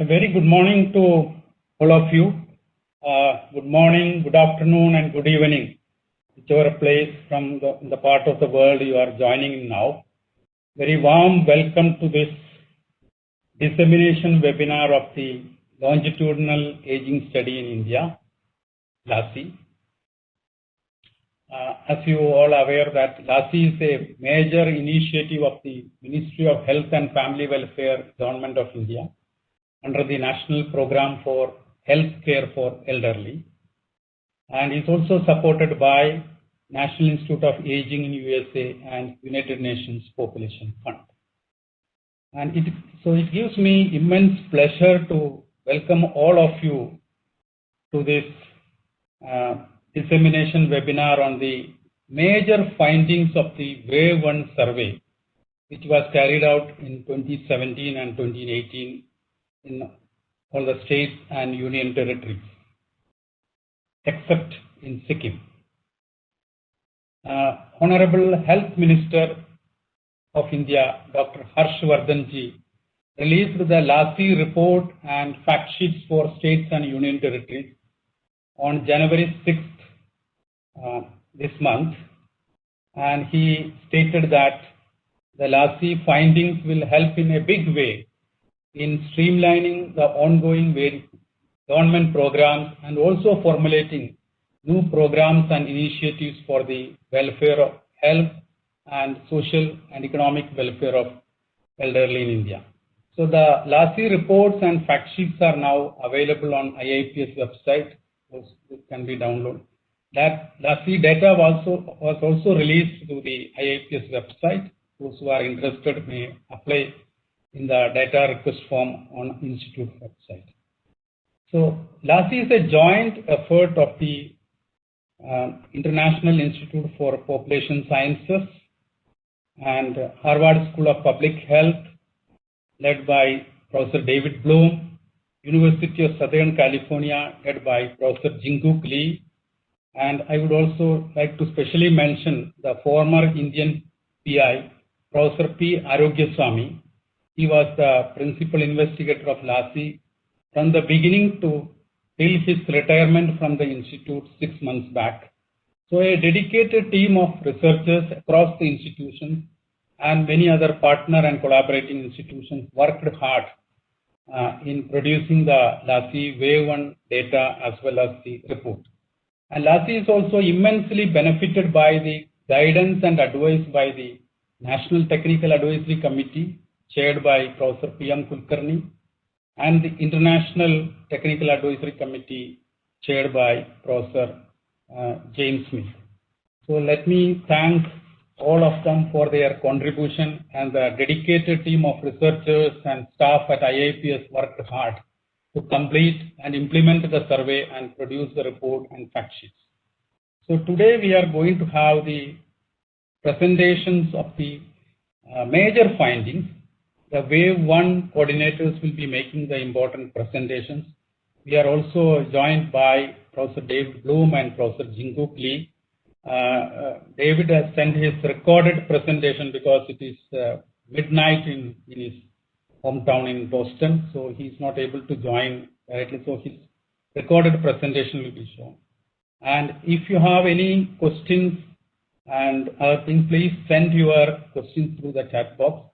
A very good morning to all of you. Good morning, good afternoon, and good evening, whichever place from the part of the world you are joining in now. Very warm welcome to this dissemination webinar of the Longitudinal Aging Study in India, LASI. As you all are aware that LASI is a major initiative of the Ministry of Health and Family Welfare, Government of India, under the National Program for Health Care for Elderly, and is also supported by National Institute of Aging in USA and United Nations Population Fund. And it gives me immense pleasure to welcome all of you to this dissemination webinar on the major findings of the Wave 1 survey, which was carried out in 2017 and 2018 in all the states and union territories, except in Sikkim. Honorable Health Minister of India, Dr. Harshvardhan ji, released the LASI report and fact sheets for states and union territories on January 6th this month, and he stated that the LASI findings will help in a big way in streamlining the ongoing government programs and also formulating new programs and initiatives for the welfare of health and social and economic welfare of elderly in India. So the LASI reports and fact sheets are now available on IIPS website. It can be downloaded. That LASI data was also released to the IIPS website. Those who are interested may apply in the data request form on Institute website. So LASI is a joint effort of the International Institute for Population Sciences and Harvard School of Public Health, led by Professor E.Bloom, University of Southern California, led by Professor Jinkook, and I would also like to specially mention the former Indian PI, Professor P. Arokiasamy. He was the principal investigator of LASI from the beginning till his retirement from the institute 6 months back. So a dedicated team of researchers across the institution and many other partner and collaborating institutions worked hard in producing the LASI Wave 1 data as well as the report. And LASI is also immensely benefited by the guidance and advice by the National Technical Advisory Committee, chaired by Professor P.M. Kulkarni, and the International Technical Advisory Committee, chaired by Professor James Smith. So let me thank all of them for their contribution, and the dedicated team of researchers and staff at IIPS worked hard to complete and implement the survey and produce the report and fact sheets. So today we are going to have the presentations of the major findings. The Wave 1 coordinators will be making the important presentations. We are also joined by Professor E.Bloom and Professor Jinkook. David has sent his recorded presentation because it is midnight in his hometown in Boston, so he is not able to join directly. So his recorded presentation will be shown. And if you have any questions and other things, please send your questions through the chat box.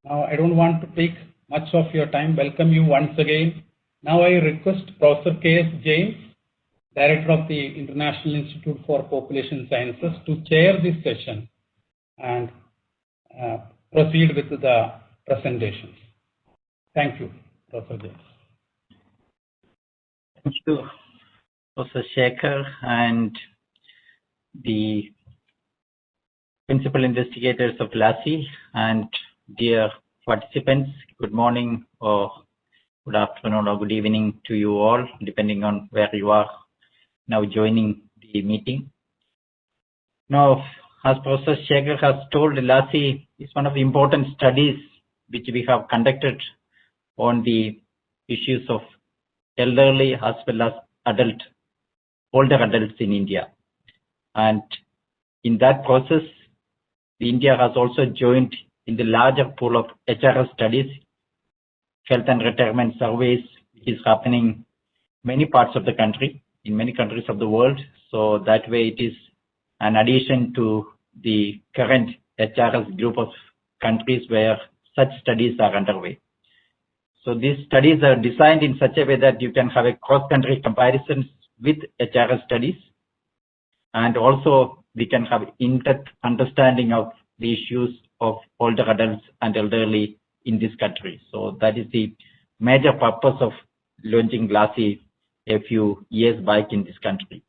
Now, I don't want to take much of your time. Welcome you once again. Now, I request Professor K.S. James, Director of the International Institute for Population Sciences, to chair this session and proceed with the presentations. Thank you, Professor James. Thank you, Professor Sekher, and the principal investigators of LASI, and dear participants, good morning or good afternoon or good evening to you all, depending on where you are now joining the meeting. Now, as Professor Sekher has told, LASI is one of the important studies which we have conducted on the issues of elderly as well as older adults in India. And in that process, India has also joined in the larger pool of HRS studies, health and retirement surveys, which is happening in many parts of the country, in many countries of the world. So that way it is an addition to the current HRS group of countries where such studies are underway. So these studies are designed in such a way that you can have a cross-country comparison with HRS studies, and also we can have in-depth understanding of the issues of older adults and elderly in this country. So that is the major purpose of launching LASI a few years back in this country.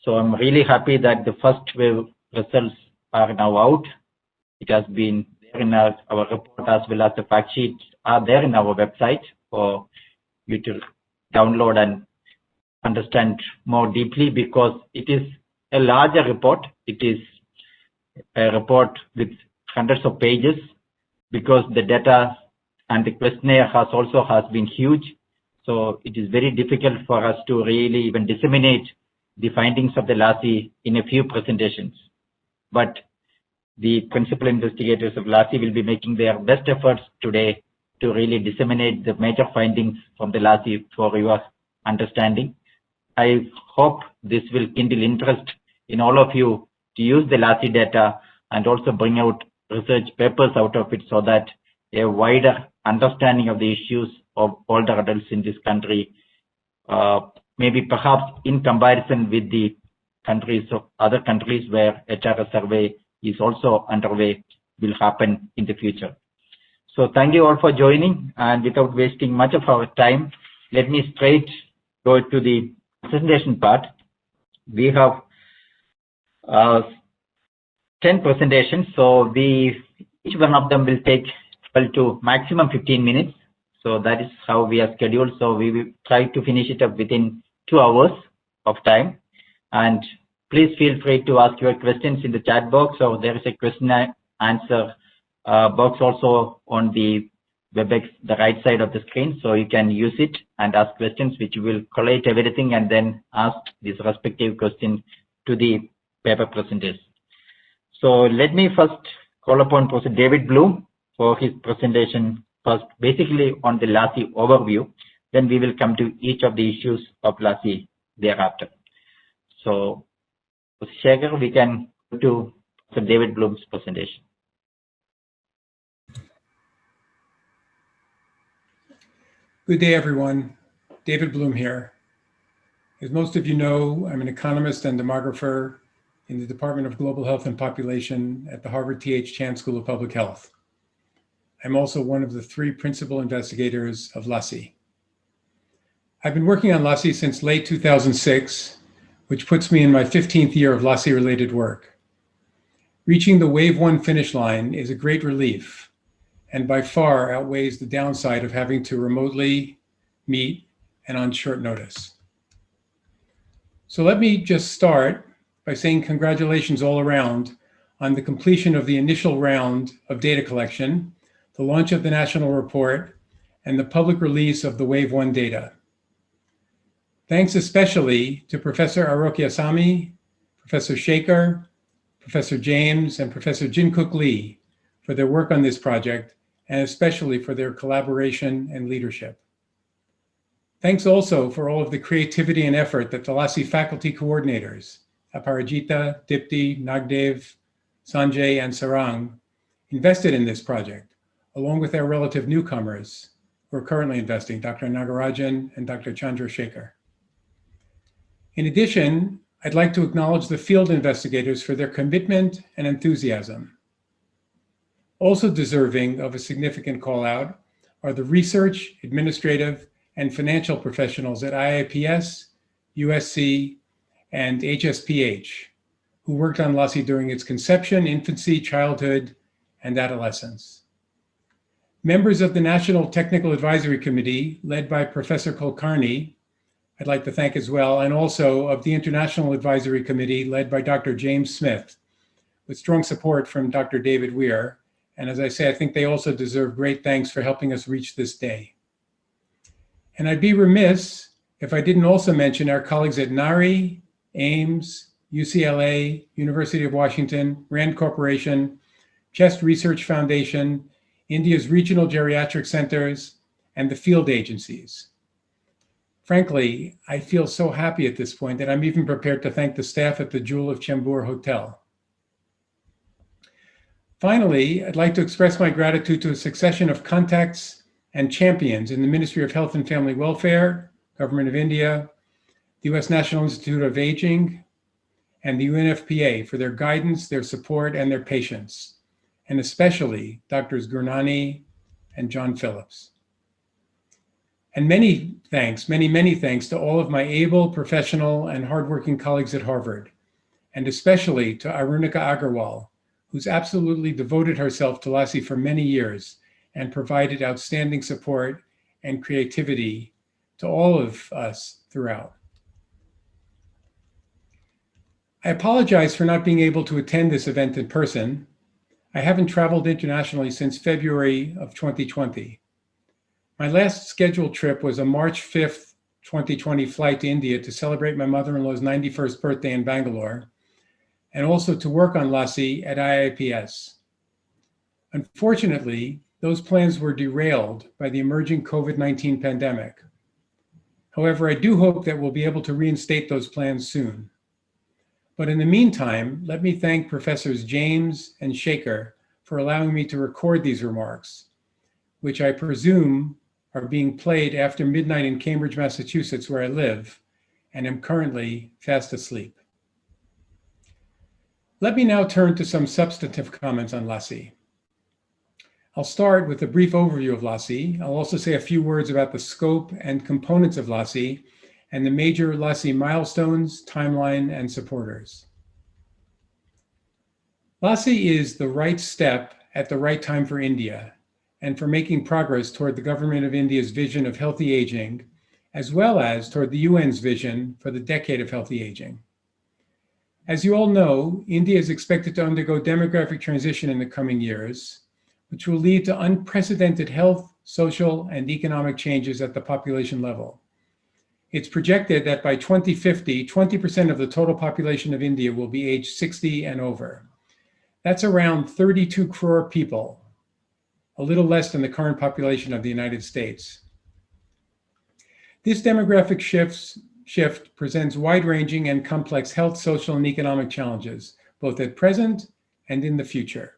So I'm really happy that the first wave results are now out. It has been there in our report, as well as the fact sheets are there in our website for you to download and understand more deeply, because it is a larger report. It is a report with hundreds of pages, because the data and the questionnaire has been huge. So it is very difficult for us to really even disseminate the findings of the LASI in a few presentations. But the principal investigators of LASI will be making their best efforts today to really disseminate the major findings from the LASI for your understanding. I hope this will kindle interest in all of you to use the LASI data and also bring out research papers out of it, so that a wider understanding of the issues of older adults in this country, maybe perhaps in comparison with the countries of other countries where HRS survey is also underway, will happen in the future. So thank you all for joining, and without wasting much of our time, let me straight go to the presentation part. We have 10 presentations, so each one of them will take 12 to maximum 15 minutes. So that is how we are scheduled. So we will try to finish it up within 2 hours of time. And please feel free to ask your questions in the chat box, or there is a question and answer box also on the WebEx, the right side of the screen. So you can use it and ask questions, which will collate everything and then ask this respective question to the paper presenters. So let me first call upon Professor E.Bloom for his presentation first, basically on the LASI overview. Then we will come to each of the issues of LASI thereafter. So, Professor Sekher, we can go to Professor E.Bloom's presentation. Good day, everyone. E.Bloom here. As most of you know, I'm an economist and demographer in the Department of Global Health and Population at the Harvard T.H. Chan School of Public Health. I'm also one of the 3 principal investigators of LASI. I've been working on LASI since late 2006, which puts me in my 15th year of LASI-related work. Reaching the Wave 1 finish line is a great relief, and by far outweighs the downside of having to remotely meet and on short notice. So let me just start by saying congratulations all around on the completion of the initial round of data collection, the launch of the national report, and the public release of the Wave 1 data. Thanks especially to Professor Arokiasamy, Professor Sekher, Professor James, and Professor Jinkook Lee for their work on this project, and especially for their collaboration and leadership. Thanks also for all of the creativity and effort that the LASI faculty coordinators, Aparajita, Dipti, Nagdev, Sanjay, and Sarang, invested in this project, along with their relative newcomers who are currently investing, Dr. Nagarajan and Dr. Chandrasekhar. In addition, I'd like to acknowledge the field investigators for their commitment and enthusiasm. Also deserving of a significant call out are the research, administrative, and financial professionals at IIPS, USC, and HSPH, who worked on LASI during its conception, infancy, childhood, and adolescence. Members of the National Technical Advisory Committee, led by Professor Kulkarni, I'd like to thank as well, and also of the International Advisory Committee, led by Dr. James Smith, with strong support from Dr. David Weir. And as I say, I think they also deserve great thanks for helping us reach this day. And I'd be remiss if I didn't also mention our colleagues at NARI, Ames, UCLA, University of Washington, RAND Corporation, Chest Research Foundation, India's regional geriatric centers, and the field agencies. Frankly, I feel so happy at this point that I'm even prepared to thank the staff at the Jewel of Chembur Hotel. Finally, I'd like to express my gratitude to a succession of contacts and champions in the Ministry of Health and Family Welfare, Government of India, the US National Institute of Aging, and the UNFPA for their guidance, their support, and their patience, and especially Drs. Gurnani and John Phillips. And many thanks to all of my able, professional, and hardworking colleagues at Harvard, and especially to Arunika Agarwal, who's absolutely devoted herself to LASI for many years and provided outstanding support and creativity to all of us throughout. I apologize for not being able to attend this event in person. I haven't traveled internationally since February of 2020. My last scheduled trip was a March 5th, 2020 flight to India to celebrate my mother-in-law's 91st birthday in Bangalore, and also to work on LASI at IIPS. Unfortunately, those plans were derailed by the emerging COVID-19 pandemic. However, I do hope that we'll be able to reinstate those plans soon. But in the meantime, let me thank Professors James and Sekher for allowing me to record these remarks, which I presume are being played after midnight in Cambridge, Massachusetts, where I live, and am currently fast asleep. Let me now turn to some substantive comments on LASI. I'll start with a brief overview of LASI. I'll also say a few words about the scope and components of LASI and the major LASI milestones, timeline, and supporters. LASI is the right step at the right time for India and for making progress toward the Government of India's vision of healthy aging, as well as toward the UN's vision for the decade of healthy aging. As you all know, India is expected to undergo demographic transition in the coming years, which will lead to unprecedented health, social, and economic changes at the population level. It's projected that by 2050, 20% of the total population of India will be age 60 and over. That's around 32 crore people, a little less than the current population of the United States. This demographic shift presents wide-ranging and complex health, social, and economic challenges, both at present and in the future.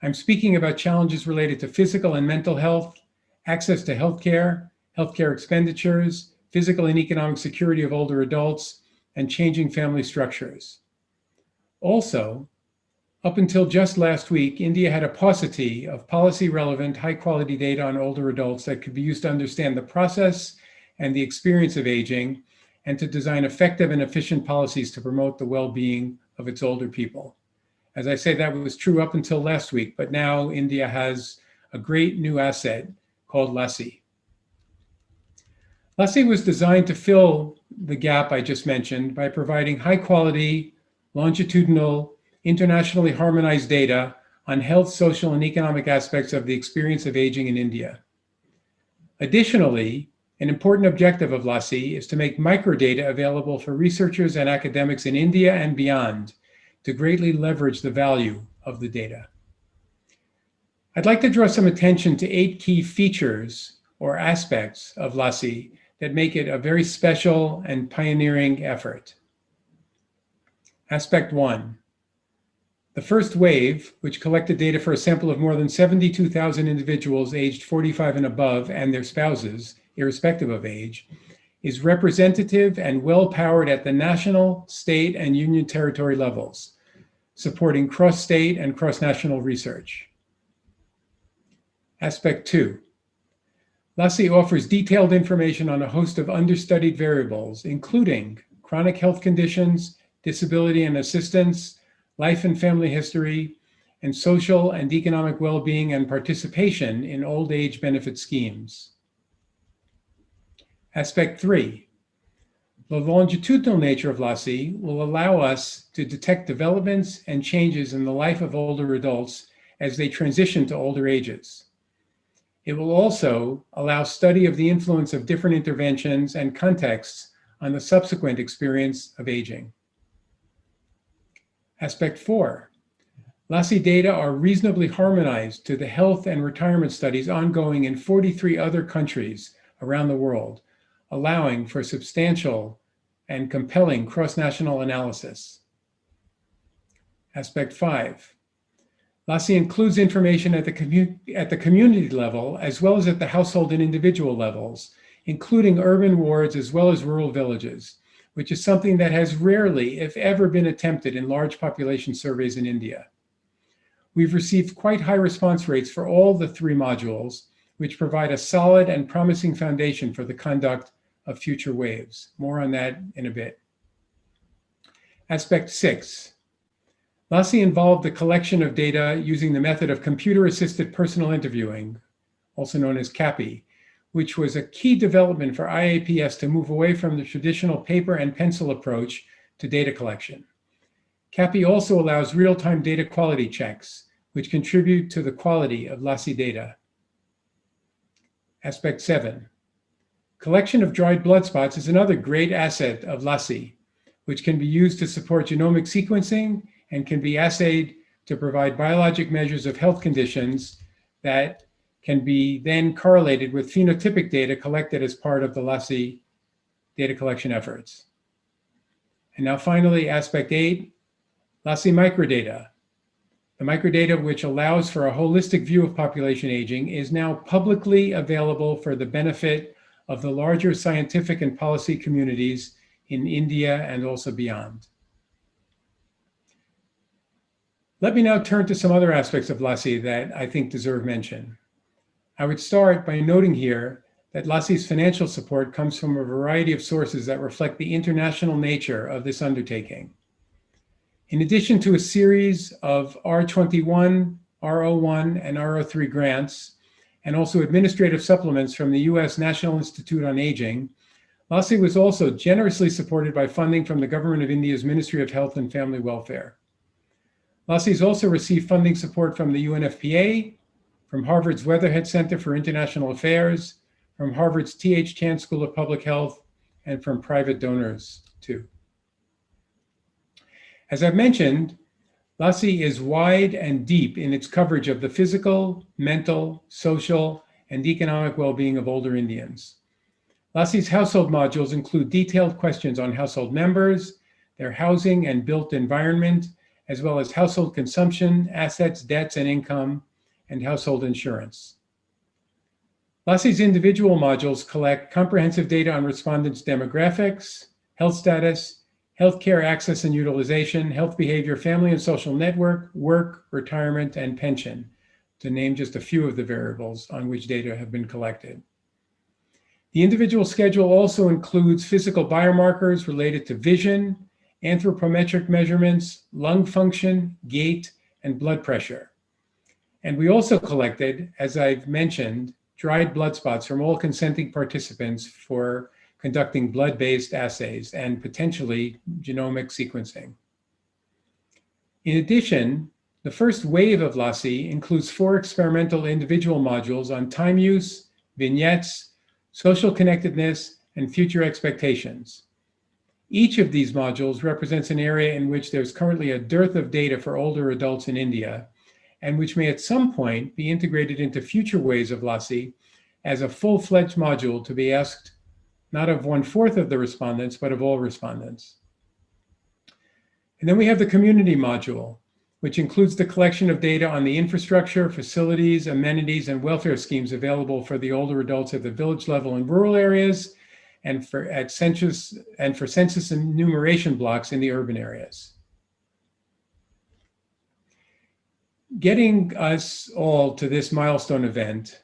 I'm speaking about challenges related to physical and mental health, access to healthcare, healthcare expenditures, physical and economic security of older adults, and changing family structures. Also, up until just last week, India had a paucity of policy-relevant, high-quality data on older adults that could be used to understand the process and the experience of aging, and to design effective and efficient policies to promote the well-being of its older people. As I say, that was true up until last week, but now India has a great new asset called LASI. LASI was designed to fill the gap I just mentioned by providing high-quality, longitudinal, internationally harmonized data on health, social, and economic aspects of the experience of aging in India. Additionally, an important objective of LASI is to make microdata available for researchers and academics in India and beyond to greatly leverage the value of the data. I'd like to draw some attention to 8 key features or aspects of LASI that make it a very special and pioneering effort. Aspect 1. The first wave, which collected data for a sample of more than 72,000 individuals aged 45 and above and their spouses, irrespective of age, is representative and well-powered at the national, state, and union territory levels, supporting cross-state and cross-national research. Aspect 2. LASI offers detailed information on a host of understudied variables, including chronic health conditions, disability and assistance, life and family history, and social and economic well-being and participation in old age benefit schemes. Aspect 3. The longitudinal nature of LASI will allow us to detect developments and changes in the life of older adults as they transition to older ages. It will also allow study of the influence of different interventions and contexts on the subsequent experience of aging. Aspect 4. LASI data are reasonably harmonized to the health and retirement studies ongoing in 43 other countries around the world, allowing for substantial and compelling cross-national analysis. Aspect 5. LASI includes information at the community level as well as at the household and individual levels, including urban wards as well as rural villages, which is something that has rarely, if ever, been attempted in large population surveys in India. We've received quite high response rates for all the 3 modules, which provide a solid and promising foundation for the conduct of future waves. More on that in a bit. Aspect 6. LASI involved the collection of data using the method of computer-assisted personal interviewing, also known as CAPI, which was a key development for IIPS to move away from the traditional paper and pencil approach to data collection. CAPI also allows real-time data quality checks, which contribute to the quality of LASI data. Aspect 7. Collection of dried blood spots is another great asset of LASI, which can be used to support genomic sequencing and can be assayed to provide biologic measures of health conditions that can be then correlated with phenotypic data collected as part of the LASI data collection efforts. And now finally, aspect 8, LASI microdata. The microdata, which allows for a holistic view of population aging, is now publicly available for the benefit of the larger scientific and policy communities in India and also beyond. Let me now turn to some other aspects of LASI that I think deserve mention. I would start by noting here that LASI's financial support comes from a variety of sources that reflect the international nature of this undertaking. In addition to a series of R21, R01, and R03 grants, and also administrative supplements from the US National Institute on Aging, LASI was also generously supported by funding from the Government of India's Ministry of Health and Family Welfare. LASI has also received funding support from the UNFPA, from Harvard's Weatherhead Center for International Affairs, from Harvard's T.H. Chan School of Public Health, and from private donors too. As I've mentioned, LASI is wide and deep in its coverage of the physical, mental, social, and economic well-being of older Indians. LASI's household modules include detailed questions on household members, their housing and built environment, as well as household consumption, assets, debts, and income, and household insurance. LASI's individual modules collect comprehensive data on respondents' demographics, health status, healthcare access and utilization, health behavior, family and social network, work, retirement, and pension, to name just a few of the variables on which data have been collected. The individual schedule also includes physical biomarkers related to vision, anthropometric measurements, lung function, gait, and blood pressure. And we also collected, as I've mentioned, dried blood spots from all consenting participants for conducting blood-based assays and potentially genomic sequencing. In addition, the first wave of LASI includes 4 experimental individual modules on time use, vignettes, social connectedness, and future expectations. Each of these modules represents an area in which there's currently a dearth of data for older adults in India, and which may at some point be integrated into future waves of LASI as a full-fledged module to be asked not of 1/4 of the respondents, but of all respondents. And then we have the community module, which includes the collection of data on the infrastructure, facilities, amenities, and welfare schemes available for the older adults at the village level in rural areas, and for census enumeration blocks in the urban areas. Getting us all to this milestone event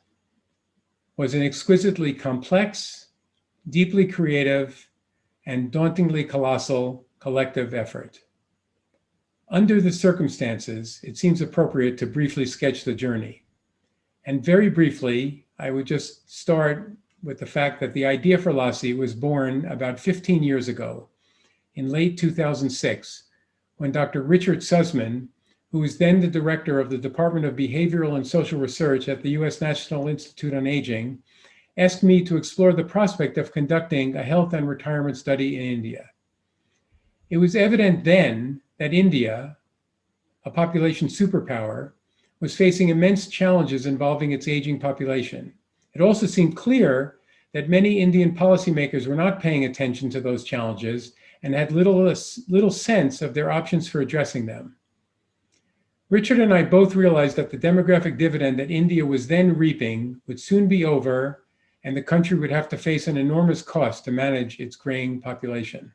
was an exquisitely complex, deeply creative, and dauntingly colossal collective effort. Under the circumstances, it seems appropriate to briefly sketch the journey. And very briefly, I would just start with the fact that the idea for LASI was born about 15 years ago, in late 2006, when Dr. Richard Sussman, who was then the director of the Department of Behavioral and Social Research at the U.S. National Institute on Aging, asked me to explore the prospect of conducting a health and retirement study in India. It was evident then that India, a population superpower, was facing immense challenges involving its aging population. It also seemed clear that many Indian policymakers were not paying attention to those challenges and had little sense of their options for addressing them. Richard and I both realized that the demographic dividend that India was then reaping would soon be over, and the country would have to face an enormous cost to manage its graying population.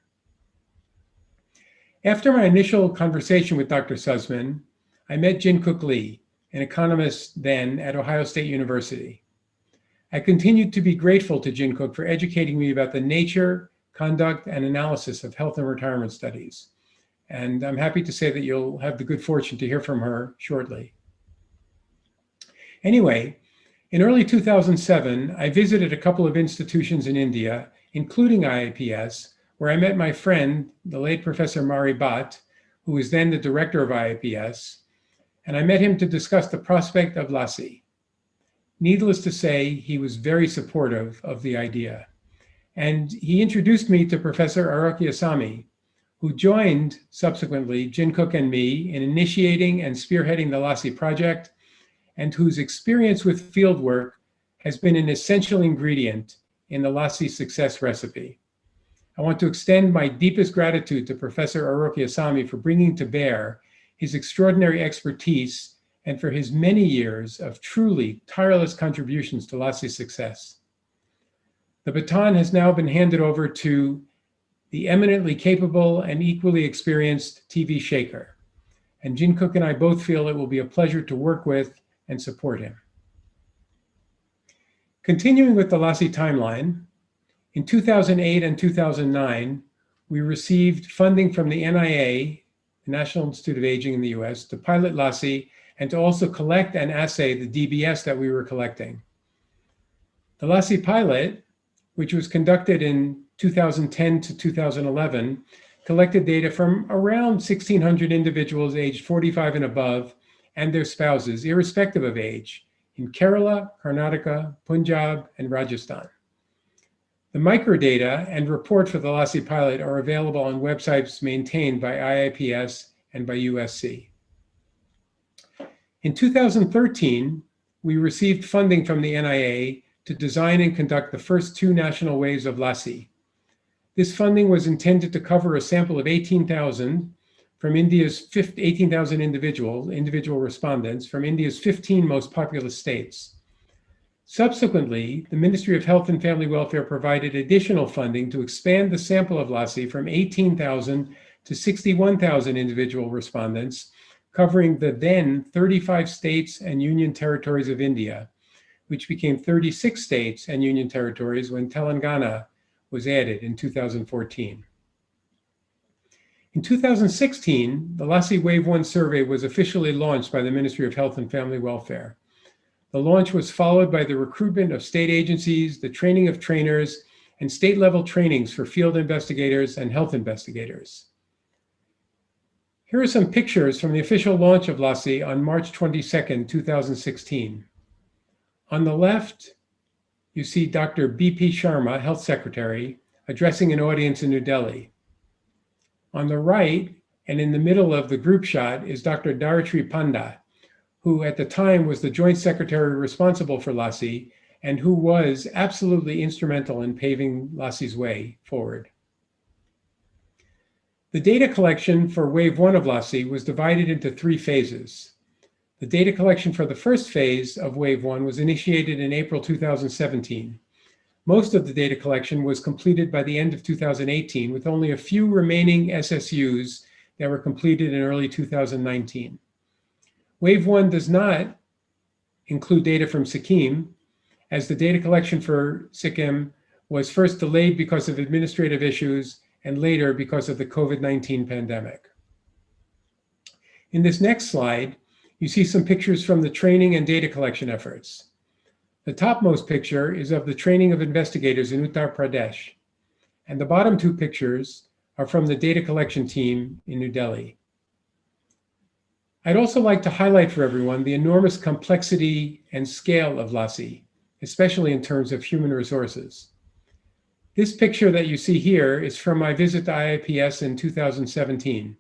After my initial conversation with Dr. Sussman, I met Jinkook Lee, an economist then at Ohio State University. I continued to be grateful to Jinkook for educating me about the nature, conduct, and analysis of health and retirement studies. And I'm happy to say that you'll have the good fortune to hear from her shortly. Anyway, in early 2007, I visited a couple of institutions in India, including IIPS, where I met my friend, the late Professor Mari Bhatt, who was then the director of IIPS, and I met him to discuss the prospect of LASI. Needless to say, he was very supportive of the idea. And he introduced me to Professor Arokiasamy, who joined subsequently Jinkook and me in initiating and spearheading the LASI project, and whose experience with fieldwork has been an essential ingredient in the LASI success recipe. I want to extend my deepest gratitude to Professor Arokiasamy for bringing to bear his extraordinary expertise and for his many years of truly tireless contributions to LASI's success. The baton has now been handed over to the eminently capable and equally experienced T.V.Sekher, and Jinkook and I both feel it will be a pleasure to work with and support him. Continuing with the LASI timeline, in 2008 and 2009, we received funding from the NIA, the National Institute of Aging in the US, to pilot LASI and to also collect and assay the DBS that we were collecting. The LASI pilot, which was conducted in 2010 to 2011, collected data from around 1,600 individuals aged 45 and above and their spouses, irrespective of age, in Kerala, Karnataka, Punjab, and Rajasthan. The microdata and report for the LASI pilot are available on websites maintained by IIPS and by USC. In 2013, we received funding from the NIA to design and conduct the first 2 national waves of LASI. This funding was intended to cover a sample of 18,000 from India's 18,000 individual respondents from India's 15 most populous states. Subsequently, the Ministry of Health and Family Welfare provided additional funding to expand the sample of LASI from 18,000 to 61,000 individual respondents, covering the then 35 states and union territories of India, which became 36 states and union territories when Telangana was added in 2014. In 2016, the LASI Wave 1 survey was officially launched by the Ministry of Health and Family Welfare. The launch was followed by the recruitment of state agencies, the training of trainers, and state-level trainings for field investigators and health investigators. Here are some pictures from the official launch of LASI on March 22, 2016. On the left, you see Dr. B.P. Sharma, Health Secretary, addressing an audience in New Delhi. On the right, and in the middle of the group shot, is Dr. Dharitri Panda, who at the time was the Joint Secretary responsible for LASI and who was absolutely instrumental in paving LASI's way forward. The data collection for wave 1 of LASI was divided into 3 phases. The data collection for the first phase of wave 1 was initiated in April 2017. Most of the data collection was completed by the end of 2018, with only a few remaining SSUs that were completed in early 2019. Wave 1 does not include data from Sikkim, as the data collection for Sikkim was first delayed because of administrative issues and later because of the COVID-19 pandemic. In this next slide, you see some pictures from the training and data collection efforts. The topmost picture is of the training of investigators in Uttar Pradesh, and the bottom 2 pictures are from the data collection team in New Delhi. I'd also like to highlight for everyone the enormous complexity and scale of LASI, especially in terms of human resources. This picture that you see here is from my visit to IIPS in 2017.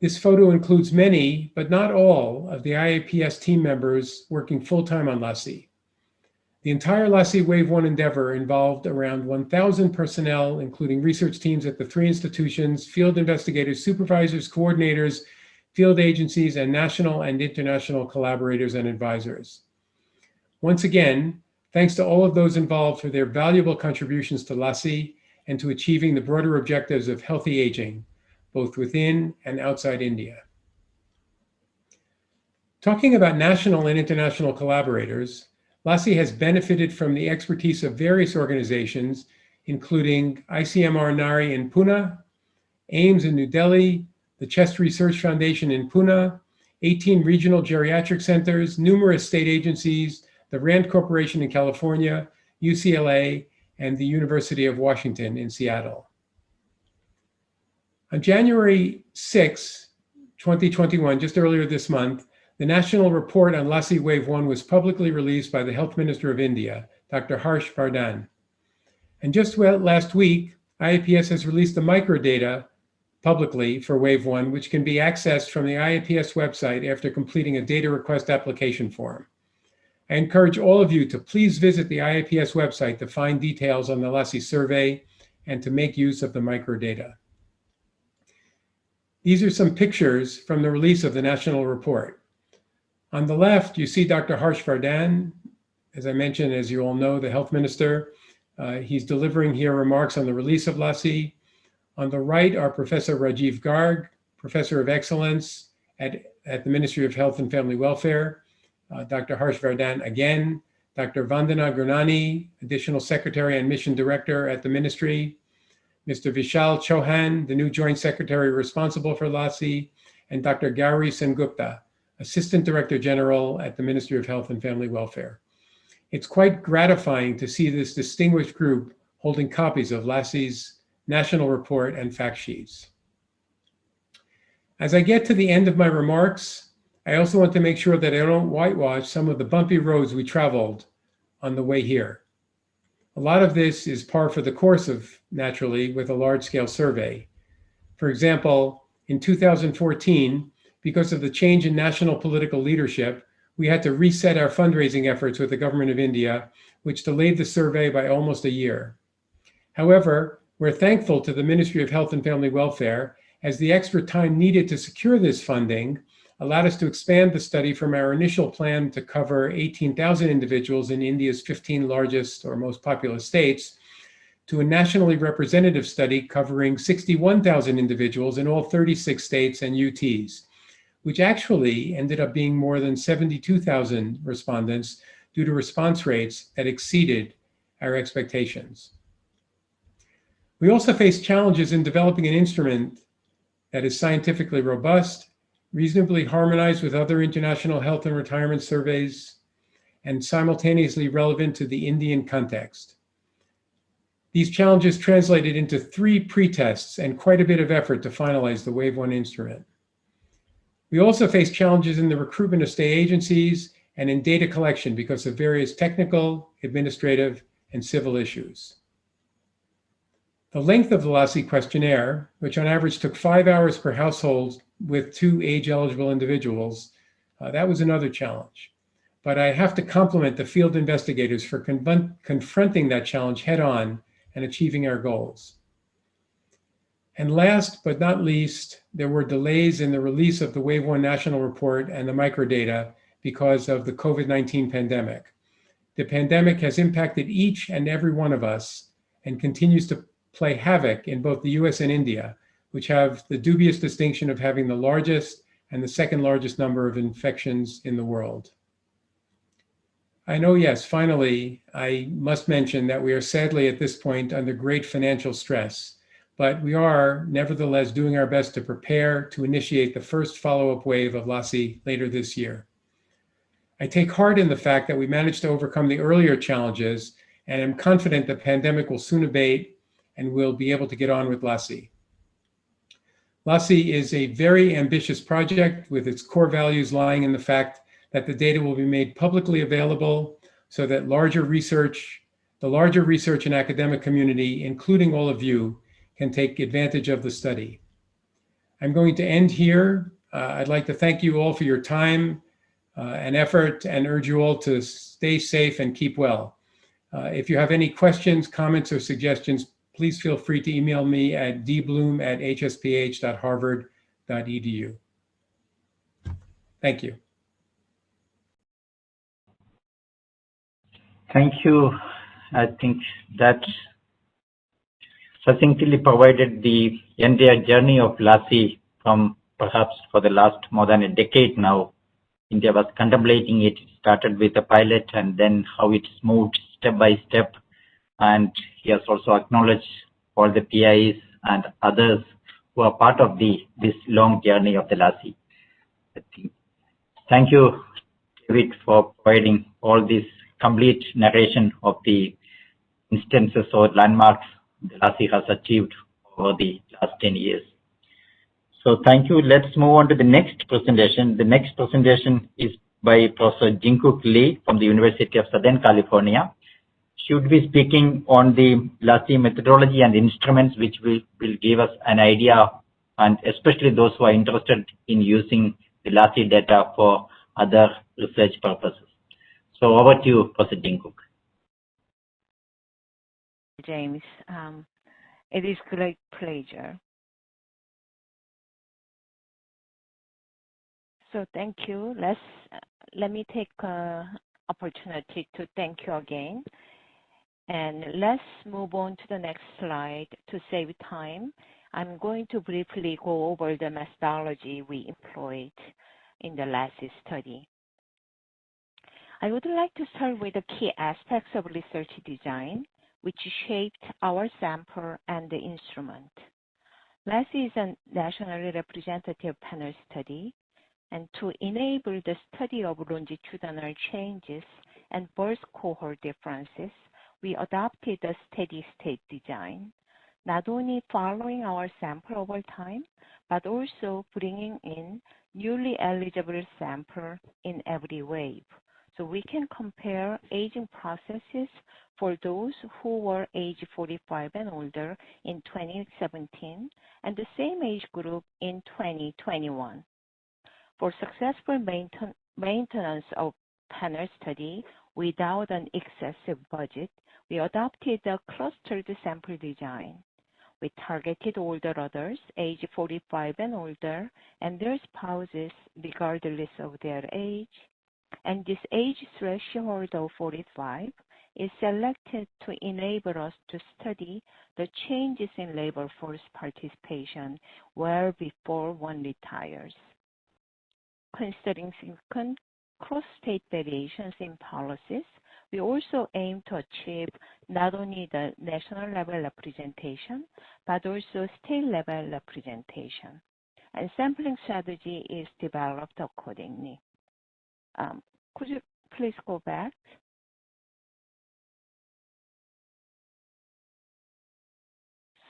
This photo includes many, but not all, of the IIPS team members working full-time on LASI. The entire LASI Wave 1 endeavor involved around 1,000 personnel, including research teams at the 3 institutions, field investigators, supervisors, coordinators, field agencies, and national and international collaborators and advisors. Once again, thanks to all of those involved for their valuable contributions to LASI and to achieving the broader objectives of healthy aging, both within and outside India. Talking about national and international collaborators, LASI has benefited from the expertise of various organizations, including ICMR NARI in Pune, AIMS in New Delhi, the Chest Research Foundation in Pune, 18 regional geriatric centers, numerous state agencies, the RAND Corporation in California, UCLA, and the University of Washington in Seattle. On January 6, 2021, just earlier this month, the National Report on LASI Wave 1 was publicly released by the Health Minister of India, Dr. Harsh Vardhan. And just last week, IIPS has released the microdata publicly for Wave 1, which can be accessed from the IIPS website after completing a data request application form. I encourage all of you to please visit the IIPS website to find details on the LASI survey and to make use of the microdata. These are some pictures from the release of the national report. On the left, you see Dr. Harsh Vardhan. As I mentioned, as you all know, the health minister. He's delivering here remarks on the release of LASI. On the right are Professor Rajiv Garg, Professor of Excellence at the Ministry of Health and Family Welfare, Dr. Harsh Vardhan again, Dr. Vandana Gurnani, Additional Secretary and Mission Director at the Ministry, Mr. Vishal Chauhan, the new Joint Secretary responsible for LASI, and Dr. Gauri Sengupta, Assistant Director General at the Ministry of Health and Family Welfare. It's quite gratifying to see this distinguished group holding copies of LASI's national report and fact sheets. As I get to the end of my remarks, I also want to make sure that I don't whitewash some of the bumpy roads we traveled on the way here. A lot of this is par for the course of, naturally, with a large-scale survey. For example, in 2014, because of the change in national political leadership, we had to reset our fundraising efforts with the government of India, which delayed the survey by almost a year. However, we're thankful to the Ministry of Health and Family Welfare, as the extra time needed to secure this funding allowed us to expand the study from our initial plan to cover 18,000 individuals in India's 15 largest or most populous states to a nationally representative study covering 61,000 individuals in all 36 states and UTs, which actually ended up being more than 72,000 respondents due to response rates that exceeded our expectations. We also faced challenges in developing an instrument that is scientifically robust, reasonably harmonized with other international health and retirement surveys, and simultaneously relevant to the Indian context. These challenges translated into 3 pre-tests and quite a bit of effort to finalize the Wave 1 instrument. We also faced challenges in the recruitment of state agencies and in data collection because of various technical, administrative, and civil issues. The length of the LASI questionnaire, which on average took 5 hours per household with 2 age-eligible individuals, that was another challenge. but I have to compliment the field investigators for confronting that challenge head on and achieving our goals. And last but not least, there were delays in the release of the Wave 1 National Report and the microdata because of the COVID-19 pandemic. The pandemic has impacted each and every one of us and continues to play havoc in both the US and India, which have the dubious distinction of having the largest and the second largest number of infections in the world. I know, yes, finally, I must mention that we are sadly at this point under great financial stress, but we are nevertheless doing our best to prepare to initiate the first follow-up wave of LASI later this year. I take heart in the fact that we managed to overcome the earlier challenges and am confident the pandemic will soon abate and we'll be able to get on with LASI. LASI is a very ambitious project with its core values lying in the fact that the data will be made publicly available so that the larger research and academic community, including all of you, can take advantage of the study. I'm going to end here. I'd like to thank you all for your time and effort and urge you all to stay safe and keep well. If you have any questions, comments, or suggestions, please feel free to email me at dbloom@hsph.harvard.edu. Thank you. Thank you. I think that succinctly provided the entire journey of LASI from perhaps for the last more than a decade now. India was contemplating it. It started with a pilot and then how it's moved step by step. And he has also acknowledged all the PIs and others who are part of this long journey of the LASI. Thank you, David, for providing all this complete narration of the instances or landmarks the LASI has achieved over the last 10 years. So thank you. Let's move on to the next presentation. The next presentation is by Professor Jinkook Lee from the University of Southern California. She would be speaking on the LASI methodology and instruments which will give us an idea, and especially those who are interested in using the LASI data for other research purposes. So over to you, Professor Jinkook. James, it is a great pleasure. So thank you. Let me take opportunity to thank you again. And let's move on to the next slide to save time. I'm going to briefly go over the methodology we employed in the LASI study. I would like to start with the key aspects of research design, which shaped our sample and the instrument. LASI is a nationally representative panel study, and to enable the study of longitudinal changes and birth cohort differences, we adopted a steady-state design, not only following our sample over time, but also bringing in newly eligible sample in every wave. So we can compare aging processes for those who were age 45 and older in 2017 and the same age group in 2021. For successful maintenance of panel study without an excessive budget, we adopted a clustered sample design. We targeted older adults, age 45 and older, and their spouses regardless of their age. And this age threshold of 45 is selected to enable us to study the changes in labor force participation well before one retires. Considering significant cross-state variations in policies, we also aim to achieve not only the national level representation, but also state level representation. And sampling strategy is developed accordingly. Could you please go back?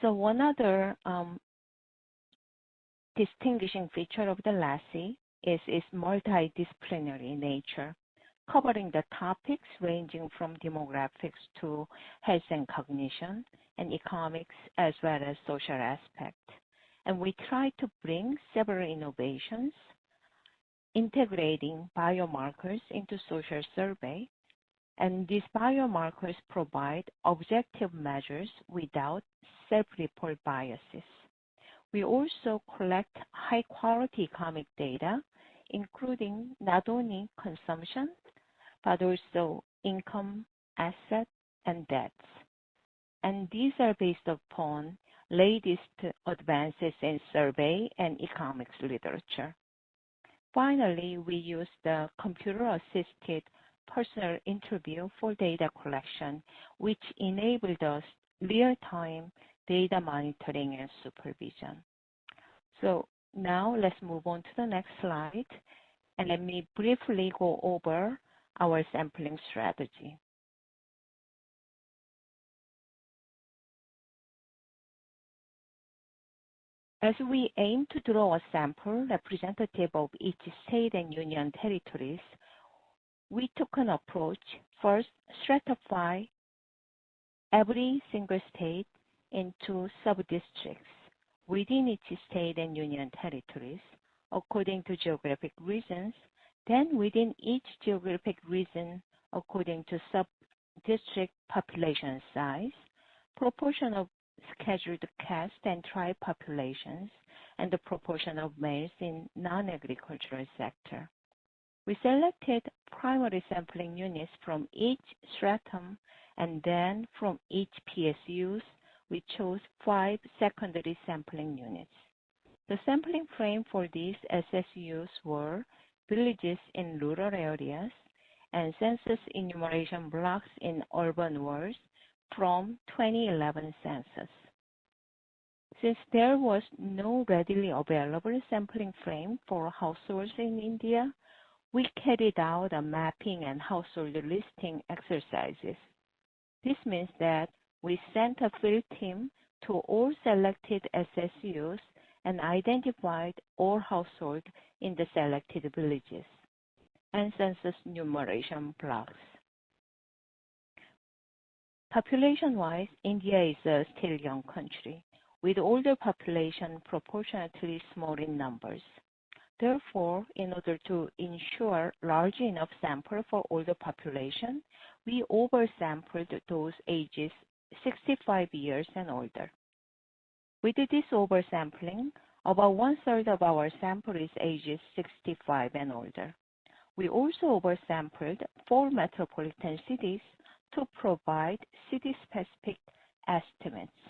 So one other distinguishing feature of the LASI is its multidisciplinary nature, covering the topics ranging from demographics to health and cognition and economics as well as social aspects. And we try to bring several innovations integrating biomarkers into social survey, and these biomarkers provide objective measures without self-report biases. We also collect high-quality economic data, including not only consumption, but also income, assets, and debts. And these are based upon latest advances in survey and economics literature. Finally, we use the computer-assisted personal interview for data collection, which enabled us real-time data monitoring and supervision. So now let's move on to the next slide, and let me briefly go over our sampling strategy. As we aim to draw a sample representative of each state and union territories, we took an approach. First, stratify every single state into sub-districts within each state and union territories according to geographic regions, then within each geographic region according to sub-district population size, proportion of scheduled caste and tribe populations, and the proportion of males in non-agricultural sector. We selected primary sampling units from each stratum, and then from each PSUs, we chose 5 secondary sampling units. The sampling frame for these SSUs were villages in rural areas and census enumeration blocks in urban wards from 2011 census. Since there was no readily available sampling frame for households in India, we carried out a mapping and household listing exercises. This means that we sent a field team to all selected SSUs and identified all households in the selected villages and census enumeration blocks. Population-wise, India is a still young country, with older population proportionately small in numbers. Therefore, in order to ensure large enough sample for older population, we oversampled those ages 65 years and older. With this oversampling, about 1/3 of our sample is ages 65 and older. We also oversampled 4 metropolitan cities to provide city-specific estimates.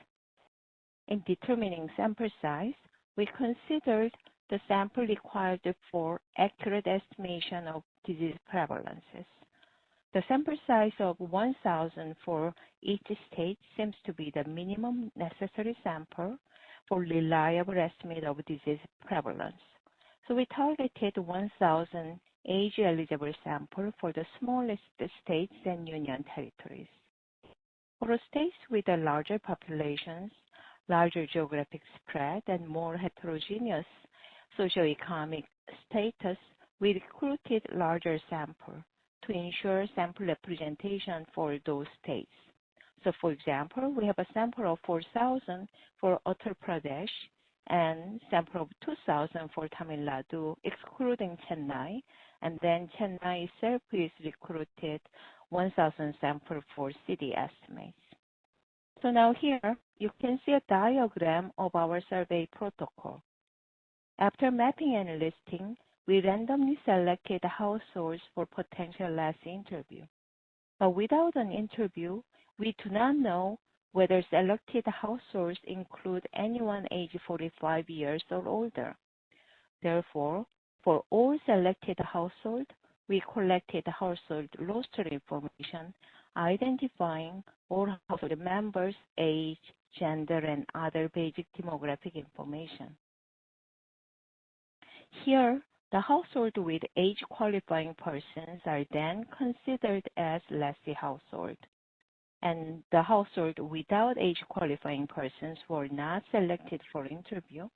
In determining sample size, we considered the sample required for accurate estimation of disease prevalences. The sample size of 1,000 for each state seems to be the minimum necessary sample for reliable estimate of disease prevalence. So we targeted 1,000 age-eligible sample for the smallest states and union territories. For states with a larger populations, larger geographic spread, and more heterogeneous socioeconomic status, we recruited larger sample to ensure sample representation for those states. So for example, we have a sample of 4,000 for Uttar Pradesh and sample of 2,000 for Tamil Nadu, excluding Chennai, and then Chennai itself is recruited 1,000 sample for city estimates. So now here, you can see a diagram of our survey protocol. After mapping and listing, we randomly selected households for potential LASI interview. But without an interview, we do not know whether selected households include anyone age 45 years or older. Therefore, for all selected households, we collected household roster information, identifying all household members' age, gender, and other basic demographic information. Here, the household with age qualifying persons are then considered as LASI household, and the household without age qualifying persons were not selected for interview,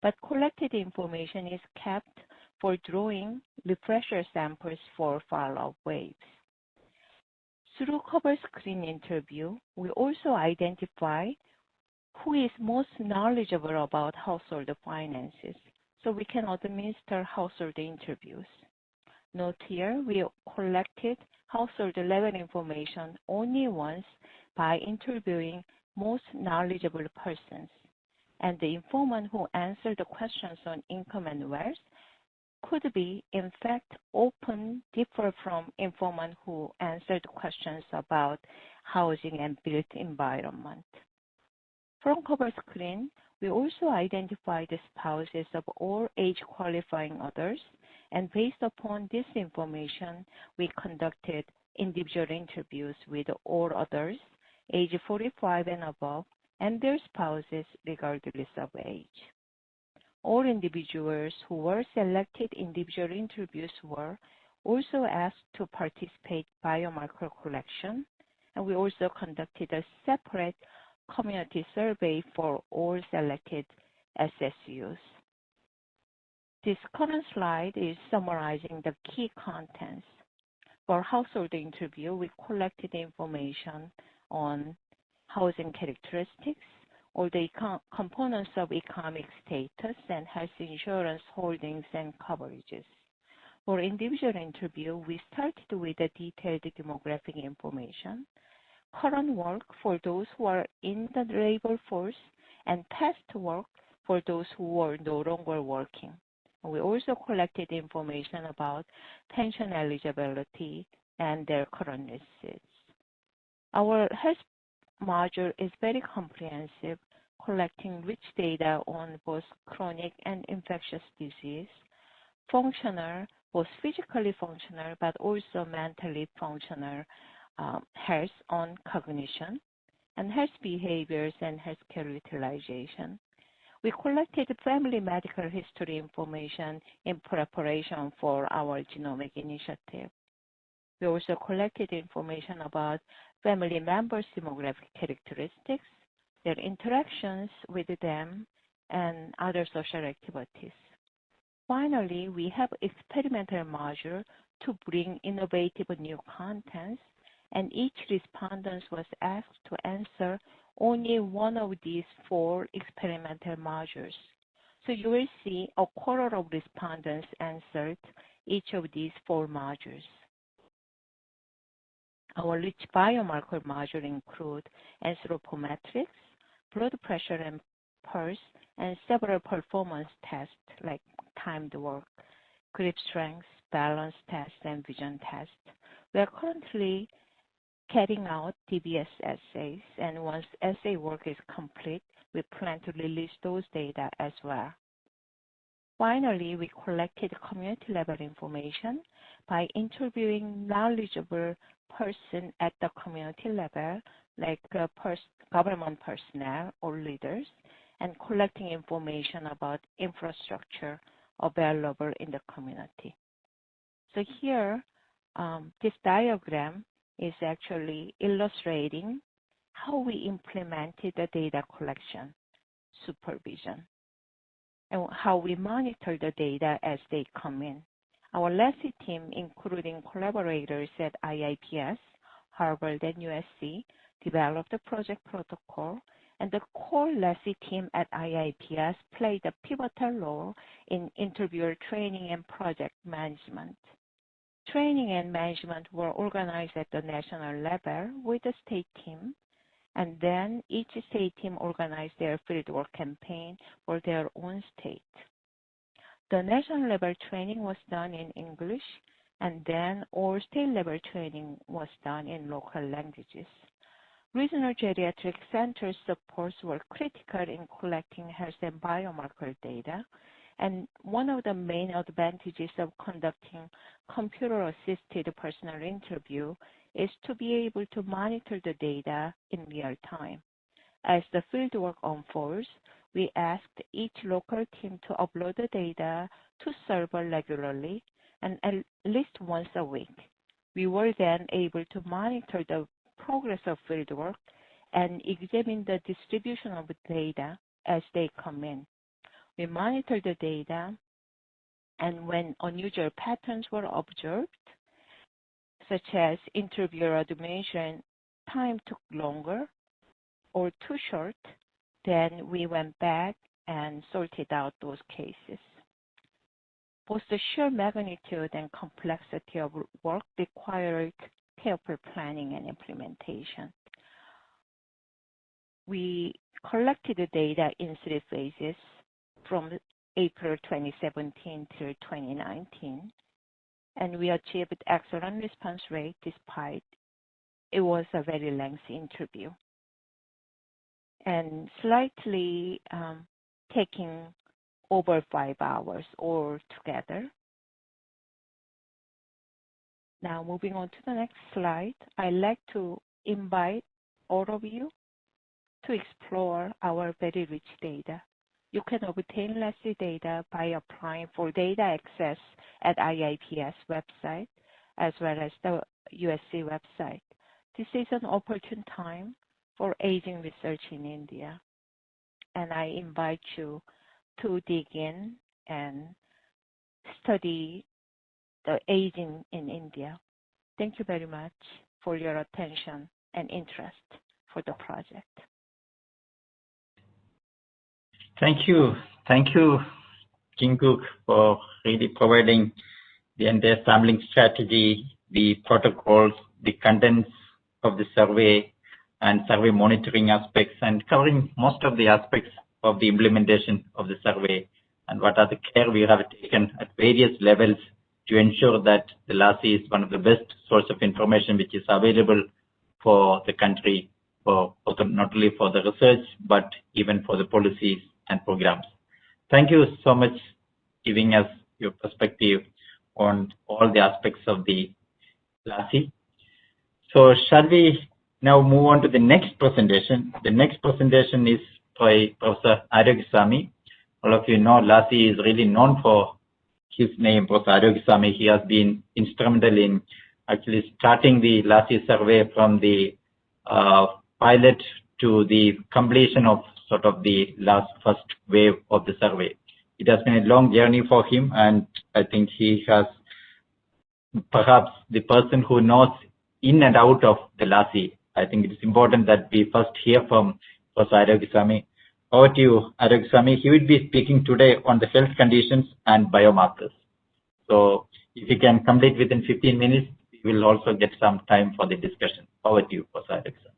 but collected information is kept for drawing refresher samples for follow-up waves. Through cover screen interview, we also identify who is most knowledgeable about household finances. so we can administer household interviews. Note here, we collected household level information only once by interviewing most knowledgeable persons, and the informant who answered the questions on income and wealth could be, in fact, often differ from informant who answered questions about housing and built environment. From cover screen, we also identified the spouses of all age qualifying others, and based upon this information, we conducted individual interviews with all others, age 45 and above, and their spouses regardless of age. All individuals who were selected individual interviews were also asked to participate biomarker collection, and we also conducted a separate community survey for all selected SSUs. This current slide is summarizing the key contents. For household interview, we collected information on housing characteristics, all the components of economic status and health insurance holdings and coverages. For individual interview, we started with the detailed demographic information, current work for those who are in the labor force, and past work for those who were no longer working. We also collected information about pension eligibility and their current needs. Our health module is very comprehensive, collecting rich data on both chronic and infectious disease, functional, both physically functional but also mentally functional health on cognition, and health behaviors and healthcare utilization. We collected family medical history information in preparation for our genomic initiative. We also collected information about family members' demographic characteristics, their interactions with them, and other social activities. Finally, we have experimental module to bring innovative new contents, and each respondent was asked to answer only one of these 4 experimental modules. So you will see a quarter of respondents answered each of these 4 modules. Our rich biomarker module include anthropometrics, blood pressure and pulse, and several performance tests like timed work, grip strength, balance test, and vision test. We are currently carrying out DBS assays, and once assay work is complete, we plan to release those data as well. Finally, we collected community-level information by interviewing knowledgeable person at the community level, like government personnel or leaders, and collecting information about infrastructure available in the community. So here, this diagram is actually illustrating how we implemented the data collection supervision and how we monitor the data as they come in. Our LASI team, including collaborators at IIPS, Harvard, and USC, developed a project protocol, and the core LASI team at IIPS played a pivotal role in interviewer training and project management. Training and management were organized at the national level with the state team, and then each state team organized their fieldwork campaign for their own state. The national level training was done in English, and then all state level training was done in local languages. Regional geriatric center supports were critical in collecting health and biomarker data, and one of the main advantages of conducting computer-assisted personal interview is to be able to monitor the data in real time. As the fieldwork unfolds, we asked each local team to upload the data to server regularly and at least once a week. We were then able to monitor the progress of fieldwork and examine the distribution of data as they come in. We monitor the data, and when unusual patterns were observed, such as interviewer admission time took longer or too short, then we went back and sorted out those cases. Both the sheer magnitude and complexity of work required careful planning and implementation. We collected the data in 3 phases from April 2017 to 2019, and we achieved excellent response rate despite it was a very lengthy interview. And slightly taking over 5 hours altogether. Now moving on to the next slide, I'd like to invite all of you to explore our very rich data. You can obtain LASI data by applying for data access at IIPS website as well as the USC website. This is an opportune time for aging research in India, and I invite you to dig in and study the aging in India. Thank you very much for your attention and interest for the project. Thank you, Jinkook, for really providing the entire sampling strategy, the protocols, the contents of the survey, and survey monitoring aspects, and covering most of the aspects of the implementation of the survey, and what are the care we have taken at various levels to ensure that the LASI is one of the best source of information which is available for the country, for not only for the research, but even for the policies and programs. Thank you so much giving us your perspective on all the aspects of the LASI. So shall we now move on to the next presentation? The next presentation is by Professor Arokiasamy. All of you know LASI is really known for his name, Professor Arokiasamy. He has been instrumental in actually starting the LASI survey from the pilot to the completion of sort of the first wave of the survey. It has been a long journey for him, and I think he has perhaps the person who knows in and out of the LASI. I think it is important that we first hear from Professor Arokiasamy. Over to you, Arokiasamy. He will be speaking today on the health conditions and biomarkers. So if you can complete within 15 minutes, we will also get some time for the discussion. Over to you, Professor Arokiasamy.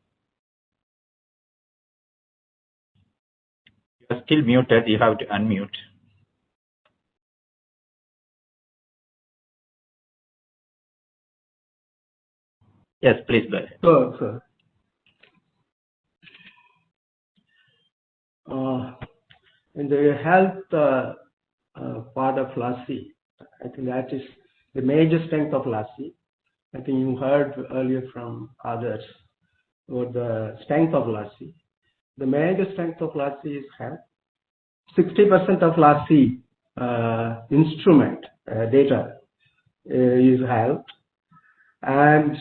You are still muted. You have to unmute. Yes, please go ahead. Sure. In the health part of LASI, I think that is the major strength of LASI. I think you heard earlier from others about the strength of LASI. The major strength of LASI is health. 60% of LASI instrument data is health. And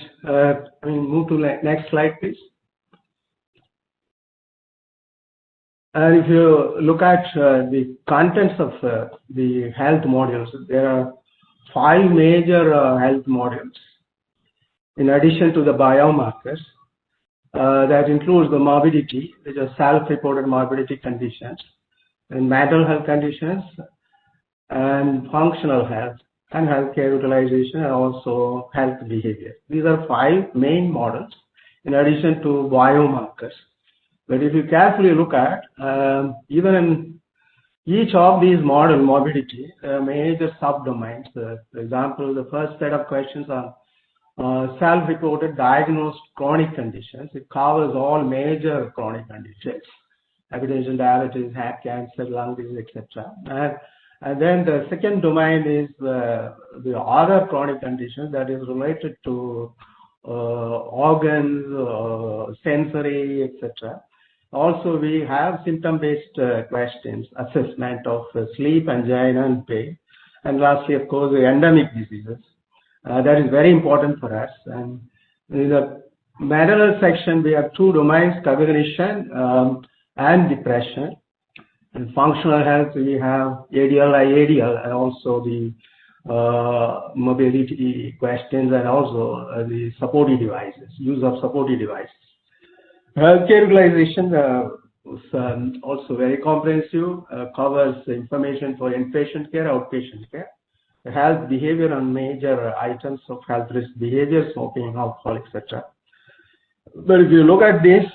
move to next slide, please. And if you look at the contents of the health modules, there are 5 major health modules. In addition to the biomarkers, that includes the morbidity, which are self-reported morbidity conditions, and mental health conditions, and functional health, and healthcare utilization, and also health behavior. These are 5 main models in addition to biomarkers. But if you carefully look at, even in each of these model morbidity, there are major subdomains. For example, the first set of questions are self-reported diagnosed chronic conditions. It covers all major chronic conditions: hypertension, diabetes, heart cancer, lung disease, etc. And then the second domain is the other chronic conditions that is related to organs, sensory, etc. Also, we have symptom-based questions, assessment of sleep, angina, and pain. And lastly, of course, the endemic diseases. That is very important for us. And in the mental health section, we have 2 domains, cognition and depression. In functional health, we have ADL, IADL, and also the mobility questions, and also the supportive devices, use of supportive devices. Healthcare utilization is also very comprehensive, covers information for inpatient care, outpatient care. health behavior and major items of health risk behavior, smoking, alcohol, etc. But if you look at this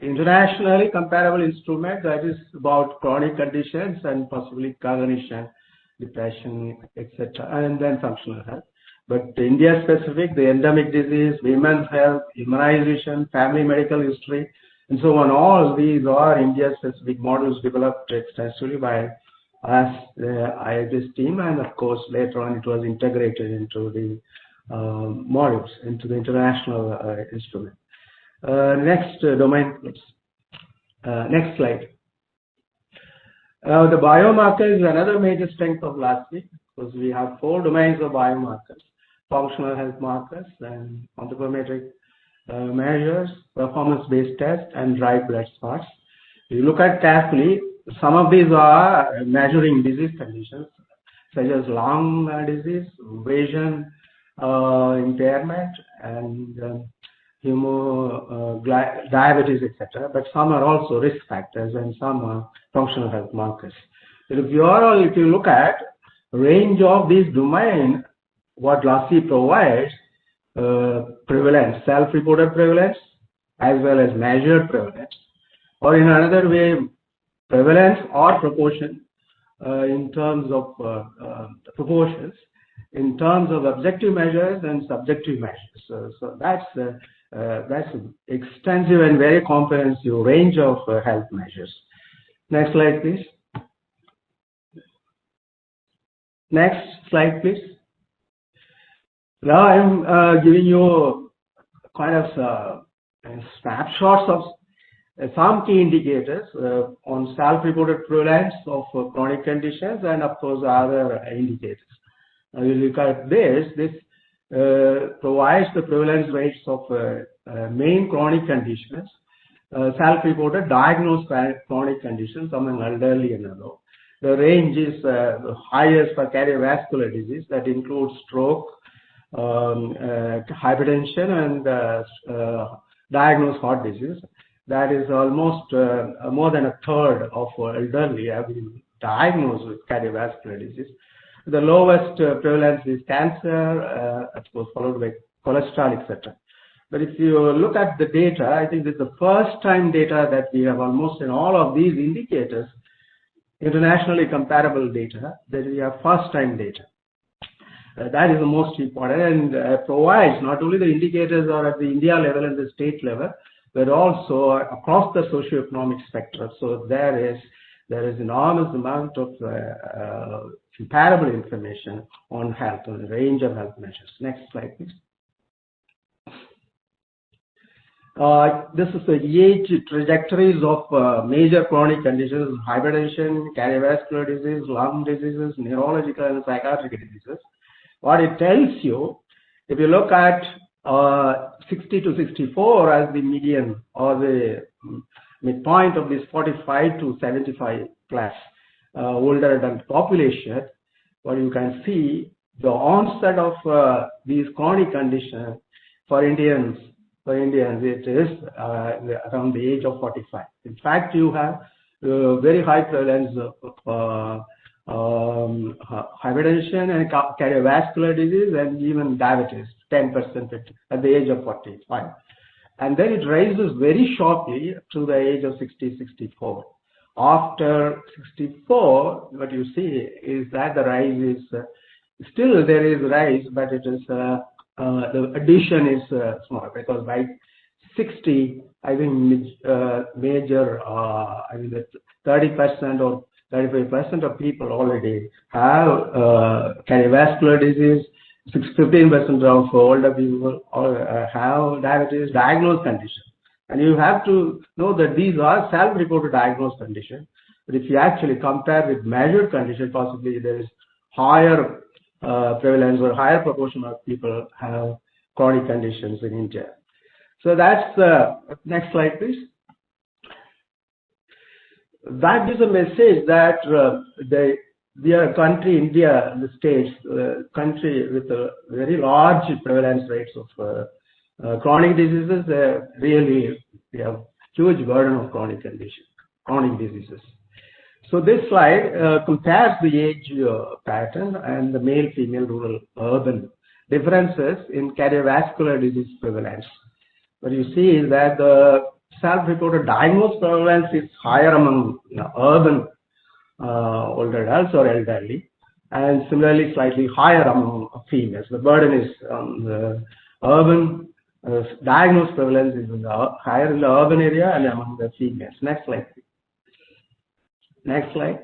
internationally comparable instrument, that is about chronic conditions and possibly cognition, depression, etc., and then functional health. But India specific, the endemic disease, women's health, immunization, family medical history, and so on, all these are India specific models developed extensively by us, the IIPS team, and of course later on it was integrated into the modules, into the international instrument. Next domain, please. Next slide. The biomarker is another major strength of LASI, because we have 4 domains of biomarkers: functional health markers and anthropometric measures, performance-based tests, and dried blood spots. If you look at carefully, some of these are measuring disease conditions such as lung disease, vision impairment, and diabetes, etc. But some are also risk factors, and some are functional health markers. But if you look at range of these domains, what LASI provides, prevalence, self-reported prevalence, as well as measured prevalence, or in another way, prevalence or proportion in terms of proportions, in terms of objective measures and subjective measures. So that's extensive and very comprehensive range of health measures. Next slide, please. Next slide, please. Now I'm giving you kind of snapshots of some key indicators on self-reported prevalence of chronic conditions, and of course other indicators. Now you look at this provides the prevalence rates of main chronic conditions, self-reported diagnosed chronic conditions among elderly and above. The range is the highest for cardiovascular disease, that includes stroke, hypertension, and diagnosed heart disease. That is almost more than a third of elderly have been diagnosed with cardiovascular disease. The lowest prevalence is cancer, of course, followed by cholesterol, etc. But if you look at the data, I think this is the first time data that we have almost in all of these indicators, internationally comparable data, that we have first time data. That is the most important, and provides not only the indicators are at the India level and the state level, but also across the socioeconomic spectrum. So there is enormous amount of comparable information on health, on a range of health measures. Next slide, please. This is the age trajectories of major chronic conditions: hypertension, cardiovascular disease, lung diseases, neurological and psychiatric diseases. What it tells you, if you look at 60 to 64 as the median or the midpoint of this 45 to 75 plus older adult population, what you can see, the onset of these chronic conditions for Indians, it is around the age of 45. In fact, you have very high prevalence of hypertension and cardiovascular disease, and even diabetes, 10% at the age of 45. And then it rises very sharply to the age of 60, 64. After 64, what you see is that the rise is, still there is rise, but it is, the addition is small, because by 60, I think major, I mean that 30% or 35% of people already have cardiovascular disease, 15% of older people have diabetes, diagnosed condition. And you have to know that these are self-reported diagnosed conditions. But if you actually compare with measured condition, possibly there is higher prevalence or higher proportion of people have chronic conditions in India. So that's next slide, please. That is a message that we are a country, India, the states, country with a very large prevalence rates of chronic diseases. Really, we have huge burden of chronic diseases. So this slide compares the age pattern and the male-female rural-urban differences in cardiovascular disease prevalence. What you see is that the self-reported diagnosed prevalence is higher among urban older adults or elderly, and similarly slightly higher among females. The burden is on the urban diagnosed prevalence is higher in the urban area and among the females. Next slide. Next slide.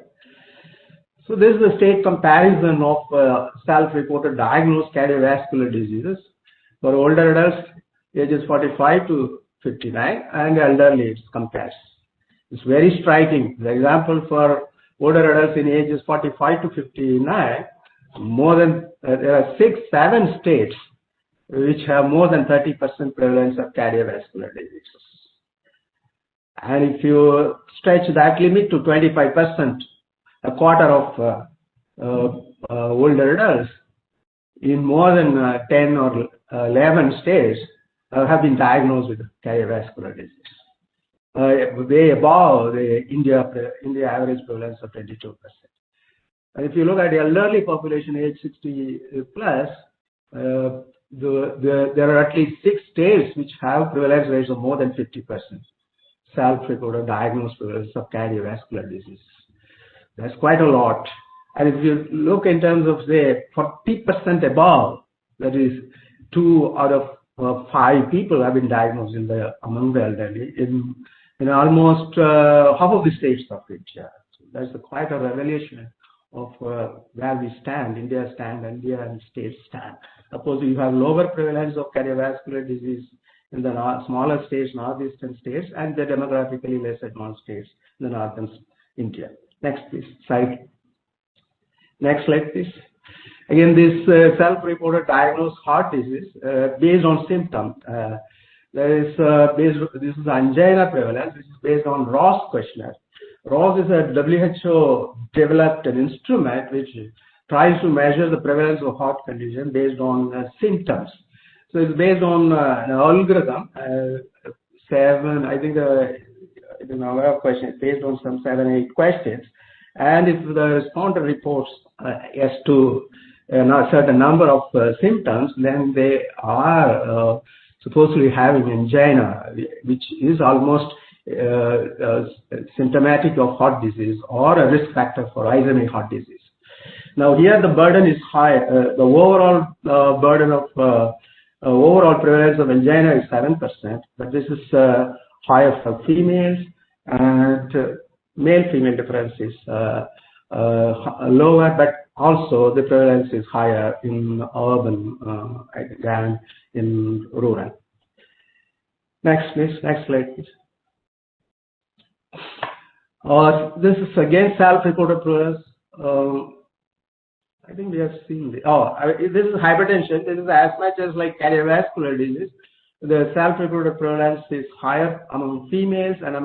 So this is the state comparison of self-reported diagnosed cardiovascular diseases for older adults ages 45 to 59 and elderly it compares. It's very striking. The example for older adults in ages 45 to 59, more than there are 6-7 states which have more than 30% prevalence of cardiovascular diseases. And if you stretch that limit to 25%, a quarter of older adults in more than 10 or 11 states have been diagnosed with cardiovascular disease. Way above the India average prevalence of 22%. And if you look at the elderly population age 60 plus, there are at least 6 states which have prevalence rates of more than 50%. Self-reported diagnosed prevalence of cardiovascular disease. That's quite a lot. And if you look in terms of say 40% above, that is 2 out of 5 people have been diagnosed among the elderly in almost half of the states of India. So that's quite a revelation of where we stand, India and states stand. Suppose you have lower prevalence of cardiovascular disease in the smaller states, northeastern states, and the demographically less advanced states in the northern India. Next, please. Slide. Next slide, please. Again, this self-reported diagnosed heart disease based on symptoms. This is angina prevalence, which is based on Ross questionnaire. Ross is a WHO developed an instrument which tries to measure the prevalence of heart condition based on symptoms. So it's based on an algorithm, I think the number of questions based on some 7-8 questions, and if the responder reports yes to a certain number of symptoms, then they are supposedly having angina, which is almost symptomatic of heart disease or a risk factor for ischemic heart disease. Now here the burden is high. The overall burden of overall prevalence of angina is 7%, but this is higher for females, and male-female difference is lower, but also the prevalence is higher in urban than in rural. Next, please. Next slide, please. This is again self-reported prevalence. I think we have seen this. This is hypertension. This is as much as like cardiovascular disease. The self-reported prevalence is higher among females and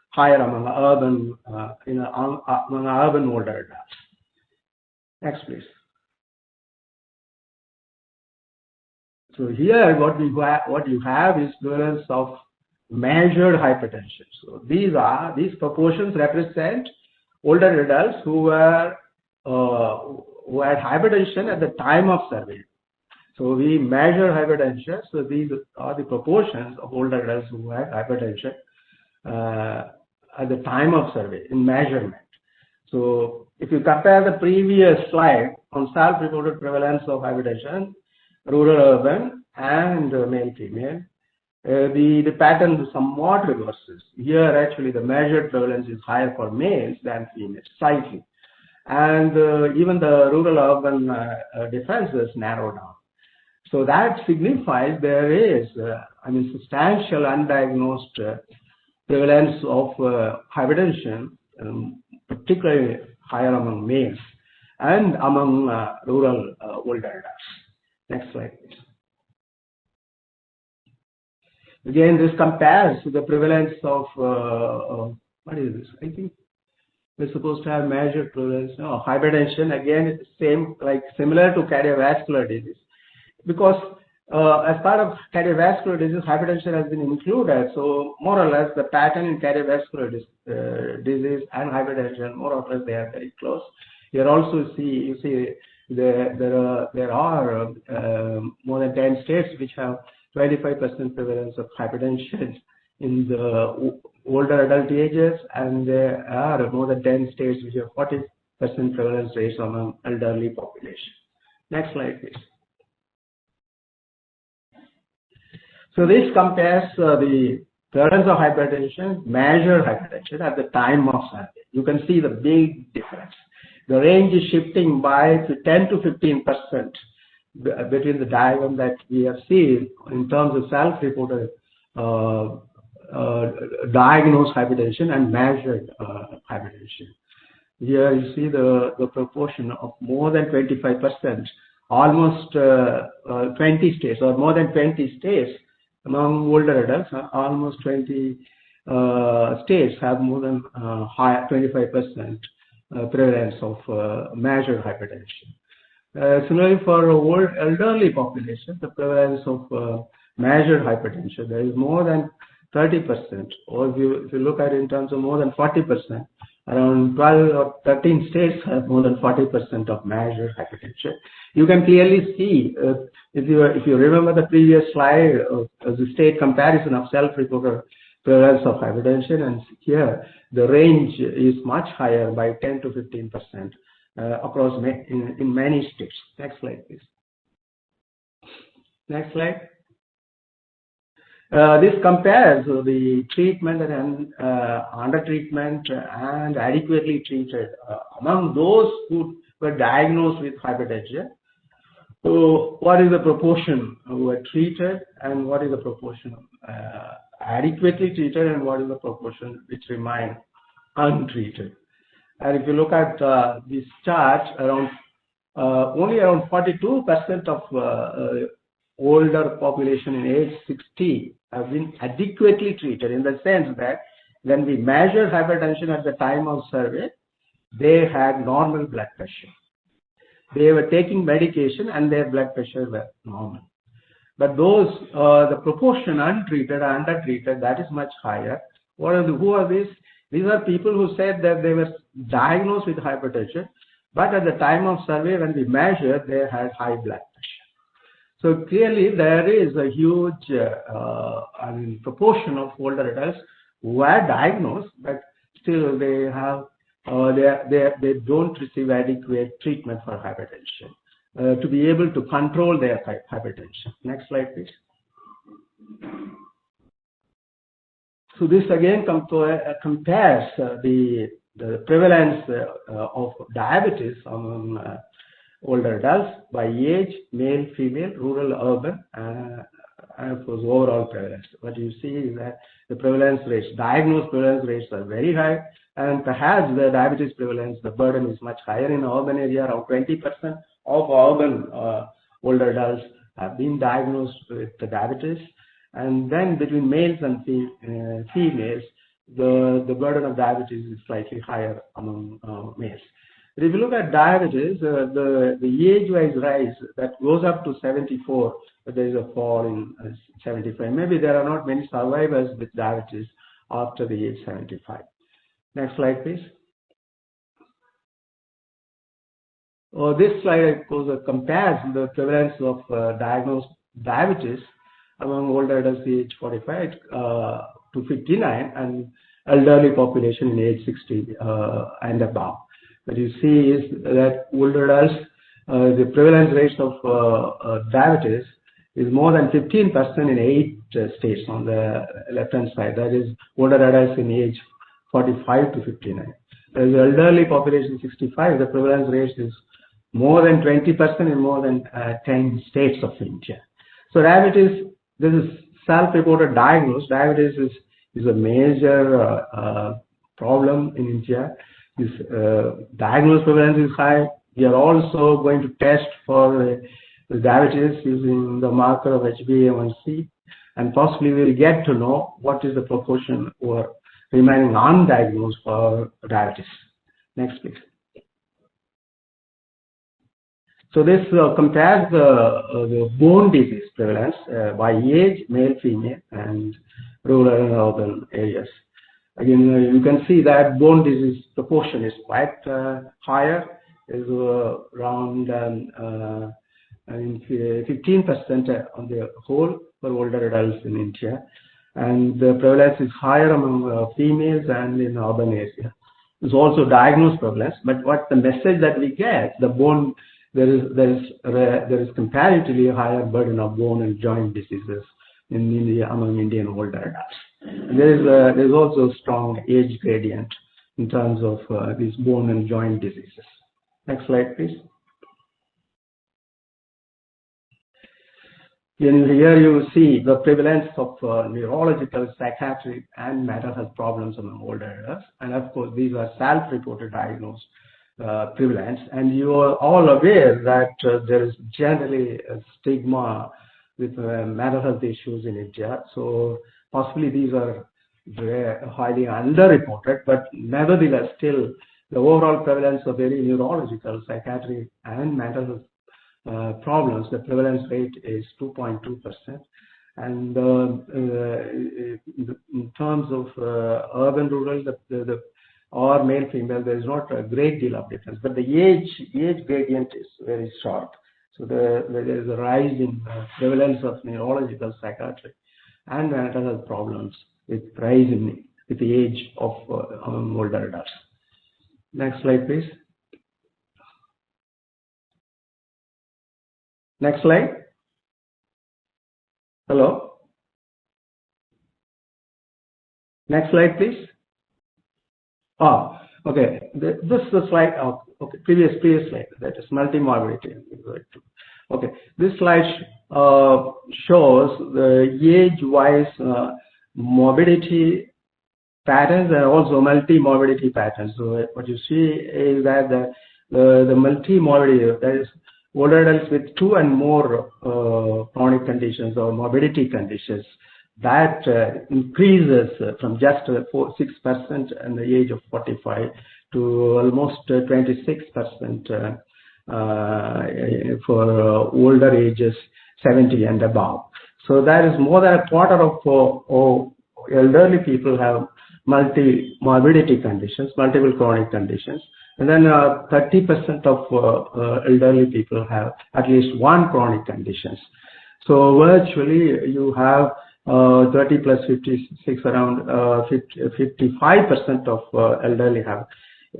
higher among urban among urban older adults. Next, please. So here, what you have is prevalence of measured hypertension. So these proportions represent older adults who had hypertension at the time of survey. So we measure hypertension. So these are the proportions of older adults who had hypertension at the time of survey in measurement. So if you compare the previous slide on self-reported prevalence of hypertension, rural-urban and male-female, the pattern somewhat reverses. Here actually the measured prevalence is higher for males than females, slightly. And even the rural-urban differences narrow down. So that signifies there is, substantial undiagnosed prevalence of hypertension, particularly higher among males and among rural older adults. Next slide, please. Again, this compares to the prevalence of, what is this? I think we're supposed to have measured prevalence. No, hypertension, again, it's similar to cardiovascular disease. Because as part of cardiovascular disease, hypertension has been included. So more or less, the pattern in cardiovascular disease and hypertension, more or less, they are very close. Here also you see there are more than 10 states which have 25% prevalence of hypertension in the older adult ages, and there are more than 10 states which have 40% prevalence rates among elderly population. Next slide, please. So this compares the prevalence of hypertension, measured hypertension at the time of survey. You can see the big difference. The range is shifting by 10 to 15% between the diagram that we have seen in terms of self-reported diagnosed hypertension and measured hypertension. Here you see the proportion of more than 25%, almost 20 states or more than 20 states among older adults. Almost 20 states have more than 25% prevalence of measured hypertension. Similarly, for old elderly population, the prevalence of measured hypertension, there is more than 30%, or if you look at it in terms of more than 40%, around 12 or 13 states have more than 40% of measured hypertension. You can clearly see, if you remember the previous slide of the state comparison of self-reported prevalence of hypertension, and here the range is much higher by 10 to 15% across in many states. Next slide, please. Next slide. This compares the treatment and under treatment and adequately treated among those who were diagnosed with hypertension. So what is the proportion who were treated, and what is the proportion adequately treated, and what is the proportion which remain untreated? And if you look at this chart, only around 42% of older population in age 60 have been adequately treated, in the sense that when we measured hypertension at the time of survey, they had normal blood pressure. They were taking medication and their blood pressure were normal. But those, the proportion untreated or undertreated, that is much higher. Who are these? These are people who said that they were diagnosed with hypertension, but at the time of survey, when we measured, they had high blood pressure. So clearly, there is a huge proportion of older adults who are diagnosed, but still they have they don't receive adequate treatment for hypertension to be able to control their hypertension. Next slide, please. So this again compares the prevalence of diabetes among older adults by age, male, female, rural, urban, and of course overall prevalence. What you see is that the prevalence rates, diagnosed prevalence rates are very high, and perhaps the diabetes prevalence, the burden is much higher in urban area. Around 20% of urban older adults have been diagnosed with the diabetes, and then between males and females, the burden of diabetes is slightly higher among males. But if you look at diabetes, the age-wise rise that goes up to 74, but there is a fall in 75. Maybe there are not many survivors with diabetes after the age 75. Next slide, please. This slide compares the prevalence of diagnosed diabetes among older adults age 45 to 59 and elderly population in age 60 and above. What you see is that older adults, the prevalence rates of diabetes is more than 15% in 8 states on the left-hand side. That is older adults in age 45 to 59. As the elderly population 65, the prevalence rate is more than 20% in more than 10 states of India. So diabetes, this is self-reported diagnosed. Diabetes is a major problem in India. This diagnosed prevalence is high. We are also going to test for diabetes using the marker of HbA1c, and possibly we will get to know what is the proportion or remaining undiagnosed for diabetes. Next, please. So this compares the bone disease prevalence by age, male, female, and rural and urban areas. Again, you can see that bone disease proportion is quite higher, is around 15% on the whole for older adults in India, and the prevalence is higher among females and in urban areas. There's also diagnosed prevalence, but what the message that we get, the bone, there is comparatively higher burden of bone and joint diseases in India among Indian older adults. There's also a strong age gradient in terms of these bone and joint diseases. Next slide, please. Here you see the prevalence of neurological, psychiatric, and mental health problems among older adults. And of course, these are self-reported diagnosed prevalence. And you are all aware that there is generally a stigma with mental health issues in India. So possibly these are highly underreported, but nevertheless, still the overall prevalence of any neurological, psychiatric, and mental health problems, the prevalence rate is 2.2%. And in terms of urban, rural, or male, female, there is not a great deal of difference, but the age gradient is very sharp. So there is a rise in prevalence of neurological, psychiatric, and mental health problems with rise with the age of older adults. Next slide, please. Next slide. Hello. Next slide, please. Oh, okay. This is the slide. Oh, okay. Previous slide. That is multi-morbidity. Okay. This slide shows the age-wise morbidity patterns and also multi-morbidity patterns. So what you see is that the multi-morbidity, that is older adults with 2 and more chronic conditions or morbidity conditions, that increases from just 6% in the age of 45 to almost 26% for older ages 70 and above. So that is more than a quarter of elderly people have multi-morbidity conditions, multiple chronic conditions. And then 30% of elderly people have at least one chronic conditions. So virtually you have 30 plus 56, around 55% of elderly have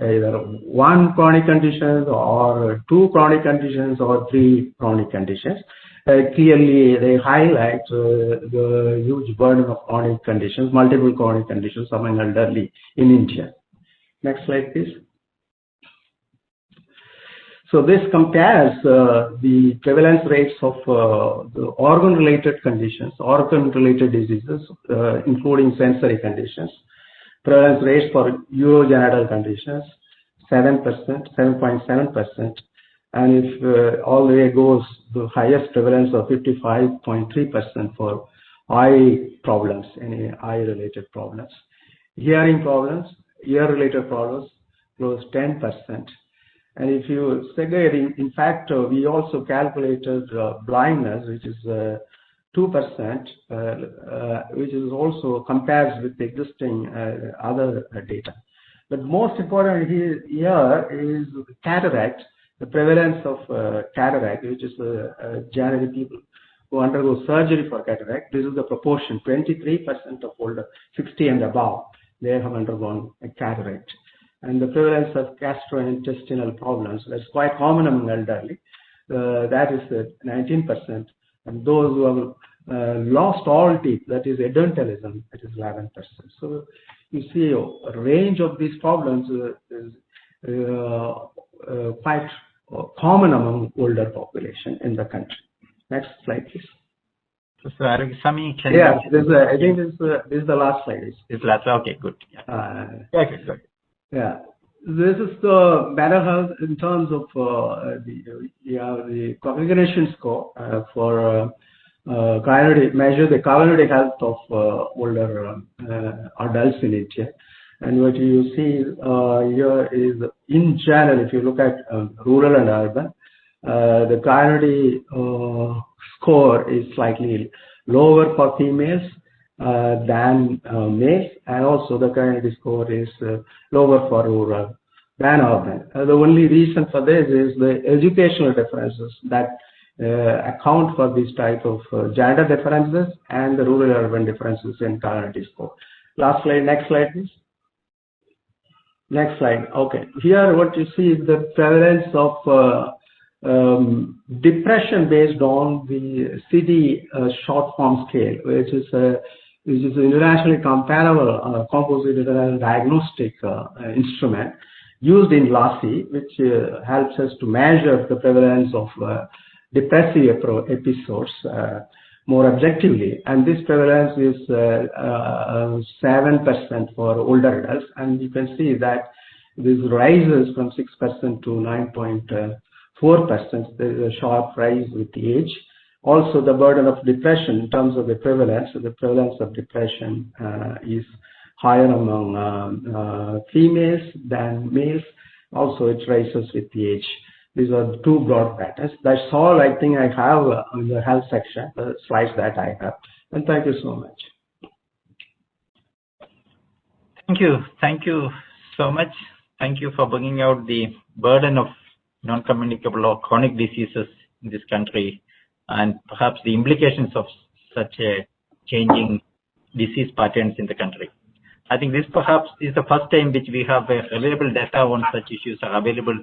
either one chronic condition or 2 chronic conditions or 3 chronic conditions. Clearly they highlight the huge burden of chronic conditions, multiple chronic conditions among elderly in India. Next slide, please. So this compares the prevalence rates of the organ-related conditions, organ-related diseases, including sensory conditions. Prevalence rates for urogenital conditions, 7.7%. And if all the way goes, the highest prevalence of 55.3% for eye problems, any eye-related problems. Hearing problems, ear-related problems, close 10%. And if you segregate, in fact, we also calculated blindness, which is 2%, which is also compares with the existing other data. But most important here is cataract, the prevalence of cataract, which is generally people who undergo surgery for cataract. This is the proportion, 23% of older 60 and above, they have undergone a cataract. And the prevalence of gastrointestinal problems, that's quite common among elderly, that is 19%. And those who have lost all teeth, that is edentalism, that is 11%. So you see a range of these problems is quite common among older population in the country. Next slide, please. So Arokiasamy, can I think this is the last slide. This last, okay, good. Yeah. Okay, good. Yeah, this is the mental health in terms of the cognition score for measure the cognitive health of older adults in India. And what you see here is, in general, if you look at rural and urban, the priority score is slightly lower for females than males, and also the priority score is lower for rural than urban. The only reason for this is the educational differences that account for this type of gender differences and the rural-urban differences in priority score. Last slide, next slide, please. Next slide. Okay, here what you see is the prevalence of depression based on the CD short form scale, which is internationally comparable composite international diagnostic instrument used in LASI, which helps us to measure the prevalence of depressive episodes more objectively. And this prevalence is 7% for older adults, and you can see that this rises from 6% to 9.4%. There is a sharp rise with the age. Also, the burden of depression in terms of the prevalence of depression is higher among females than males. Also, it rises with the age. These are the two broad patterns. That's all I think I have on the health section, the slides that I have. And thank you so much. Thank you. Thank you so much. Thank you for bringing out the burden of non-communicable or chronic diseases in this country, and perhaps the implications of such a changing disease patterns in the country. I think this perhaps is the first time which we have a reliable data on such issues are available,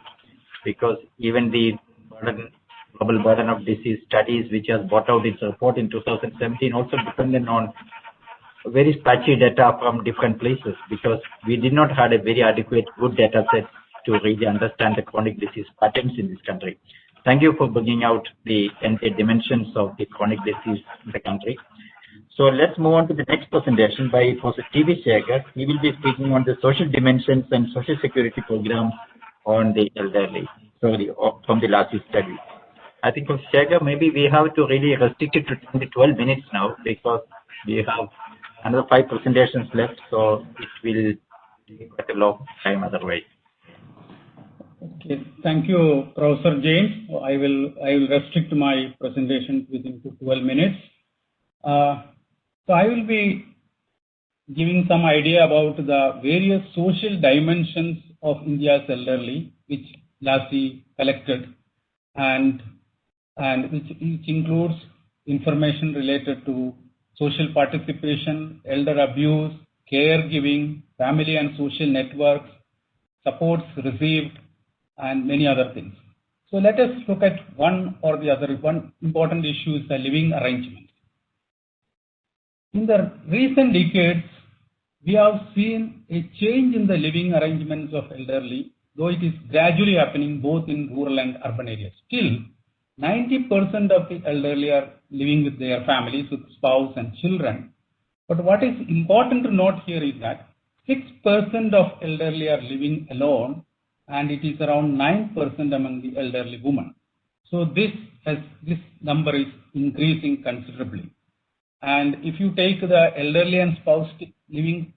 because even the global burden of disease studies, which has brought out its report in 2017, also depended on very patchy data from different places, because we did not have a very adequate, good data set to really understand the chronic disease patterns in this country. Thank you for bringing out the dimensions of the chronic disease in the country. So let's move on to the next presentation by Prof. T.V.Sekher. He will be speaking on the social dimensions and social security programs on the elderly, from the LASI study. I think Prof. Sekher, maybe we have to really restrict it to 10 to 12 minutes now, because we have another 5 presentations left, so it will take quite a long time otherwise. Okay, thank you, Professor James. I will restrict my presentation within 12 minutes. So I will be giving some idea about the various social dimensions of India's elderly, which LASI collected, and which includes information related to social participation, elder abuse, caregiving, family and social networks, supports received, and many other things. So let us look at one or the other. One important issue is the living arrangements. In the recent decades, we have seen a change in the living arrangements of elderly, though it is gradually happening both in rural and urban areas. Still, 90% of the elderly are living with their families, with spouse and children. But what is important to note here is that 6% of elderly are living alone, and it is around 9% among the elderly women. So this number is increasing considerably. And if you take the elderly and spouse living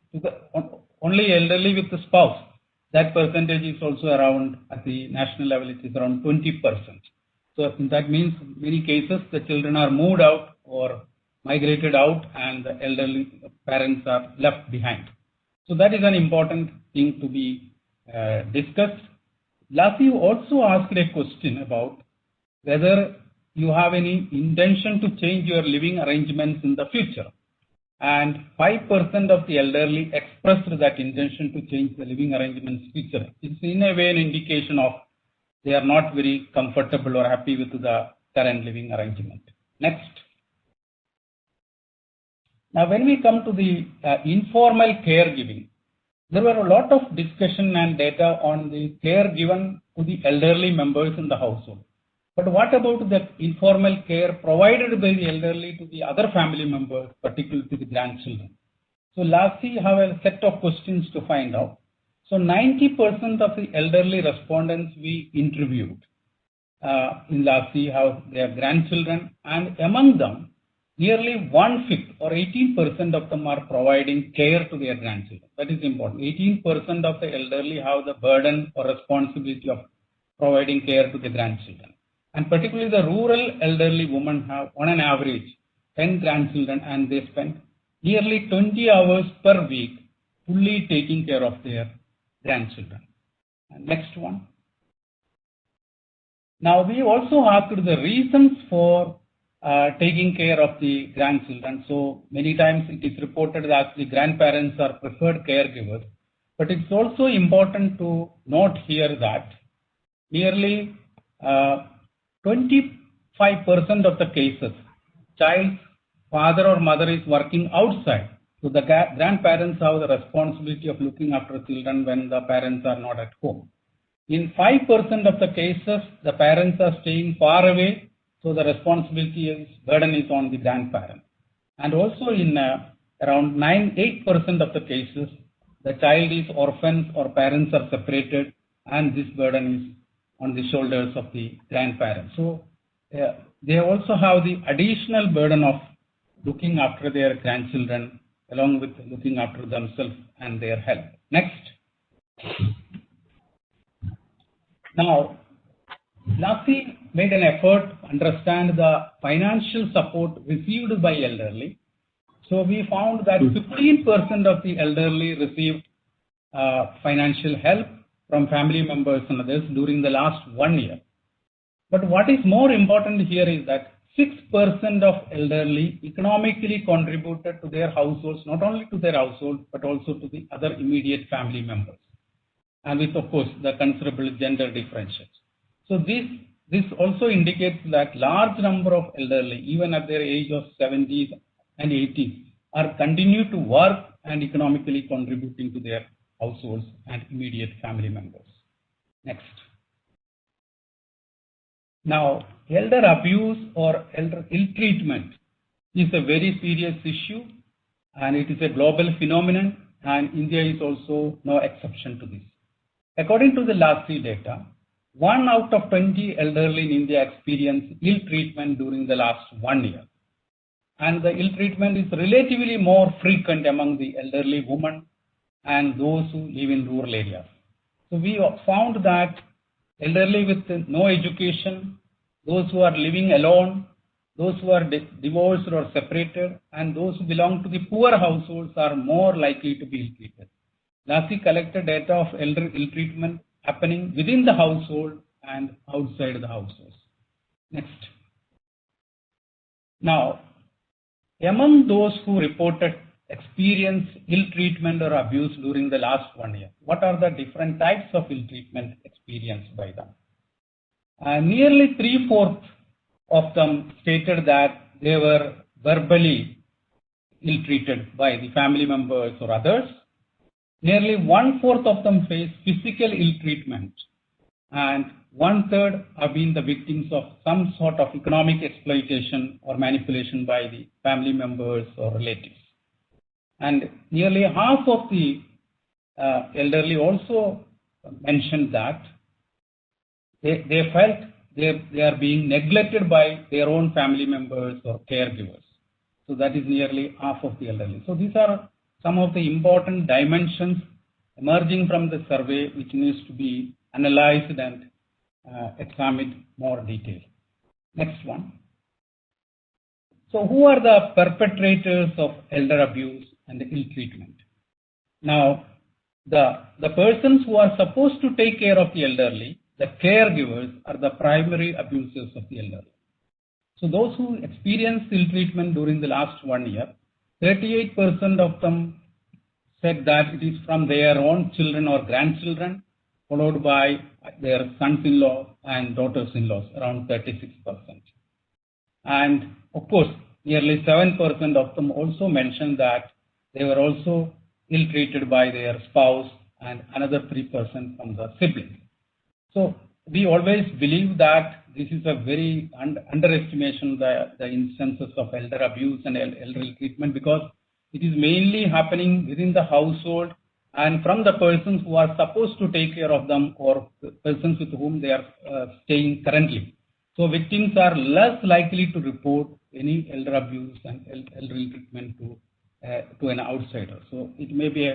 only elderly with the spouse, that percentage is also around, at the national level, it is around 20%. So that means in many cases the children are moved out or migrated out, and the elderly parents are left behind. So that is an important thing to be discussed. LASI also asked a question about whether you have any intention to change your living arrangements in the future. And 5% of the elderly expressed that intention to change the living arrangements in the future. It's in a way an indication of they are not very comfortable or happy with the current living arrangement. Next. Now, when we come to the informal caregiving, there were a lot of discussion and data on the care given to the elderly members in the household. But what about the informal care provided by the elderly to the other family members, particularly to the grandchildren? So LASI have a set of questions to find out. So 90% of the elderly respondents we interviewed in LASI have their grandchildren, and among them, nearly 1/5 or 18% of them are providing care to their grandchildren. That is important. 18% of the elderly have the burden or responsibility of providing care to the grandchildren. And particularly the rural elderly women have on an average 10 grandchildren, and they spend nearly 20 hours per week fully taking care of their grandchildren. And next one. Now we also asked the reasons for taking care of the grandchildren. So many times it is reported that the grandparents are preferred caregivers, but it's also important to note here that nearly 25% of the cases, child's father or mother is working outside. So the grandparents have the responsibility of looking after children when the parents are not at home. In 5% of the cases, the parents are staying far away, so the burden is on the grandparent. And also in around 8% of the cases, the child is orphaned or parents are separated, and this burden is on the shoulders of the grandparents. So they also have the additional burden of looking after their grandchildren along with looking after themselves and their health. Next. Now, LASI made an effort to understand the financial support received by elderly. So we found that 15% of the elderly received financial help from family members and others during the last 1 year. But what is more important here is that 6% of elderly economically contributed to their households, not only to their household, but also to the other immediate family members. And with, of course, the considerable gender differentials. So this also indicates that large number of elderly, even at their age of 70s and 80s, are continue to work and economically contributing to their households and immediate family members. Next. Now, elder abuse or elder ill-treatment is a very serious issue, and it is a global phenomenon, and India is also no exception to this. According to the LASI data, 1 out of 20 elderly in India experience ill-treatment during the last 1 year. And the ill-treatment is relatively more frequent among the elderly women and those who live in rural areas. So we found that elderly with no education, those who are living alone, those who are divorced or separated, and those who belong to the poor households are more likely to be ill-treated. LASI collected data of elder ill-treatment happening within the household and outside the households. Next. Now, among those who reported experience ill-treatment or abuse during the last 1 year, what are the different types of ill-treatment experienced by them? Nearly 3/4 of them stated that they were verbally ill-treated by the family members or others. Nearly 1/4 of them face physical ill-treatment, and 1/3 have been the victims of some sort of economic exploitation or manipulation by the family members or relatives. And nearly half of the elderly also mentioned that they felt they are being neglected by their own family members or caregivers. So that is nearly half of the elderly. So these are some of the important dimensions emerging from the survey which needs to be analyzed and examined more detail. Next one. So who are the perpetrators of elder abuse and ill-treatment? Now, the persons who are supposed to take care of the elderly, the caregivers, are the primary abusers of the elderly. So those who experienced ill-treatment during the last 1 year, 38% of them said that it is from their own children or grandchildren, followed by their sons-in-law and daughters-in-laws, around 36%. And of course, nearly 7% of them also mentioned that they were also ill-treated by their spouse and another 3% from the siblings. So we always believe that this is a very underestimation the instances of elder abuse and elder ill-treatment, because it is mainly happening within the household and from the persons who are supposed to take care of them or persons with whom they are staying currently. So victims are less likely to report any elder abuse and elder ill-treatment to an outsider. So it may be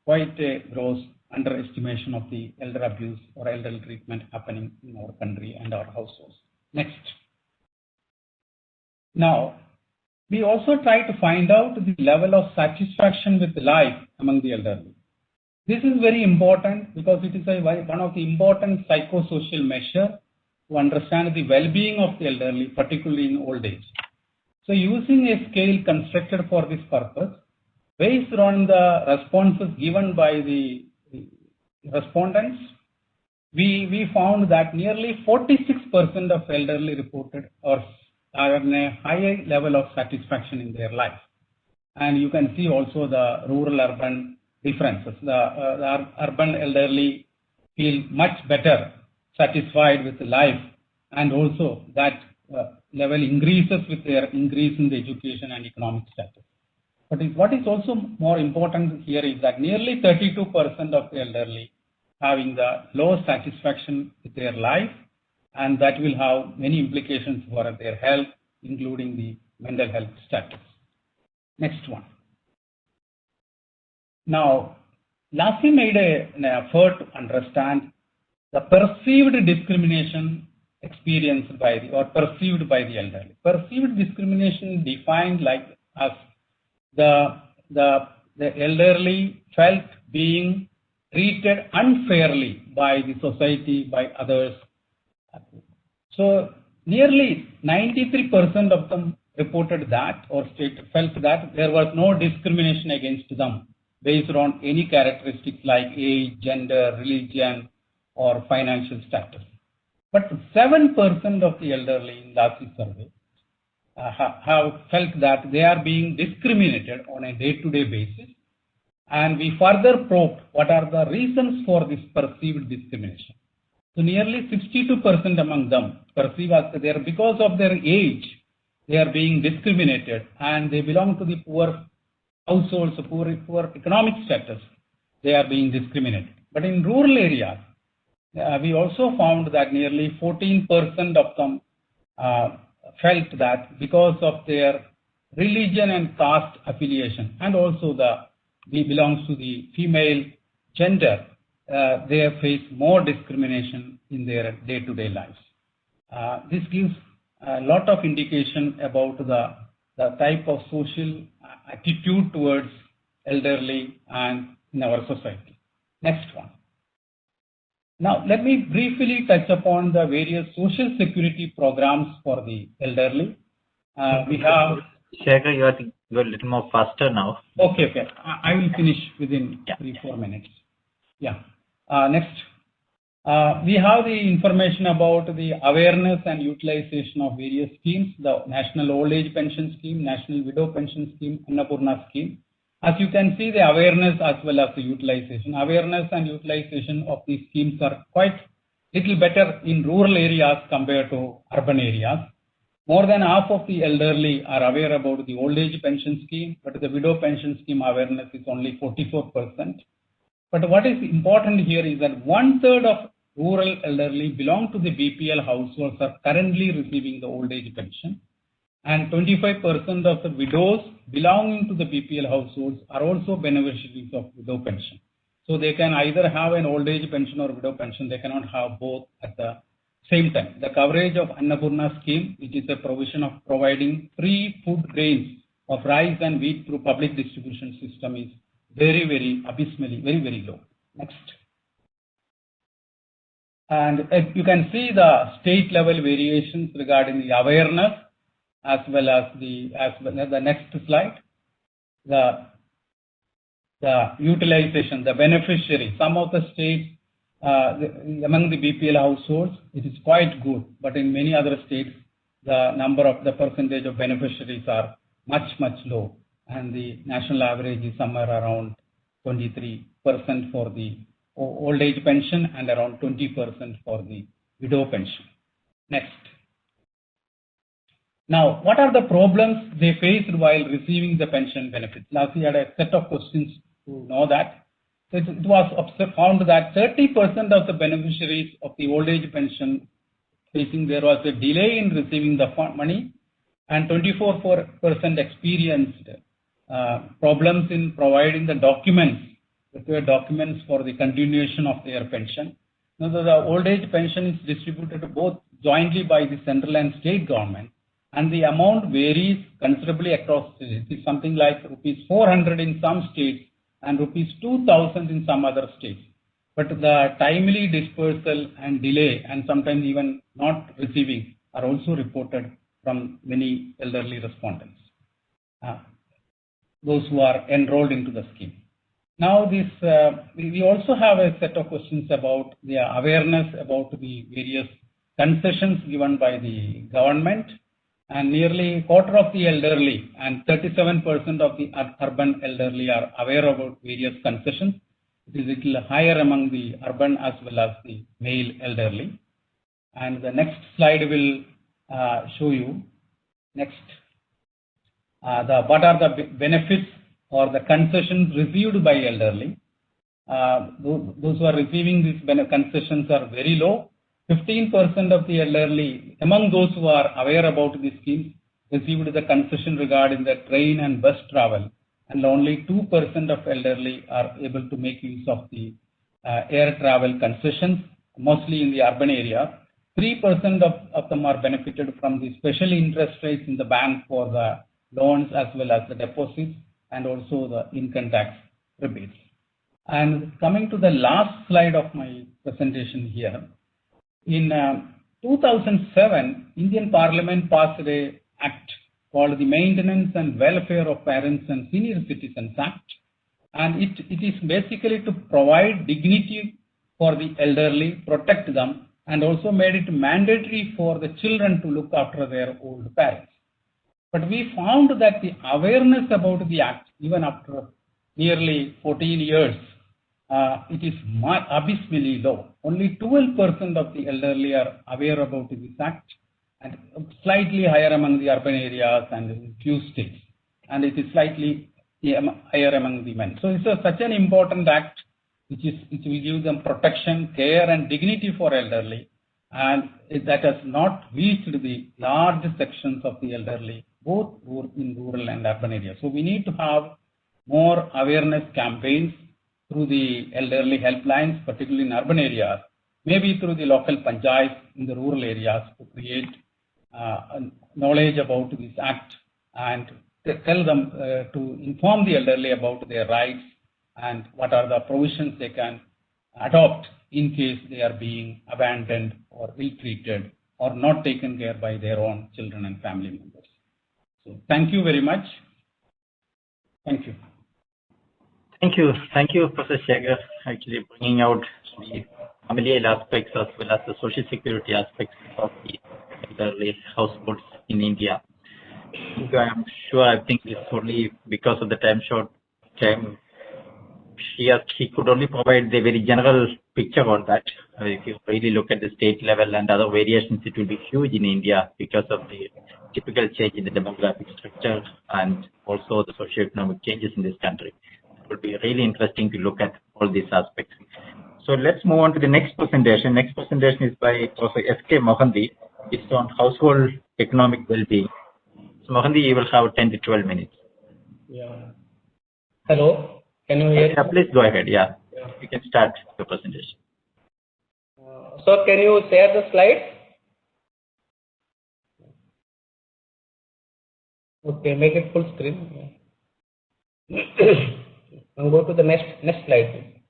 quite a gross underestimation of the elder abuse or elder ill-treatment happening in our country and our households. Next. Now, we also try to find out the level of satisfaction with life among the elderly. This is very important because it is one of the important psychosocial measures to understand the well-being of the elderly, particularly in old age. So using a scale constructed for this purpose, based on the responses given by the respondents, we found that nearly 46% of elderly reported or are in a high level of satisfaction in their life. And you can see also the rural-urban differences. The urban elderly feel much better satisfied with life, and also that level increases with their increase in the education and economic status. But what is also more important here is that nearly 32% of the elderly having the low satisfaction with their life, and that will have many implications for their health, including the mental health status. Next one. Now, LASI made an effort to understand the perceived discrimination experienced by the, or perceived by the elderly. Perceived discrimination defined like as the elderly felt being treated unfairly by the society, by others. So nearly 93% of them reported that or felt that there was no discrimination against them based on any characteristics like age, gender, religion, or financial status. But 7% of the elderly in LASI survey have felt that they are being discriminated on a day-to-day basis. And we further probed what are the reasons for this perceived discrimination. So nearly 62% among them perceive as they are, because of their age, they are being discriminated, and they belong to the poor households, poor economic status, they are being discriminated. But in rural areas, we also found that nearly 14% of them felt that because of their religion and caste affiliation, and also belongs to the female gender, they face more discrimination in their day-to-day lives. This gives a lot of indication about the type of social attitude towards elderly and in our society. Next one. Now, let me briefly touch upon the various social security programs for the elderly. We have... Shekhar, you are a little more faster now. Okay. I will finish within 3-4 minutes. Yeah. Next. We have the information about the awareness and utilization of various schemes, the National Old Age Pension Scheme, National Widow Pension Scheme, Annapurna Scheme. As you can see, the awareness as well as the utilization. Awareness and utilization of these schemes are quite little better in rural areas compared to urban areas. More than half of the elderly are aware about the old age pension scheme, but the widow pension scheme awareness is only 44%. But what is important here is that 1/3 of rural elderly belong to the BPL households are currently receiving the old age pension, and 25% of the widows belonging to the BPL households are also beneficiaries of widow pension. So they can either have an old age pension or widow pension. They cannot have both at the same time. The coverage of Annapurna scheme, which is a provision of providing free food grains of rice and wheat through public distribution system, is very, very abysmally, very, very low. Next. And you can see the state level variations regarding the awareness as well as the next slide. The utilization, the beneficiary. Some of the states among the BPL households, it is quite good, but in many other states, the percentage of beneficiaries are much, much low, and the national average is somewhere around 23% for the old age pension and around 20% for the widow pension. Next. Now, what are the problems they faced while receiving the pension benefits? LASI had a set of questions to know that. So it was found that 30% of the beneficiaries of the old age pension facing there was a delay in receiving the money, and 24% experienced problems in providing the documents for the continuation of their pension. Now, the old age pension is distributed to both jointly by the central and state government, and the amount varies considerably across states. It is something like rupees 400 in some states and rupees 2,000 in some other states. But the timely dispersal and delay and sometimes even not receiving are also reported from many elderly respondents, those who are enrolled into the scheme. Now, this we also have a set of questions about the awareness about the various concessions given by the government, and nearly a quarter of the elderly and 37% of the urban elderly are aware about various concessions. It is a little higher among the urban as well as the male elderly. And the next slide will show you what are the benefits or the concessions received by elderly. Those who are receiving these concessions are very low. 15% of the elderly, among those who are aware about these schemes, received the concession regarding the train and bus travel, and only 2% of elderly are able to make use of the air travel concessions, mostly in the urban area. 3% of them are benefited from the special interest rates in the bank for the loans as well as the deposits, and also the income tax rebates. And coming to the last slide of my presentation here, in 2007, Indian Parliament passed an act called the Maintenance and Welfare of Parents and Senior Citizens Act, and it is basically to provide dignity for the elderly, protect them, and also made it mandatory for the children to look after their old parents. But we found that the awareness about the act, even after nearly 14 years, it is abysmally low. Only 12% of the elderly are aware about this act, and slightly higher among the urban areas and in few states, and it is slightly higher among the men. So it's such an important act which will give them protection, care, and dignity for elderly, and that has not reached the large sections of the elderly, both in rural and urban areas. So we need to have more awareness campaigns through the elderly helplines, particularly in urban areas, maybe through the local panchayats in the rural areas, to create knowledge about this act and tell them to inform the elderly about their rights and what are the provisions they can adopt in case they are being abandoned or ill-treated or not taken care by their own children and family members. So thank you very much. Thank you. Thank you, Professor Sekher, actually bringing out the familial aspects as well as the social security aspects of the elderly households in India. I'm sure, I think it's only because of the time he could only provide the very general picture on that. If you really look at the state level and other variations, it will be huge in India because of the typical change in the demographic structure and also the socio-economic changes in this country. It would be really interesting to look at all these aspects. So let's move on to the next presentation. Next presentation is by Professor S.K. Mohanty. It's on household economic well-being. So Mohanty, you will have 10 to 12 minutes. Yeah. Hello, can you hear? Yeah, please go ahead. Yeah. You can start the presentation. So can you share the slides? Okay, make it full screen. I'll go to the next slide.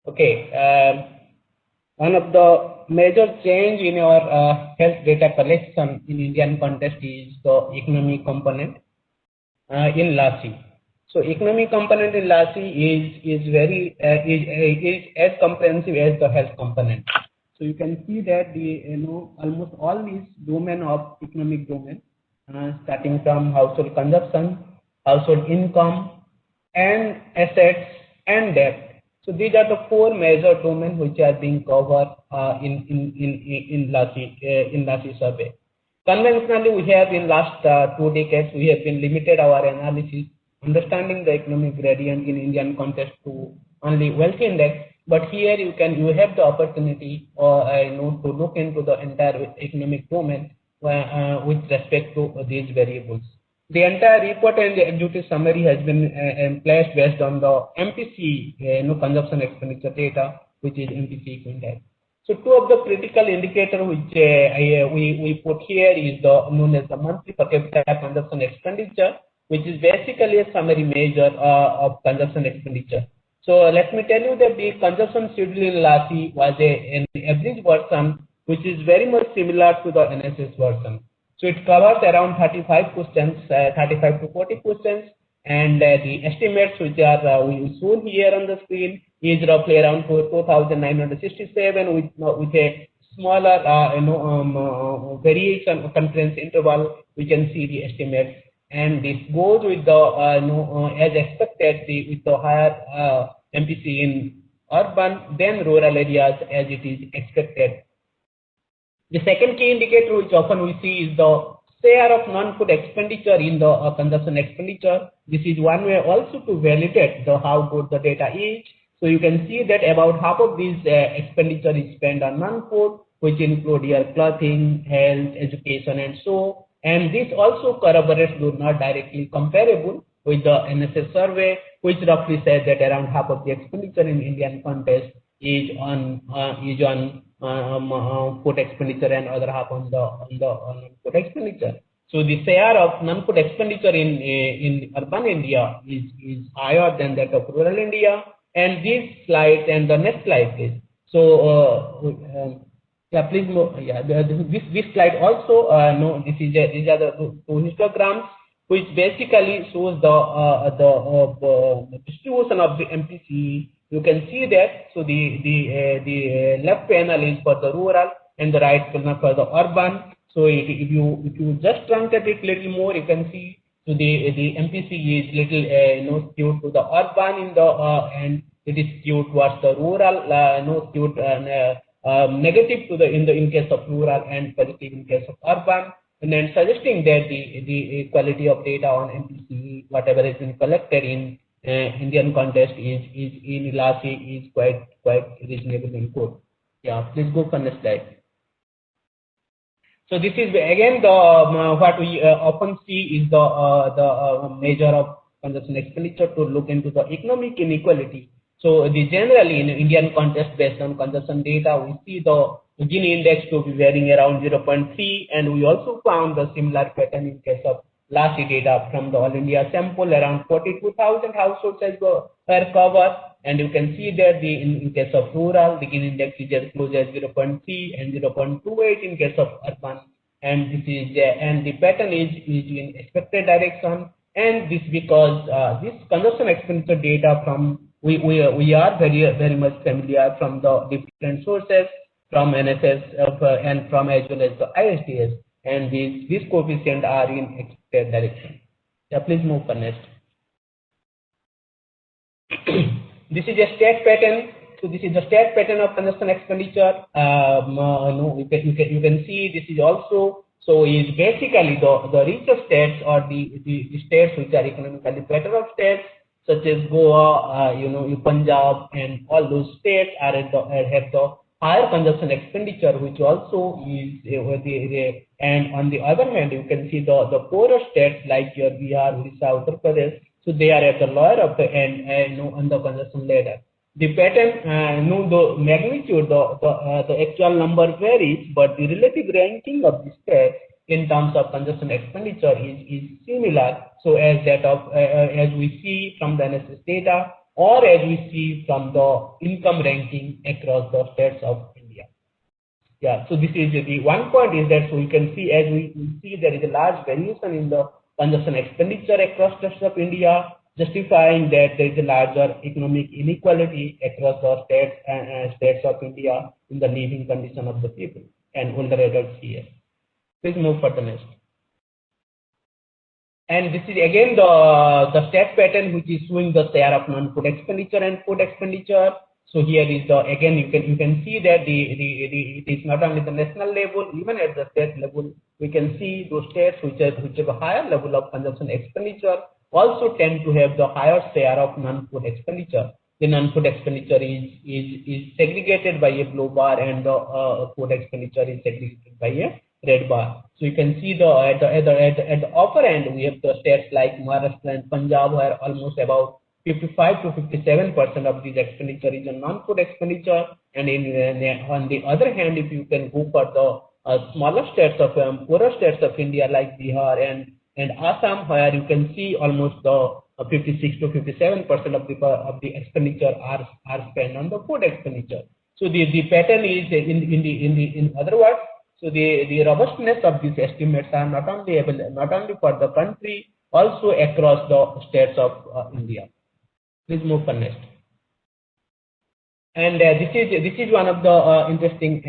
Okay. One of the major change in our health data collection in Indian context is the economic component in LASI. So economic component in LASI is as comprehensive as the health component. So you can see that almost all these domain of economic domain, starting from household consumption, household income, and assets and debt. So these are the four major domains which are being covered in LASI survey. Conventionally, we have in last 2 decades we have been limited our analysis, understanding the economic gradient in Indian context to only wealth index. But here you have the opportunity to look into the entire economic domain with respect to these variables. The entire report and the executive summary has been placed based on the MPC consumption expenditure data, which is MPC index. So two of the critical indicators which we put here is known as the monthly per capita consumption expenditure, which is basically a summary measure of consumption expenditure. So let me tell you that the consumption schedule in LASI was an average version, which is very much similar to the NSS version. So it covers around 35 questions, 35 to 40 questions, and the estimates which are shown here on the screen is roughly around 4,967 with a smaller variation confidence interval. We can see the estimates, and this goes with the as expected with the higher MPC in urban than rural areas as it is expected. The second key indicator which often we see is the share of non-food expenditure in the consumption expenditure. This is one way also to validate how good the data is. So you can see that about half of this expenditure is spent on non-food, which include your clothing, health, education, and so. And this also corroborates though not directly comparable with the NSS survey, which roughly says that around half of the expenditure in Indian context is on food expenditure and other half on the non-food expenditure. So the share of non-food expenditure in urban India is higher than that of rural India. And this slide and the next slide, please. So yeah, please move. Yeah, this slide also these are the two histograms which basically shows the distribution of the MPC. You can see that. So the left panel is for the rural and the right panel for the urban. So if you just truncate it little more, you can see. So the MPC is little skewed to the urban in the and it is skewed towards the rural, skewed negative to the in case of rural and positive in case of urban, and then suggesting that the quality of data on MPC, whatever has been collected in Indian context is in LASI is quite reasonably good. Yeah, please go for next slide. So this is again the what we often see is the measure of consumption expenditure to look into the economic inequality. So generally in Indian context, based on consumption data, we see the Gini index to be varying around 0.3, and we also found the similar pattern in case of LASI data from the All India sample. Around 42,000 households were covered, and you can see that in case of rural, the Gini index is as close as 0.3 and 0.28 in case of urban, and this is and the pattern is in expected direction, and this because this consumption expenditure data from we are very much familiar from the different sources from NSS and from as well as the ISTS, and these coefficients are in expected direction. Yeah, please move for next. This is a state pattern. So this is the state pattern of consumption expenditure. You can see this is also is basically the richer states or the states which are economically better off states, such as Goa, Punjab, and all those states are have the higher consumption expenditure, which also is and on the other hand, you can see the poorer states like your Bihar, Odisha, Uttar Pradesh. So they are at the lower of the end on the consumption ladder. The pattern, the magnitude, the actual number varies, but the relative ranking of the states in terms of consumption expenditure is similar. So as that of as we see from the NSS data, or as we see from the income ranking across the states of India. Yeah. So this is the one point is that so you can see as we see there is a large variation in the consumption expenditure across states of India, justifying that there is a larger economic inequality across the states of India in the living condition of the people and older adults here. Please move for the next. And this is again the state pattern which is showing the share of non-food expenditure and food expenditure. So here is the again you can see that it is not only the national level, even at the state level we can see those states which have a higher level of consumption expenditure also tend to have the higher share of non-food expenditure. The non-food expenditure is segregated by a blue bar, and the food expenditure is segregated by a red bar. So you can see at the upper end we have the states like Maharashtra and Punjab, where almost about 55 to 57% of this expenditure is on non-food expenditure, And on the other hand, if you can go for the smaller states of poorer states of India like Bihar and Assam, where you can see almost the 56 to 57% of the expenditure are spent on the food expenditure. So the pattern is in other words. So the robustness of these estimates are not only for the country, also across the states of India. Please move for next. And this is one of the interesting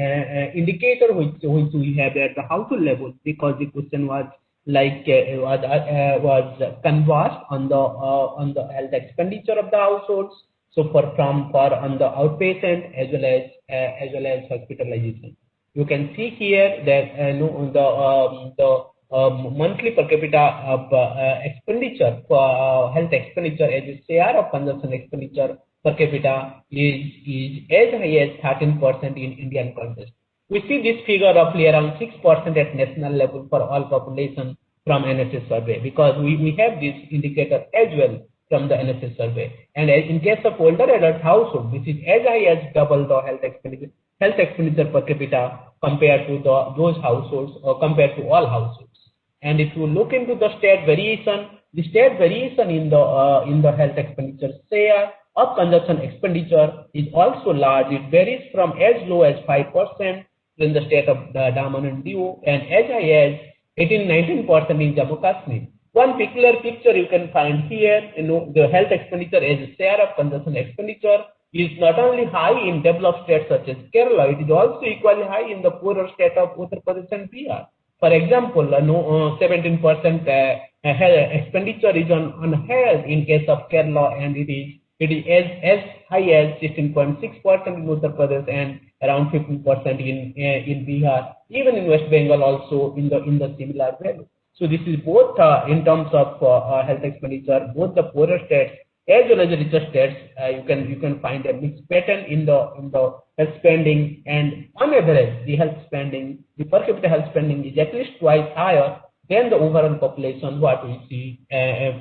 indicator which we have at the household level, because the question was like was canvassed on the health expenditure of the households. So on the outpatient as well as hospitalization. You can see here that the monthly per capita expenditure for health expenditure as a share of consumption expenditure per capita is as high as 13% in Indian context. We see this figure roughly around 6% at national level for all population from NSS survey, because we have this indicator as well from the NSS survey. And in case of older adult household, this is as high as double the health expenditure per capita compared to those households or compared to all households. And if you look into the state variation in the health expenditure share of consumption expenditure is also large. It varies from as low as 5% in the state of Daman and Diu and as high as 18-19% in Jammu Kashmir. One peculiar picture you can find here, the health expenditure as a share of consumption expenditure is not only high in developed states such as Kerala, it is also equally high in the poorer state of Uttar Pradesh and Bihar. For example, 17% expenditure is on health in case of Kerala, and it is as high as 16.6% in Uttar Pradesh and around 15% in Bihar. Even in West Bengal also in the similar value. So this is both in terms of health expenditure, both the poorer states as well as the richer states. You can find a mixed pattern in the health spending, and on average, the per capita health spending is at least twice higher than the overall population what we see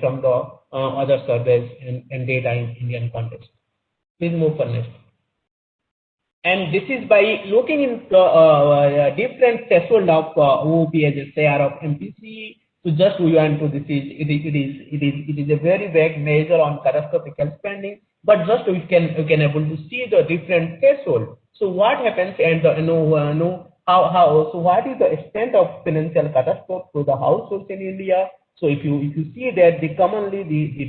from the other surveys and data in Indian context. Please move for next. And this is by looking into different threshold of OOP as a share of MPC. So just we want to it is a very vague measure on catastrophic health spending, but just we can able to see the different threshold. So what happens and so what is the extent of financial catastrophe to the households in India? So if you see that the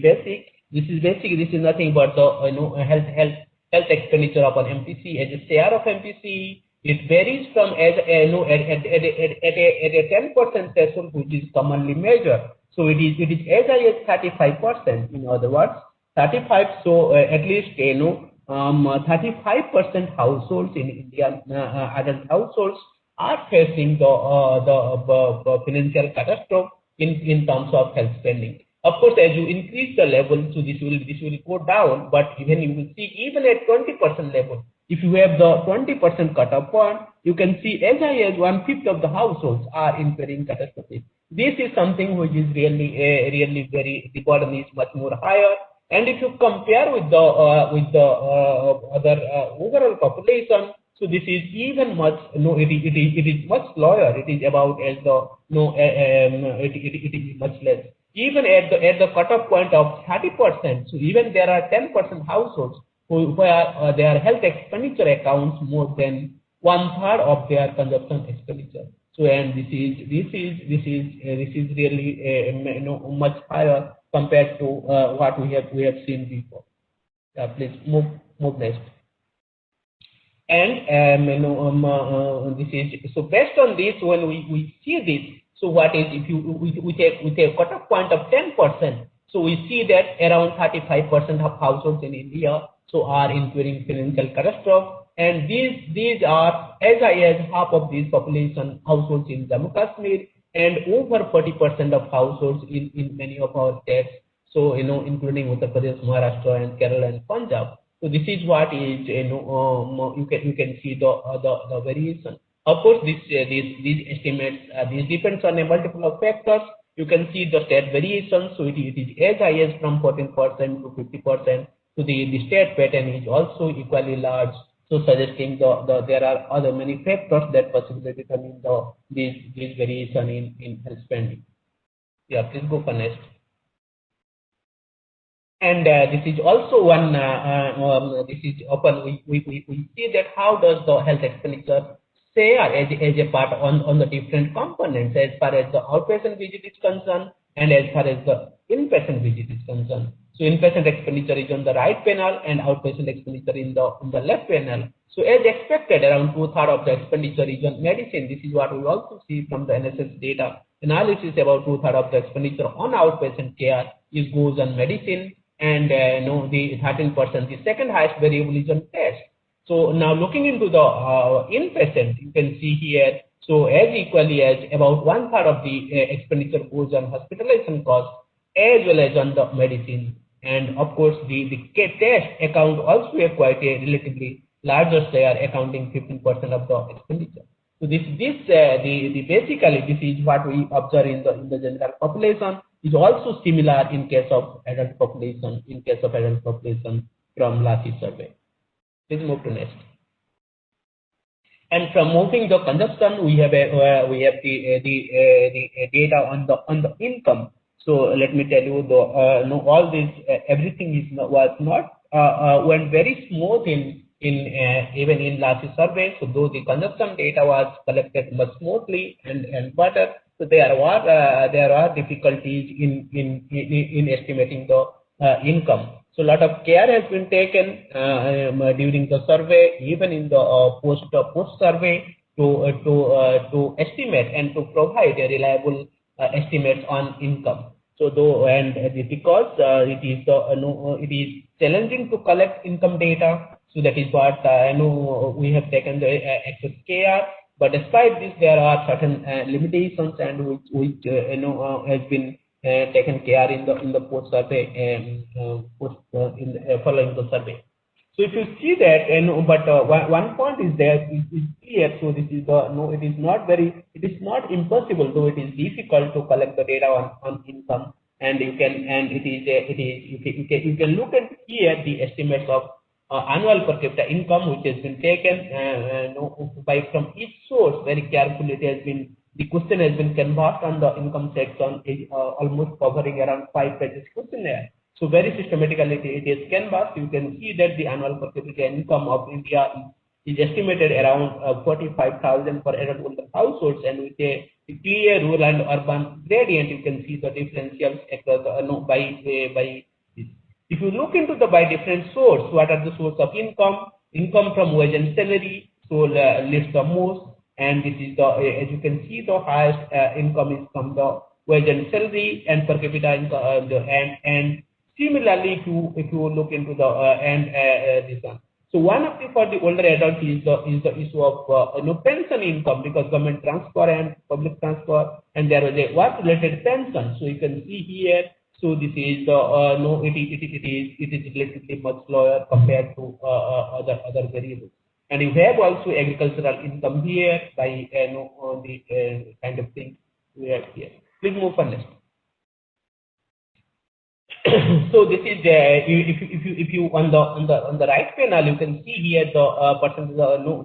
basic this is nothing but the health expenditure upon MPC as a share of MPC. It varies from at a 10% threshold, which is commonly measured. So it is as high as 35%. In other words, 35. So at least 35% households in India, adult households, are facing the financial catastrophe in terms of health spending. Of course, as you increase the level, so this will go down. But even you will see even at 20% level, if you have the 20% cutoff point, you can see as high as 1/5 of the households are incurring catastrophe. This is something which is really very, the burden is much more higher. And if you compare with the other overall population, so this is even much it is much lower. It is about as the it is much less. Even at the cutoff point of 30%, so even there are 10% households where their health expenditure accounts more than 1/3 of their consumption expenditure. So, and this is really much higher compared to what we have seen before. Please move next. And this is so based on this, when we see this, so what is if we take a cutoff point of 10%, so we see that around 35% of households in India so are incurring financial catastrophe, and these are as high as half of these population households in Jammu Kashmir and over 40% of households in many of our states. So including Uttar Pradesh, Maharashtra, and Kerala and Punjab. So this is what is you can see the variation. Of course, these estimates these depends on a multiple of factors. You can see the state variation. So it is as high as from 14% to 50%. So the state pattern is also equally large. So suggesting there are other many factors that possibly determine these variation in health spending. Yeah, please go for next. And this is also one, this is open, we see that how does the health expenditure share as a part on the different components as far as the outpatient visit is concerned and as far as the inpatient visit is concerned. So inpatient expenditure is on the right panel and outpatient expenditure in the left panel. So as expected, around 2/3 of the expenditure is on medicine. This is what we also see from the NSS data analysis. About 2/3 of the expenditure on outpatient care goes on medicine, and the 13%, the second highest variable is on test. So now looking into the inpatient, you can see here, so as equally as about 1/3 of the expenditure goes on hospitalization costs as well as on the medicine. And of course, the test account also have quite a relatively larger share, accounting 15% of the expenditure. So basically this is what we observe in the general population is also similar in case of adult population. From LASI survey. Please move to next. And from moving the consumption, we have the data on the income. So let me tell you, all this everything was not went very smooth in even in LASI survey. So though the consumption data was collected much smoothly and better, so there are difficulties in estimating the income. So a lot of care has been taken during the survey, even in the post survey, to estimate and to provide a reliable estimates on income. So because it is challenging to collect income data, so that is what we have taken the access care. But despite this, there are certain limitations, and which has been taken care in the post survey following the survey. So if you see that, one point is there is clear. So this is it is not impossible, though it is difficult to collect the data on income, and you can look at here the estimates of annual per capita income, which has been taken from each source very carefully. The question has been canvassed on the income section, almost covering around 5 pages questionnaire. So very systematically it is canvassed. You can see that the annual per capita income of India is estimated around 45,000 per adult households, and with a clear rural and urban gradient, you can see the differentials across by. If you look into by different source, what are the source of income? Income from wage and salary, so list the most, and this is as you can see, the highest income is from the wage and salary and per capita income, and similarly, if you look into this one. So one of for the older adults is the issue of pension income, because government transfer and public transfer, and there was a work related pension. So you can see here. So this is it is relatively much lower compared to other variables. And you have also agricultural income here by the kind of thing we have here. Please move on next. So this is if you on the right panel, you can see here the percentage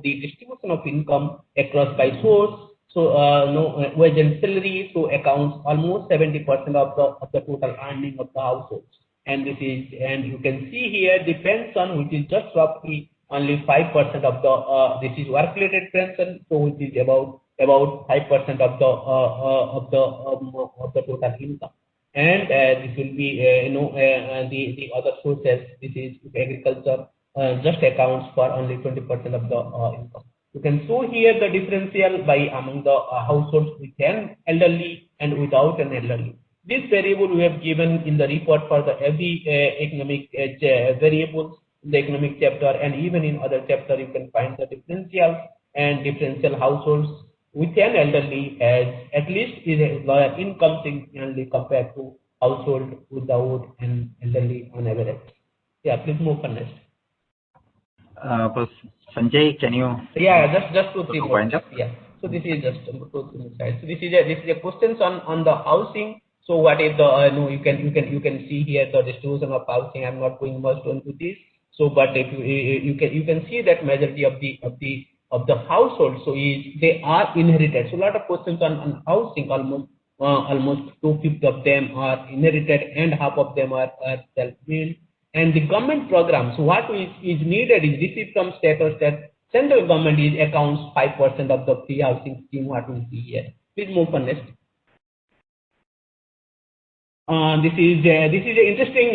the distribution of income across by source. So wage and salary accounts almost 70% of the total earning of the households, and you can see here the pension, which is just roughly only 5% of the this is work related pension, so which is about 5% of the total income. And this will be the other sources. This is agriculture just accounts for only 20% of the income. You can show here the differential by among the households with an elderly and without an elderly. This variable we have given in the report for the every economic variables in the economic chapter, and even in other chapter you can find the differential and differential households with an elderly as at least is lower income significantly compared to household without an elderly on average. Yeah, please move on next. Sanjay, can you? Yeah, just 2-3 points. Yeah. So this is just 2-3 slides. So this is a questions on the housing. So what is the you can see here the distribution of housing. I'm not going much into this. So, but if you can see that majority of the households, so they are inherited. So, a lot of questions on housing, almost 2/5 of them are inherited, and half of them are self-built. And the government programs, what is needed is receipt from state or state. Central government accounts 5% of the free housing scheme. What we see here. Please move on next. This is interesting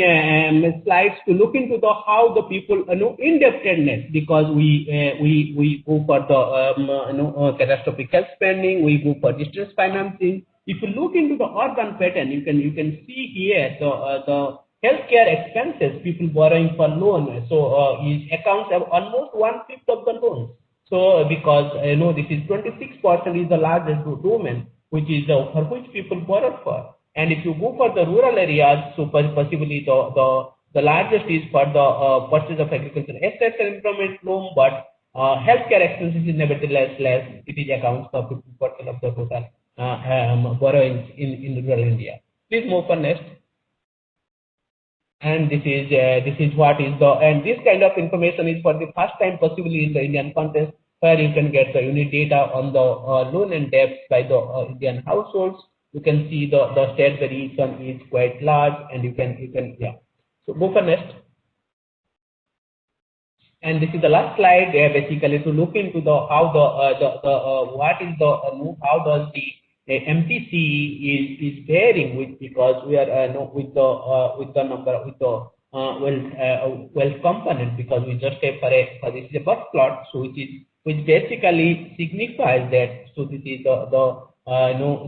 slides to look into how the people indebtedness, because we go for the catastrophic health spending, we go for distress financing. If you look into the organ pattern, you can see here the healthcare expenses, people borrowing for loan. So his accounts have almost 1/5 of the loans. So because this is 26% is the largest domain, which is for which people borrow for. And if you go for the rural areas, so possibly the largest is for the purchase of agricultural assets and improvement loan, but healthcare expenses is nevertheless less. It is accounts for 50% of the total borrowings in rural India. Please move on next. And this is what is and this kind of information is for the first time possibly in the Indian context, where you can get the unit data on the loan and debts by the Indian households. You can see the state variation is quite large, and you can yeah. So go for next. And this is the last slide, basically to look into how does the MTC is varying with, because we are with the number with the wealth component, because we just have for this is a box plot, so which basically signifies that, so this is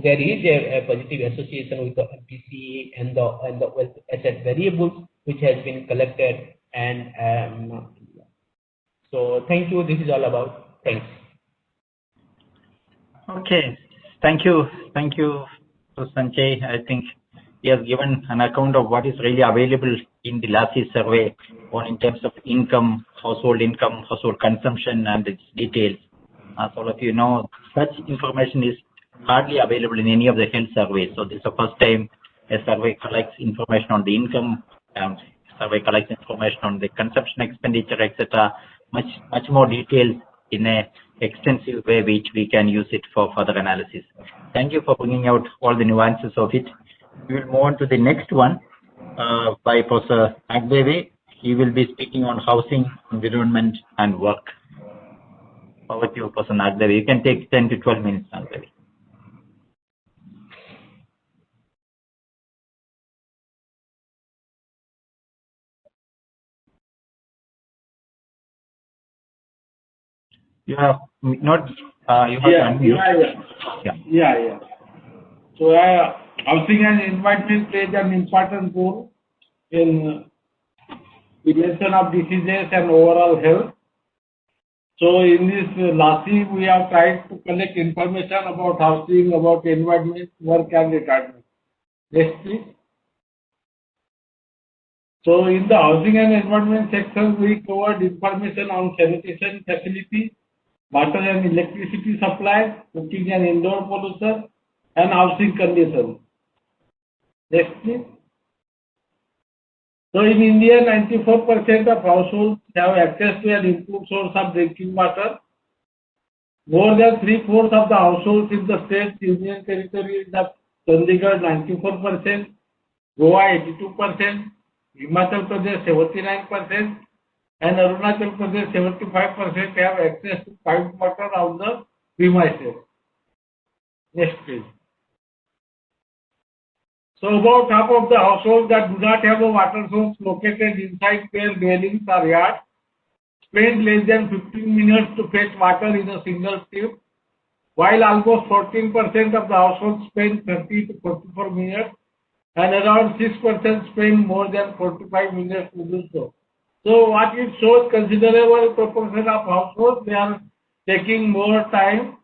there is a positive association with the MTC and the wealth asset variables which has been collected. And so thank you. This is all about. Thanks. Okay. Thank you, Sanjay. I think he has given an account of what is really available in the LASI survey in terms of income, household consumption, and its details. As all of you know, such information is hardly available in any of the health surveys. So this is the first time a survey collects information on the income, survey collects information on the consumption expenditure, etc. Much more detailed in a extensive way, which we can use it for further analysis. Thank you for bringing out all the nuances of it. We will move on to the next one by Professor Agdeve. He will be speaking on housing, environment, and work. Over to you, Professor Agdeve. You can take 10 to 12 minutes, Agdeve. You have not. You have to unmute. Yeah. So housing and environment plays an important role in prevention of diseases and overall health. So in this LASI, we have tried to collect information about housing, about environment, work, and retirement. Next, please. So in the housing and environment section, we covered information on sanitation facilities, water and electricity supply, cooking and indoor pollution, and housing conditions. Next, please. So in India, 94% of households have access to an improved source of drinking water. More than 3/4 of the households in the state union territories of Chandigarh, 94%, Goa, 82%, Himachal Pradesh, 79%, and Arunachal Pradesh, 75% have access to piped water on the premises. Next, please. So about half of the households that do not have a water source located inside their dwellings or yards spend less than 15 minutes to fetch water in a single trip, while almost 14% of the households spend 30 to 44 minutes, and around 6% spend more than 45 minutes to do so. So what it shows, considerable proportion of households, they are taking more time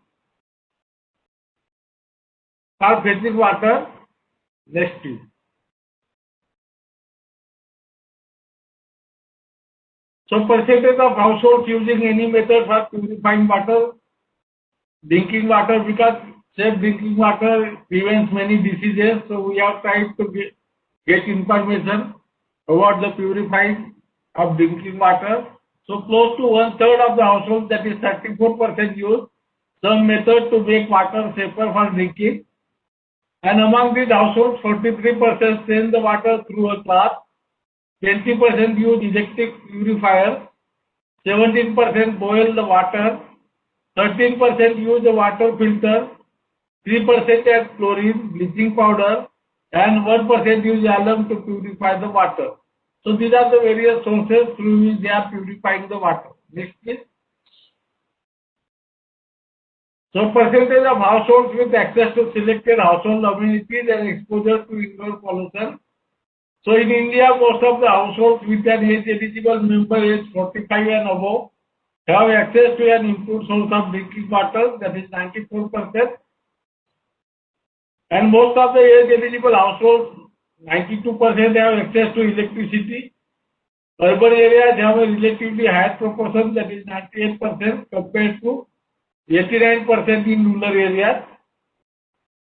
for fetching water. Next, please. So percentage of households using any method for purifying water, drinking water, because safe drinking water prevents many diseases. So we have tried to get information about the purifying of drinking water. So close to 1/3 of the households, that is 34%, use some method to make water safer for drinking. And among these households, 43% strain the water through a cloth, 20% use electric purifier, 17% boil the water, 13% use the water filter, 3% add chlorine, bleaching powder, and 1% use alum to purify the water. So these are the various sources through which they are purifying the water. Next, please. So percentage of households with access to selected household amenities and exposure to indoor pollution. So in India, most of the households with an age eligible member age 45 and above have access to an improved source of drinking water, that is 94%. And most of the age eligible households, 92%, have access to electricity. Urban areas have a relatively higher proportion, that is 98%, compared to 89% in rural areas.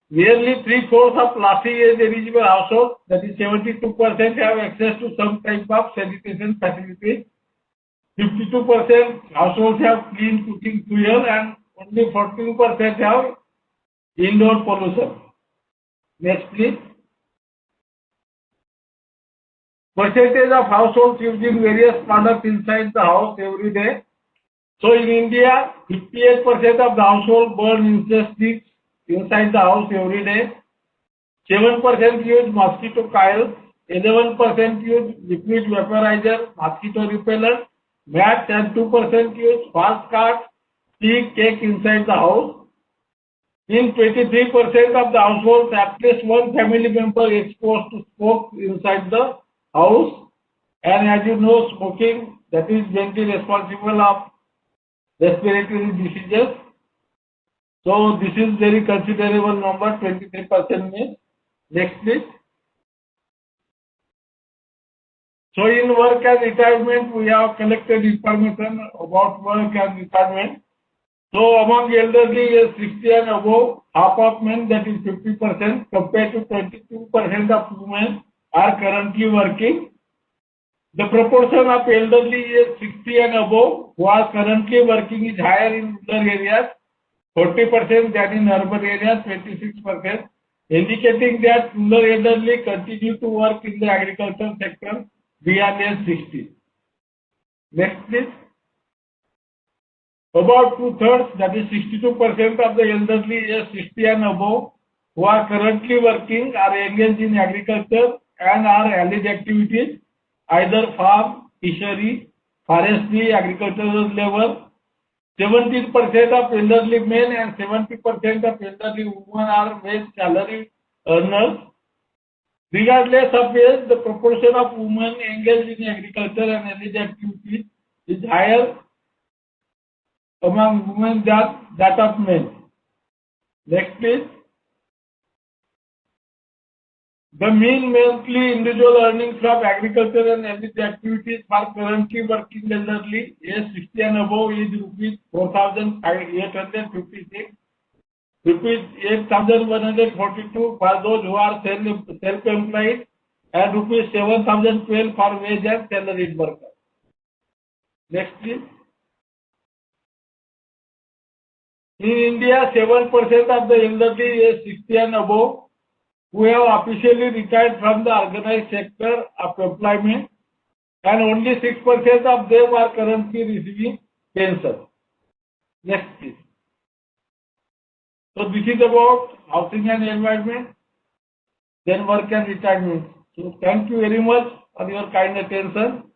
Nearly 3/4 of LASI age eligible households, that is 72%, have access to some type of sanitation facilities. 52% households have clean cooking fuel, and only 14% have indoor pollution. Next, please. Percentage of households using various products inside the house every day. So in India, 58% of the household burn incense sticks inside the house every day. 7% use mosquito coils. 11% use liquid vaporizer, mosquito repellent, mats, and 2% use fast cards, tea, cake inside the house. In 23% of the households, at least one family member exposed to smoke inside the house. And as you know, smoking, that is mainly responsible of respiratory diseases. So this is very considerable number, 23% means. Next, please. So in work and retirement, we have collected information about work and retirement. So among elderly age 60 and above, half of men, that is 50%, compared to 22% of women, are currently working. The proportion of elderly age 60 and above who are currently working is higher in rural areas, 40%, than in urban areas, 26%, indicating that rural elderly continue to work in the agricultural sector beyond age 60. Next, please. About 2/3, that is 62% of the elderly age 60 and above who are currently working are engaged in agriculture and are allied activities, either farm, fishery, forestry, agricultural labor. 17% of elderly men and 70% of elderly women are wage salary earners. Regardless of age, the proportion of women engaged in agriculture and allied activities is higher among women than that of men. Next, please. The mean monthly individual earnings from agriculture and allied activities for currently working elderly age 60 and above is rupees 4,856, rupees 8,142 for those who are self-employed, and rupees 7,012 for wage and salaried workers. Next, please. In India, 7% of the elderly age 60 and above who have officially retired from the organized sector of employment, and only 6% of them are currently receiving pension. Next, please. So this is about housing and environment, then work and retirement. So thank you very much for your kind attention.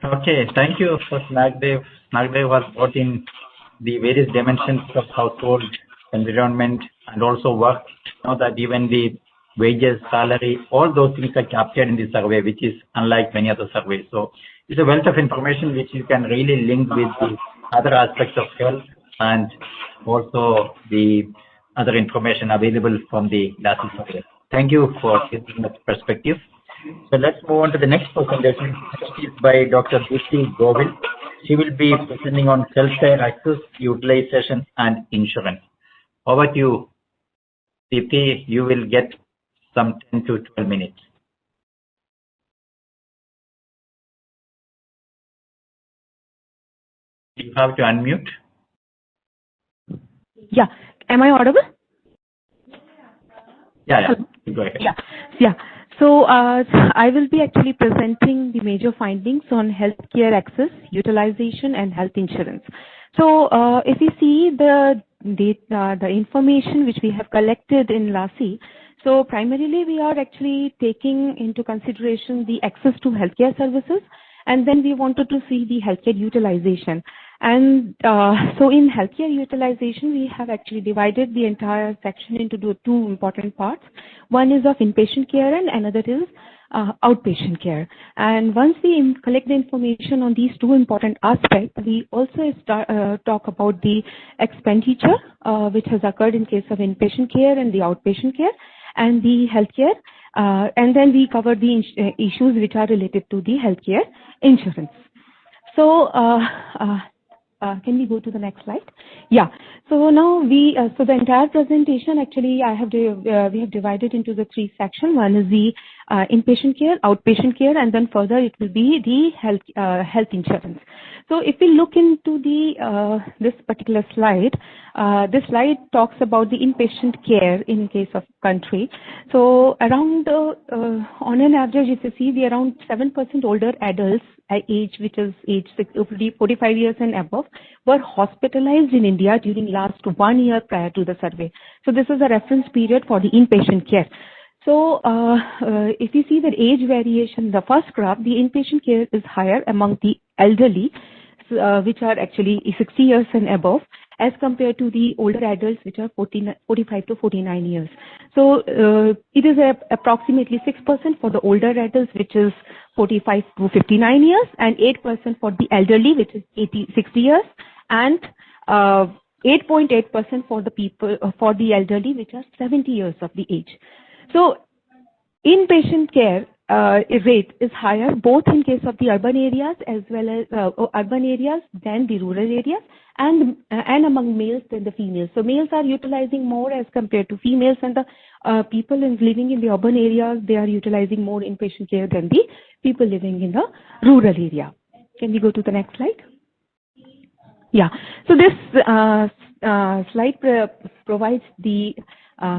Okay, thank you for Nagdev. Nagdev was brought in the various dimensions of household, environment, and also work. Know that even the wages, salary, all those things are captured in the survey, which is unlike many other surveys. So it's a wealth of information which you can really link with the other aspects of health and also the other information available from the LASI survey. Thank you for giving that perspective. So let's move on to the next presentation, which is by Dr. Dipti Govil. She will be presenting on healthcare access, utilization, and insurance. Over to you, Dipti. You will get some 10 to 12 minutes. You have to unmute. Yeah. Am I audible? Yeah. Go ahead. Yeah. So I will be actually presenting the major findings on healthcare access, utilization, and health insurance. So if you see the information which we have collected in LASI, so primarily we are actually taking into consideration the access to healthcare services, and then we wanted to see the healthcare utilization. And so in healthcare utilization, we have actually divided the entire section into two important parts. One is of inpatient care and another is outpatient care. And once we collect the information on these two important aspects, we also talk about the expenditure which has occurred in case of inpatient care and the outpatient care and the healthcare. And then we cover the issues which are related to the healthcare insurance. So can we go to the next slide? Yeah. So now so the entire presentation actually we have divided into the three sections. One is the inpatient care, outpatient care, and then further it will be the health insurance. So if we look into the this particular slide, this slide talks about the inpatient care in case of country. So around on an average, if you see, the around 7% older adults age, which is age 45 years and above, were hospitalized in India during last 1 year prior to the survey. So this is a reference period for the inpatient care. So if you see the age variation, the first graph, the inpatient care is higher among the elderly, which are actually 60 years and above, as compared to the older adults, which are 45 to 49 years. So it is approximately 6% for the older adults, which is 45 to 59 years, and 8% for the elderly, which is 60 years, and 8.8% for the people for the elderly, which are 70 years of the age. So inpatient care rate is higher both in case of the urban areas as well as urban areas than the rural areas, and among males than the females. So males are utilizing more as compared to females, and the people living in the urban areas, they are utilizing more inpatient care than the people living in the rural area. Can we go to the next slide? Yeah. So this slide provides the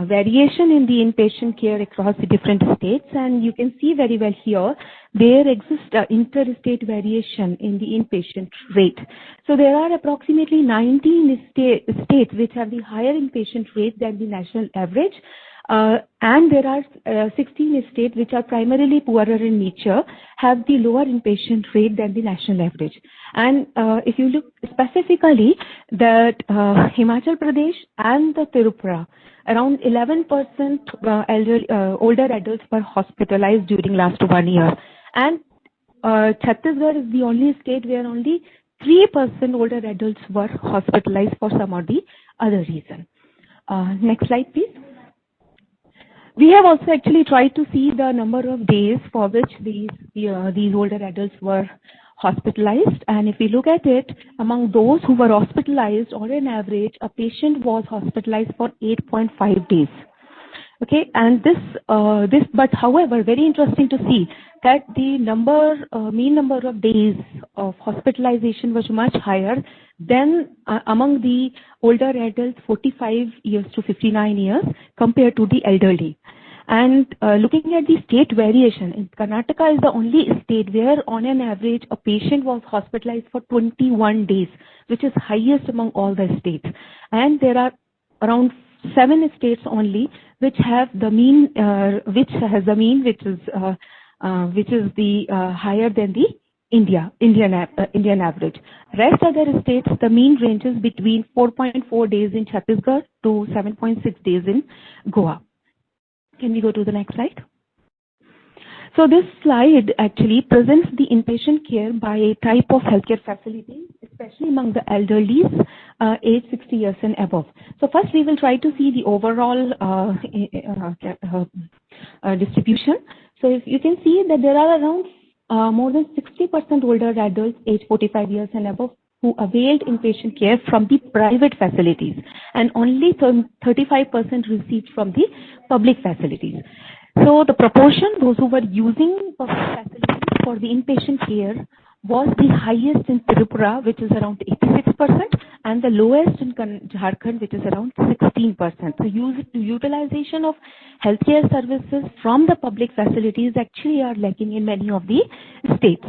variation in the inpatient care across the different states, and you can see very well here there exists interstate variation in the inpatient rate. So there are approximately 19 states which have the higher inpatient rate than the national average, and there are 16 states which are primarily poorer in nature, have the lower inpatient rate than the national average. And if you look specifically, that Himachal Pradesh and the Tripura, around 11% older adults were hospitalized during last 1 year. And Chhattisgarh is the only state where only 3% older adults were hospitalized for some or the other reason. Next slide, please. We have also actually tried to see the number of days for which these older adults were hospitalized, and if we look at it, among those who were hospitalized, on an average, a patient was hospitalized for 8.5 days. Okay, and but however, very interesting to see that the mean number of days of hospitalization was much higher than among the older adults 45 years to 59 years compared to the elderly. And looking at the state variation, in Karnataka is the only state where on an average a patient was hospitalized for 21 days, which is highest among all the states. And there are around 7 states only which have the mean, which is the higher than the Indian average. Rest other states, the mean ranges between 4.4 days in Chhattisgarh to 7.6 days in Goa. Can we go to the next slide? So this slide actually presents the inpatient care by type of healthcare facility, especially among the elderly, age 60 years and above. So first we will try to see the overall distribution. So if you can see that there are around more than 60% older adults age 45 years and above who availed inpatient care from the private facilities, and only 35% received from the public facilities. So the proportion, those who were using public facilities for the inpatient care was the highest in Tripura, which is around 86%, and the lowest in Jharkhand, which is around 16%. So utilization of healthcare services from the public facilities actually are lacking in many of the states.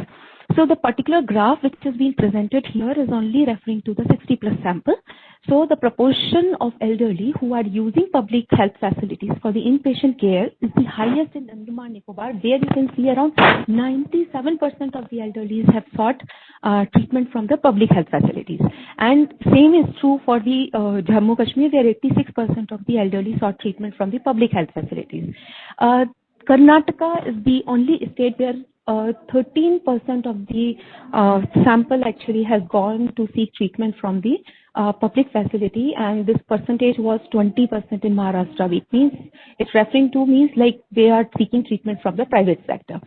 So the particular graph which is being presented here is only referring to the 60 plus sample. So the proportion of elderly who are using public health facilities for the inpatient care is the highest in Andaman Nicobar. There you can see around 97% of the elderly have sought treatment from the public health facilities. And same is true for the Jammu Kashmir, where 86% of the elderly sought treatment from the public health facilities. Karnataka is the only state where 13% of the sample actually has gone to seek treatment from the public facility, and this percentage was 20% in Maharashtra, which means it's referring to means like they are seeking treatment from the private sector.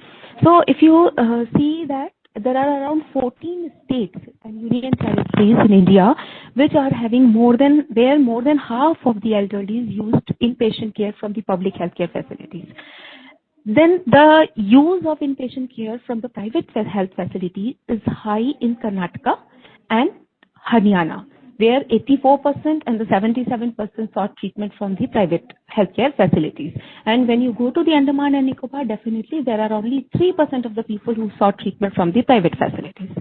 So if you see that there are around 14 states and union territories in India which are having more than half of the elderly used inpatient care from the public healthcare facilities. Then the use of inpatient care from the private health facility is high in Karnataka and Haryana, where 84% and the 77% sought treatment from the private healthcare facilities. And when you go to the Andaman and Nicobar, definitely there are only 3% of the people who sought treatment from the private facilities.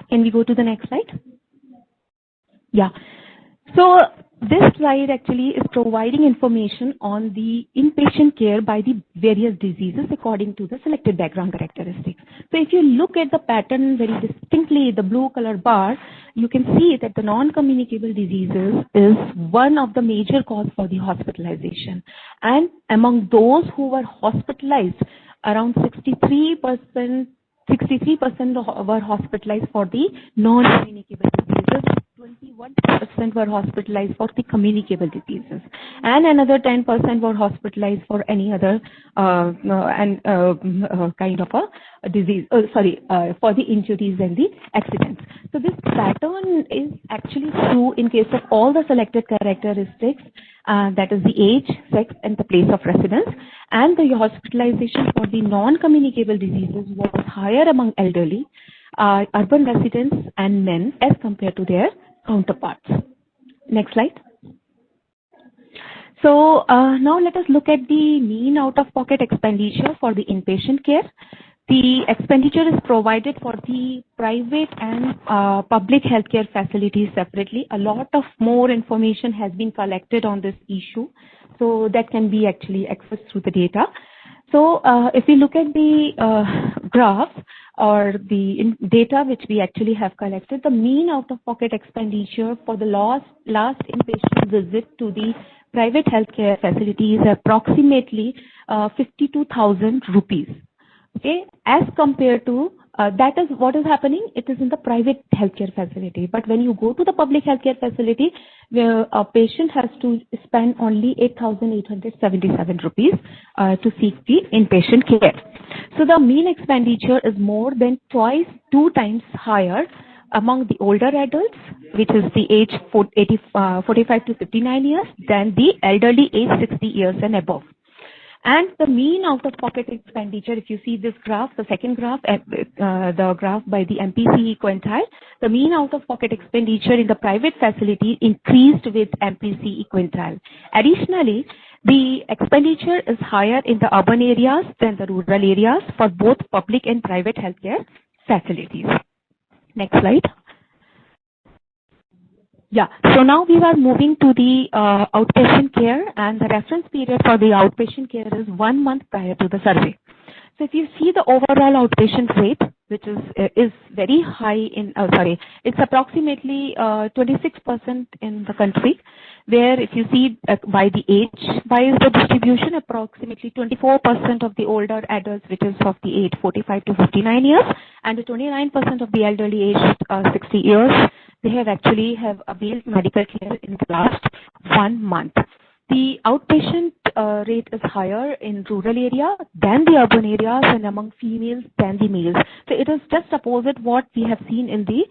Can we go to the next slide? Yeah. So this slide actually is providing information on the inpatient care by the various diseases according to the selected background characteristics. So if you look at the pattern very distinctly, the blue color bar, you can see that the non-communicable diseases is one of the major cause for the hospitalization. And among those who were hospitalized, around 63% were hospitalized for the non-communicable diseases. 21% were hospitalized for the communicable diseases, and another 10% were hospitalized for any other kind of a disease. For the injuries and the accidents. So this pattern is actually true in case of all the selected characteristics, that is the age, sex, and the place of residence. And the hospitalization for the non-communicable diseases was higher among elderly, urban residents, and men as compared to their counterparts. Next slide. So now let us look at the mean out-of-pocket expenditure for the inpatient care. The expenditure is provided for the private and public healthcare facilities separately. A lot of more information has been collected on this issue, so that can be actually accessed through the data. So if we look at the graph or the data which we actually have collected, the mean out-of-pocket expenditure for the last inpatient visit to the private healthcare facility is approximately 52,000 rupees. Okay, as compared to that is what is happening. It is in the private healthcare facility, but when you go to the public healthcare facility, where a patient has to spend only 8,877 rupees to seek the inpatient care. So the mean expenditure is more than two times higher among the older adults, which is the age 45 to 59 years, than the elderly age 60 years and above. And the mean out-of-pocket expenditure, if you see this graph, the second graph, the graph by the MPC quintile, the mean out-of-pocket expenditure in the private facility increased with MPC quintile. Additionally, the expenditure is higher in the urban areas than the rural areas for both public and private healthcare facilities. Next slide. Yeah, so now we are moving to the outpatient care, and the reference period for the outpatient care is 1 month prior to the survey. So if you see the overall outpatient rate, which is very high in, it's approximately 26% in the country, where if you see by the age, by the distribution, approximately 24% of the older adults, which is of the age 45 to 59 years, and 29% of the elderly aged 60 years, they have actually availed medical care in the last 1 month. The outpatient rate is higher in rural area than the urban areas, and among females than the males. So it is just opposite what we have seen in the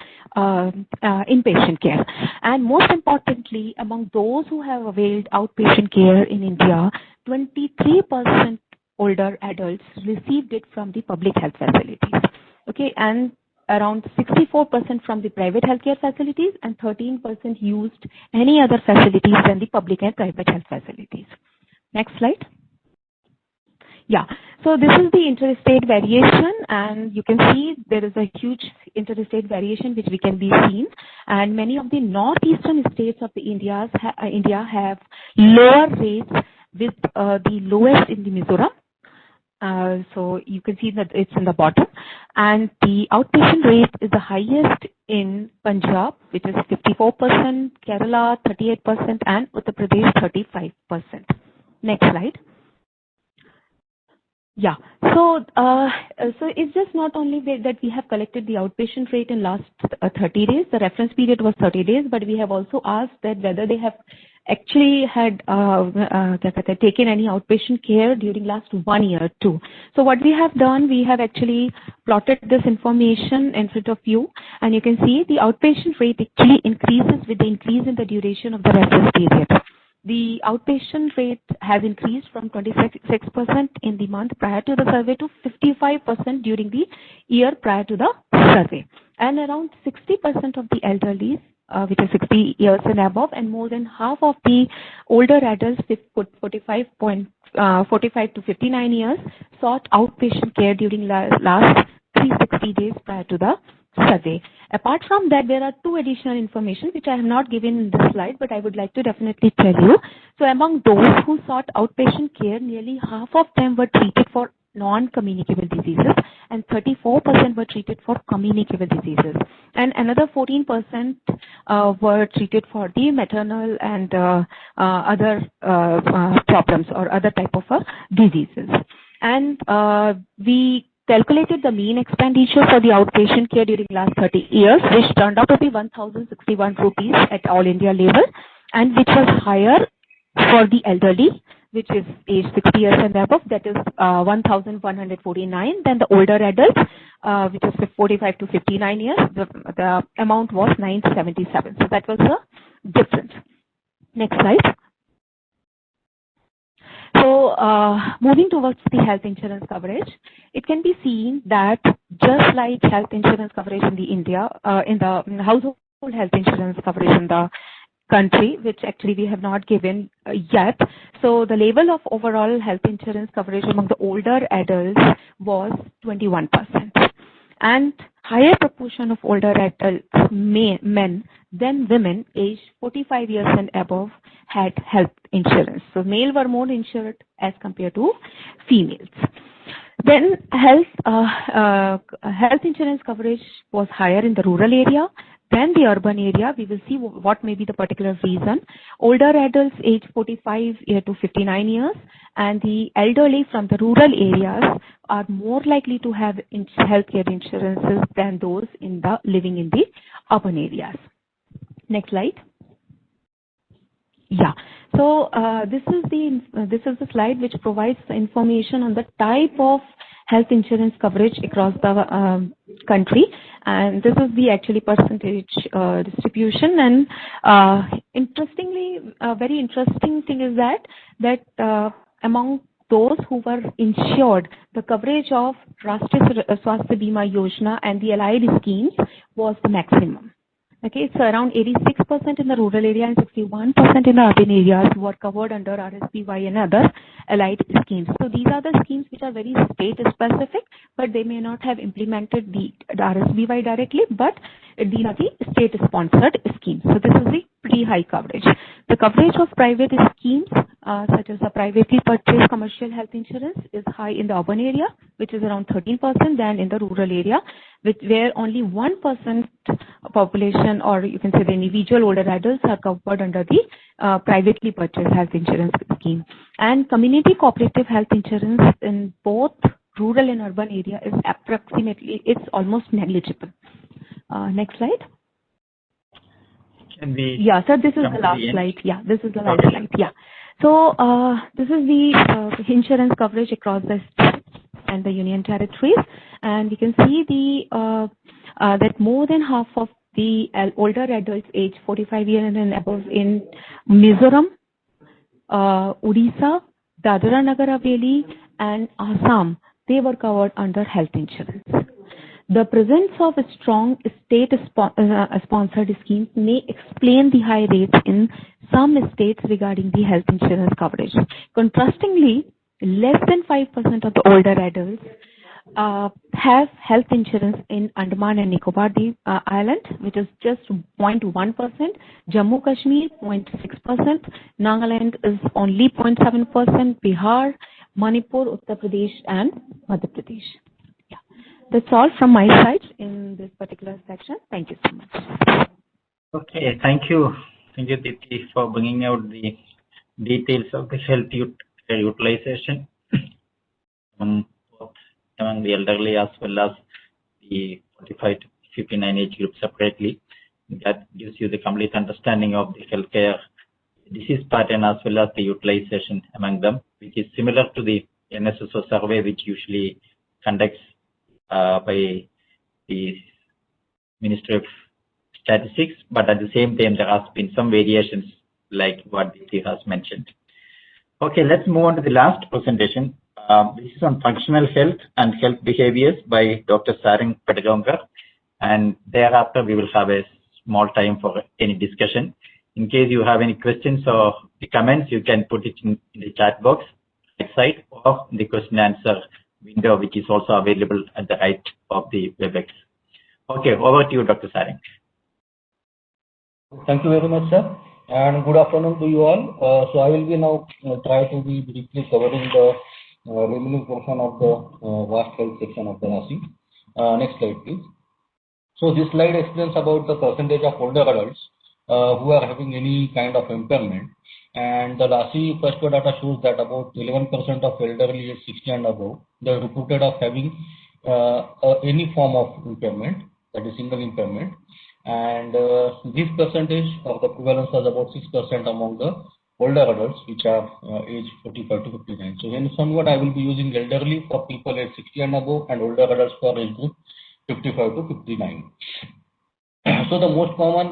inpatient care. And most importantly, among those who have availed outpatient care in India, 23% older adults received it from the public health facilities. Okay, and around 64% from the private healthcare facilities and 13% used any other facilities than the public and private health facilities. Next slide. Yeah, so this is the interstate variation, and you can see there is a huge interstate variation which we can be seen, and many of the northeastern states of the India have lower rates with the lowest in the Mizoram. So you can see that it's in the bottom, and the outpatient rate is the highest in Punjab, which is 54%, Kerala 38%, and Uttar Pradesh 35%. Next slide. Yeah, so it's just not only that we have collected the outpatient rate in last 30 days. The reference period was 30 days, but we have also asked that whether they have actually had taken any outpatient care during last 1 year too. So what we have done, we have actually plotted this information in front of you, and you can see the outpatient rate actually increases with the increase in the duration of the reference period. The outpatient rate has increased from 26% in the month prior to the survey to 55% during the year prior to the survey. And around 60% of the elderly, which is 60 years and above, and more than half of the older adults, 45 to 59 years, sought outpatient care during last 360 days prior to the survey. Apart from that, there are two additional information which I have not given in this slide, but I would like to definitely tell you. So among those who sought outpatient care, nearly half of them were treated for non-communicable diseases and 34% were treated for communicable diseases. And another 14% were treated for the maternal and other problems or other type of diseases. And we calculated the mean expenditure for the outpatient care during last 30 years, which turned out to be 1,061 rupees at all India level, and which was higher for the elderly, which is age 60 years and above, that is 1,149. Then the older adults, which is 45 to 59 years, the amount was 977. So that was the difference. Next slide. So moving towards the health insurance coverage, it can be seen that just like health insurance coverage in the India, in the household health insurance coverage in the country, which actually we have not given yet. So the level of overall health insurance coverage among the older adults was 21%. And higher proportion of older adults, men than women aged 45 years and above had health insurance. So male were more insured as compared to females. Then health insurance coverage was higher in the rural area than the urban area. We will see what may be the particular reason. Older adults aged 45 to 59 years and the elderly from the rural areas are more likely to have healthcare insurances than those living in the urban areas. Next slide. Yeah. So this is the slide which provides the information on the type of health insurance coverage across the country, and this is the actually percentage distribution. And interestingly, a very interesting thing is that among those who were insured, the coverage of Rashtriya Swasthya Bima Yojana and the allied schemes was the maximum. Okay, so around 86% in the rural area and 61% in the urban areas were covered under RSBY and other allied schemes. So these are the schemes which are very state specific, but they may not have implemented the RSBY directly, but these are the state sponsored schemes. So this is the pretty high coverage. The coverage of private schemes, such as the privately purchased commercial health insurance, is high in the urban area, which is around 13%, than in the rural area, where only 1% population, or you can say the individual older adults, are covered under the privately purchased health insurance scheme. And community cooperative health insurance in both rural and urban area is it's almost negligible. Next slide. Yeah, sir, this is the last slide. Yeah, this is the last slide. Yeah. So this is the insurance coverage across the states and the union territories, and we can see that more than half of the older adults aged 45 years and above in Mizoram, Odisha, Dadra Nagar Haveli, and Assam, they were covered under health insurance. The presence of a strong state-sponsored schemes may explain the high rates in some states regarding the health insurance coverage. Contrastingly, less than 5% of the older adults have health insurance in Andaman and Nicobar Island, which is just 0.1%. Jammu Kashmir, 0.6%. Nagaland is only 0.7%. Bihar, Manipur, Uttar Pradesh, and Madhya Pradesh. Yeah, that's all from my side in this particular section. Thank you so much. Okay, thank you. Thank you, Diti, for bringing out the details of the health utilization among the elderly as well as the 45 to 59 age group separately. That gives you the complete understanding of the healthcare disease pattern as well as the utilization among them, which is similar to the NSSO survey, which usually conducts by the Ministry of Statistics, but at the same time there has been some variations like what Diti has mentioned. Okay, let's move on to the last presentation. This is on functional health and health behaviors by Dr. Sarang Pedagonkar, and thereafter we will have a small time for any discussion. In case you have any questions or comments, you can put it in the chat box right side or the question answer window, which is also available at the right of the WebEx. Okay, over to you, Dr. Sarang. Thank you very much, sir, and good afternoon to you all. So I will be now try to be briefly covering the remaining portion of the vast health section of the LASI. Next slide, please. So this slide explains about the percentage of older adults who are having any kind of impairment, and the LASI first data shows that about 11% of elderly age 60 and above, they are reported of having any form of impairment, that is single impairment, and this percentage of the prevalence was about 6% among the older adults, which are age 45 to 59. So in somewhat I will be using elderly for people age 60 and above, and older adults for age group 55 to 59. So the most common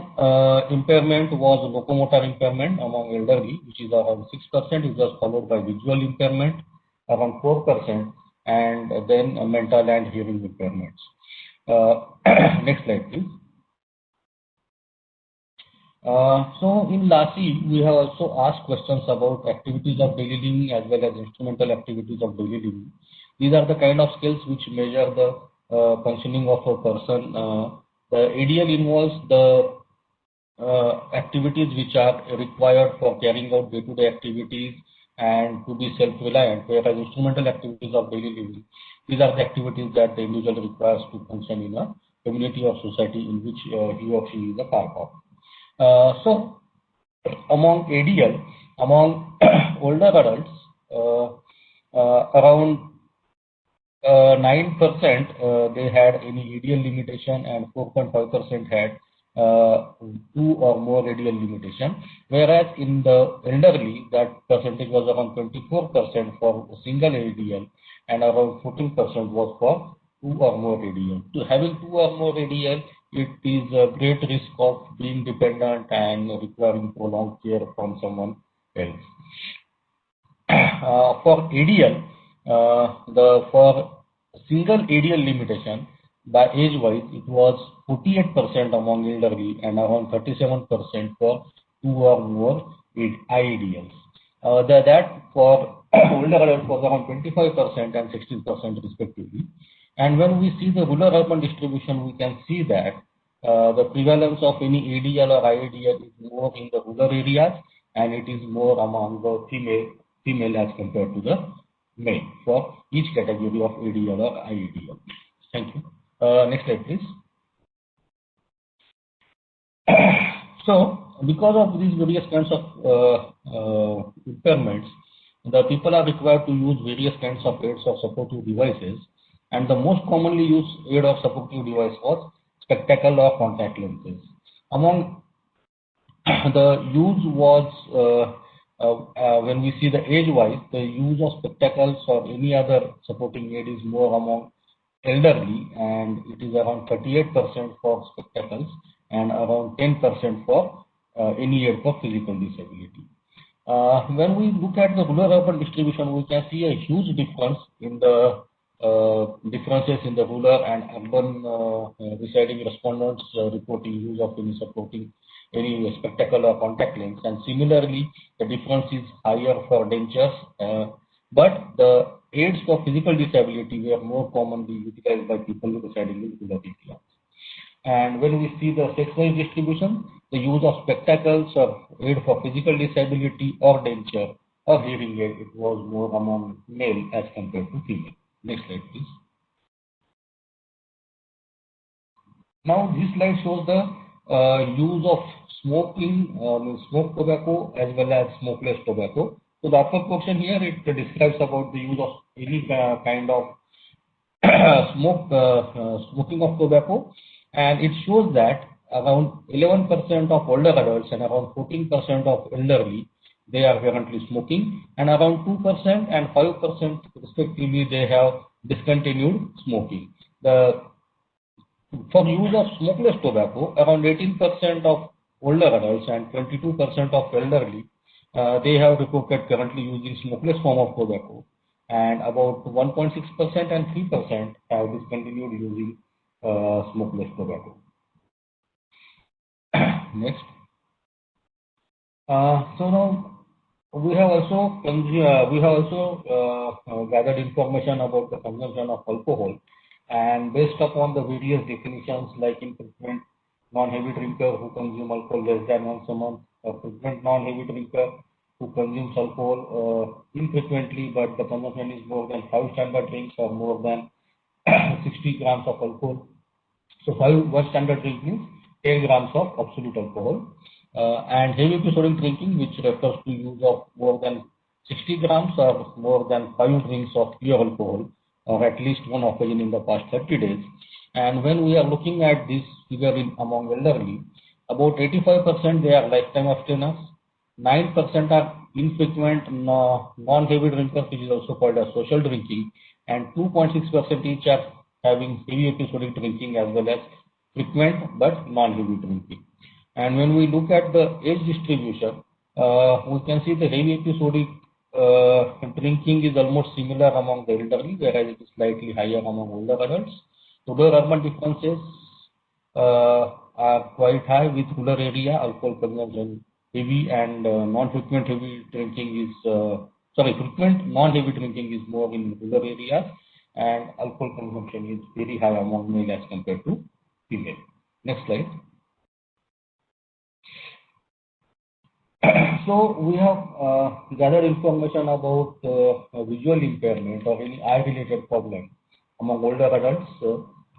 impairment was locomotor impairment among elderly, which is around 6%. It was followed by visual impairment around 4%, and then mental and hearing impairments. Next slide, please. So in LASI, we have also asked questions about activities of daily living as well as instrumental activities of daily living. These are the kind of skills which measure the functioning of a person. The ADL involves the activities which are required for carrying out day-to-day activities and to be self-reliant, whereas instrumental activities of daily living, these are the activities that the individual requires to function in a community or society in which he or she is a part of. So among ADL, among older adults, around 9% they had any ADL limitation, and 4.5% had 2 or more ADL limitation, whereas in the elderly that percentage was around 24% for a single ADL and around 14% was for 2 or more ADL. So having 2 or more ADL, it is a great risk of being dependent and requiring prolonged care from someone else. For ADL, for single ADL limitation by age-wise, it was 48% among elderly and around 37% for 2 or more IADLs. That for older adults was around 25% and 16% respectively. And when we see the rural-urban distribution, we can see that the prevalence of any ADL or IADL is more in the rural areas, and it is more among the female as compared to the male for each category of ADL or IADL. Thank you. Next slide, please. So, because of these various kinds of impairments, the people are required to use various kinds of aids or supportive devices, and the most commonly used aid or supportive device was spectacle or contact lenses. Among the use was, when we see the age-wise, the use of spectacles or any other supporting aid is more among elderly, and it is around 38% for spectacles and around 10% for any aid for physical disability. When we look at the rural-urban distribution, we can see a huge difference in the differences in the rural and urban residing respondents reporting use of any supporting any spectacle or contact lens, and similarly the difference is higher for dentures, but the aids for physical disability were more commonly utilized by people residing in rural areas. And when we see the sex-wise distribution, the use of spectacles or aid for physical disability or denture or hearing aid, it was more among male as compared to female. Next slide, please. Now, this slide shows the use of smoking, smoked tobacco as well as smokeless tobacco. So the upper portion here, it describes about the use of any kind of smoking of tobacco, and it shows that around 11% of older adults and around 14% of elderly, they are currently smoking, and around 2% and 5% respectively, they have discontinued smoking. For use of smokeless tobacco, around 18% of older adults and 22% of elderly, they have reported currently using smokeless form of tobacco, and about 1.6% and 3% have discontinued using smokeless tobacco. Next. So now we have also gathered information about the consumption of alcohol, and based upon the various definitions like infrequent non-heavy drinker who consume alcohol less than once a month, or frequent non-heavy drinker who consumes alcohol infrequently, but the consumption is more than 5 standard drinks or more than 60 grams of alcohol. So 1 standard drink means 10 grams of absolute alcohol. And heavy episodic drinking, which refers to use of more than 60 grams or more than 5 drinks of pure alcohol, or at least one occasion in the past 30 days. And when we are looking at this figure among elderly, about 85% they are lifetime abstainers, 9% are infrequent non-heavy drinkers, which is also called as social drinking, and 2.6% each are having heavy episodic drinking as well as frequent but non-heavy drinking. And when we look at the age distribution, we can see the heavy episodic drinking is almost similar among the elderly, whereas it is slightly higher among older adults. Rural-urban differences are quite high, with rural area alcohol consumption heavy and non-frequent heavy drinking is frequent non-heavy drinking is more in rural areas, and alcohol consumption is very high among male as compared to female. Next slide. So we have gathered information about visual impairment or any eye-related problem among older adults,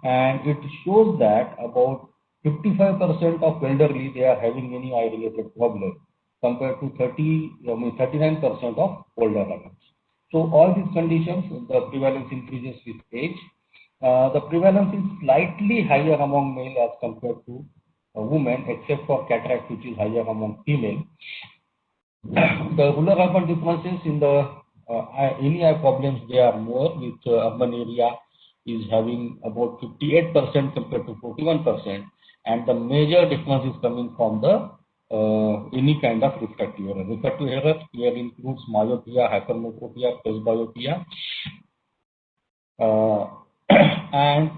and it shows that about 55% of elderly, they are having any eye-related problem compared to 39% of older adults. So all these conditions, the prevalence increases with age. The prevalence is slightly higher among male as compared to women, except for cataract, which is higher among female. The rural-urban differences in the any eye problems, they are more, with urban area is having about 58% compared to 41%, and the major difference is coming from the any kind of refractive error. Refractive error here includes myopia, hypermetropia, presbyopia, and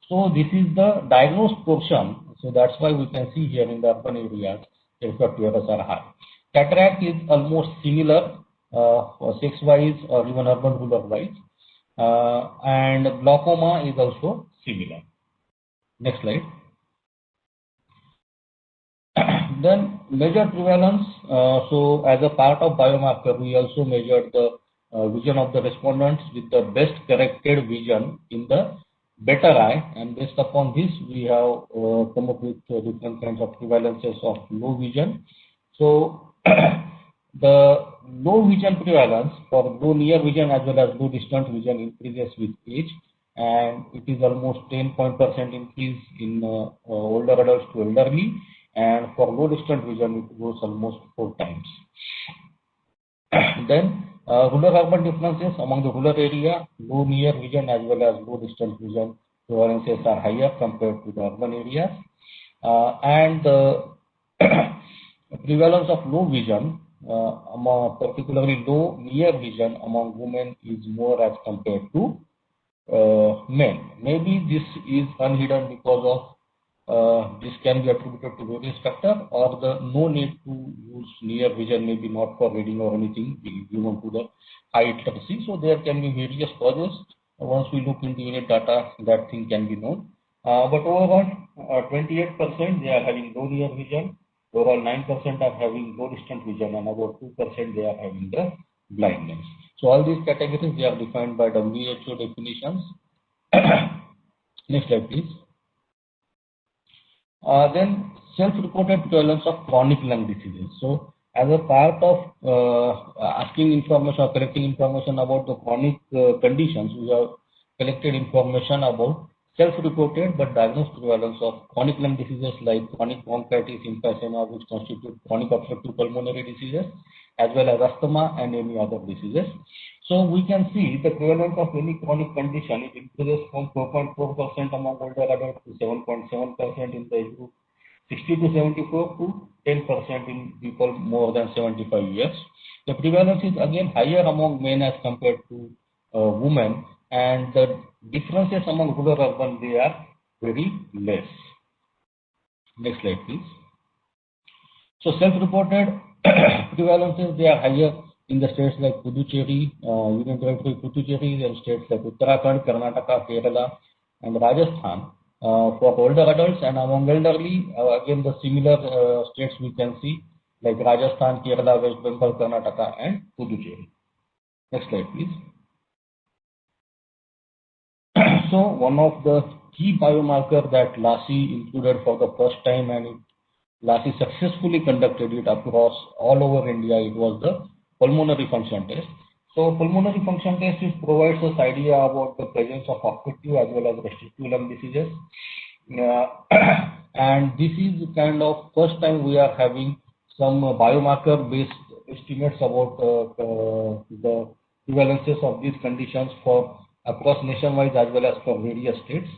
so this is the diagnosed portion. So that's why we can see here in the urban areas, refractive errors are high. Cataract is almost similar sex-wise or even urban-rural wise, and glaucoma is also similar. Next slide. Then major prevalence. So as a part of biomarker, we also measured the vision of the respondents with the best corrected vision in the better eye, and based upon this, we have come up with different kinds of prevalences of low vision. So the low vision prevalence for low near vision as well as low distant vision increases with age, and it is almost 10% increase in older adults to elderly, and for low distant vision it goes almost 4 times. Then rural-urban differences among the rural area, low near vision as well as low distant vision prevalences are higher compared to the urban areas, and the prevalence of low vision particularly low near vision among women is more as compared to men. Maybe this is unhidden because of this can be attributed to various factors, or the no need to use near vision, maybe not for reading or anything given to the eye literacy. So there can be various causes. Once we look into unit data, that thing can be known. But overall, 28% they are having low near vision. Overall, 9% are having low distant vision, and about 2% they are having the blindness. So all these categories they are defined by WHO definitions. Next slide, please. Then self-reported prevalence of chronic lung diseases. So as a part of asking information or collecting information about the chronic conditions, we have collected information about self-reported but diagnosed prevalence of chronic lung diseases like chronic bronchitis, emphysema, which constitute chronic obstructive pulmonary diseases, as well as asthma and any other diseases. So we can see the prevalence of any chronic condition, it increases from 4.4% among older adults to 7.7% in the age group 60 to 74 to 10% in people more than 75 years. The prevalence is again higher among men as compared to women, and the differences among rural and urban, they are very less. Next slide, please. So self-reported prevalences, they are higher in the states like Puducherry, Union Territory Puducherry, and states like Uttarakhand, Karnataka, Kerala, and Rajasthan for older adults, and among elderly, again the similar states we can see like Rajasthan, Kerala, West Bengal, Karnataka, and Puducherry. Next slide, please. So one of the key biomarker that LASI included for the first time, and LASI successfully conducted it across all over India, it was the pulmonary function test. So pulmonary function test provides us idea about the presence of obstructive as well as restrictive lung diseases. And this is kind of first time we are having some biomarker based estimates about the prevalences of these conditions for across nationwide as well as for various states.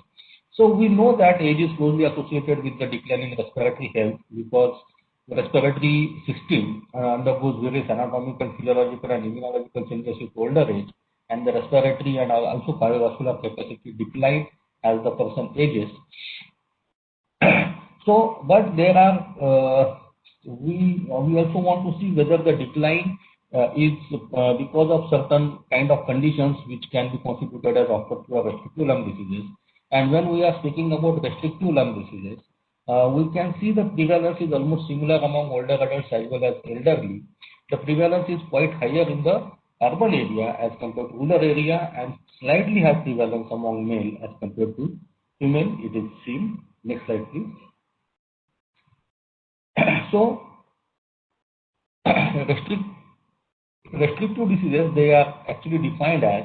So we know that age is closely associated with the decline in respiratory health, because the respiratory system undergoes various anatomical, physiological, and immunological changes with older age, and the respiratory and also cardiovascular capacity decline as the person ages. So, but there are we also want to see whether the decline is because of certain kind of conditions which can be constituted as obstructive or restrictive lung diseases. And when we are speaking about restrictive lung diseases, we can see the prevalence is almost similar among older adults as well as elderly. The prevalence is quite higher in the urban area as compared to rural area, and slightly high prevalence among male as compared to female, it is seen. Next slide, please. So, restrictive diseases, they are actually defined as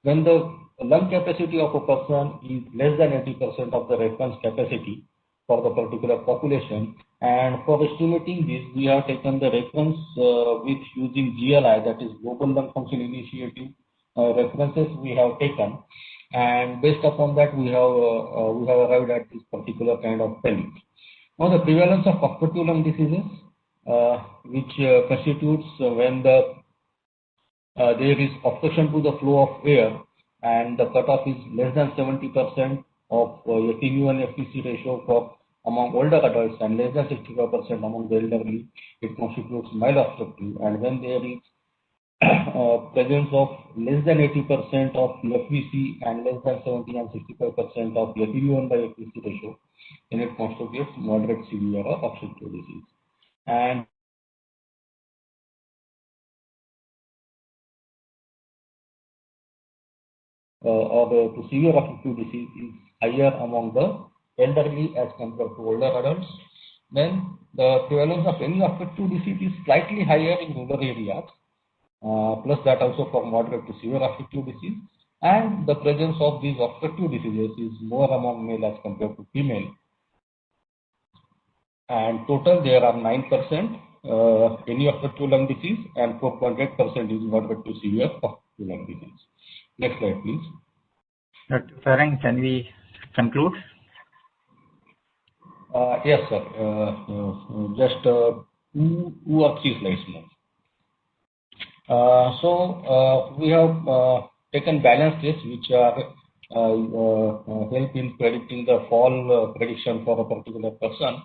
when the lung capacity of a person is less than 80% of the reference capacity for the particular population. And for estimating this, we have taken the reference with using GLI, that is Global Lung Function Initiative references we have taken, and based upon that we have arrived at this particular kind of value. Now the prevalence of obstructive lung diseases, which constitutes when there is obstruction to the flow of air and the cutoff is less than 70% of FeNO and FVC ratio for among older adults and less than 65% among the elderly, it constitutes mild obstructive. And when there is presence of less than 80% of FVC and less than 70 and 65% of FeNO by FVC ratio, then it constitutes moderate, severe or obstructive disease. And or to severe obstructive disease is higher among the elderly as compared to older adults. Then the prevalence of any obstructive disease is slightly higher in rural areas, plus that also for moderate to severe obstructive disease. And the presence of these obstructive diseases is more among male as compared to female. And total there are 9% any obstructive lung disease, and 4.8% is moderate to severe obstructive lung disease. Next slide, please. Dr. Farang, can we conclude? Yes, sir. Just 2 or 3 slides more. We have taken balanced tests which are help in predicting the fall prediction for a particular person,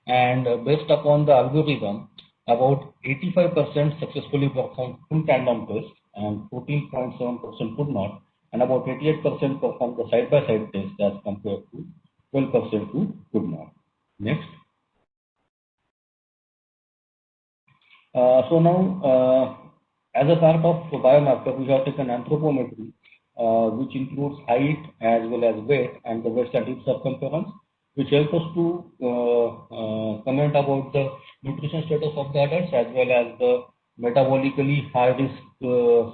and based upon the algorithm, about 85% successfully performed full tandem test and 14.7% could not, and about 88% performed the side-by-side test as compared to 12% who could not. Next. Now, as a part of biomarker, we have taken anthropometry, which includes height as well as weight and the waist and hip circumference, which help us to comment about the nutrition status of the adults as well as the metabolically high risk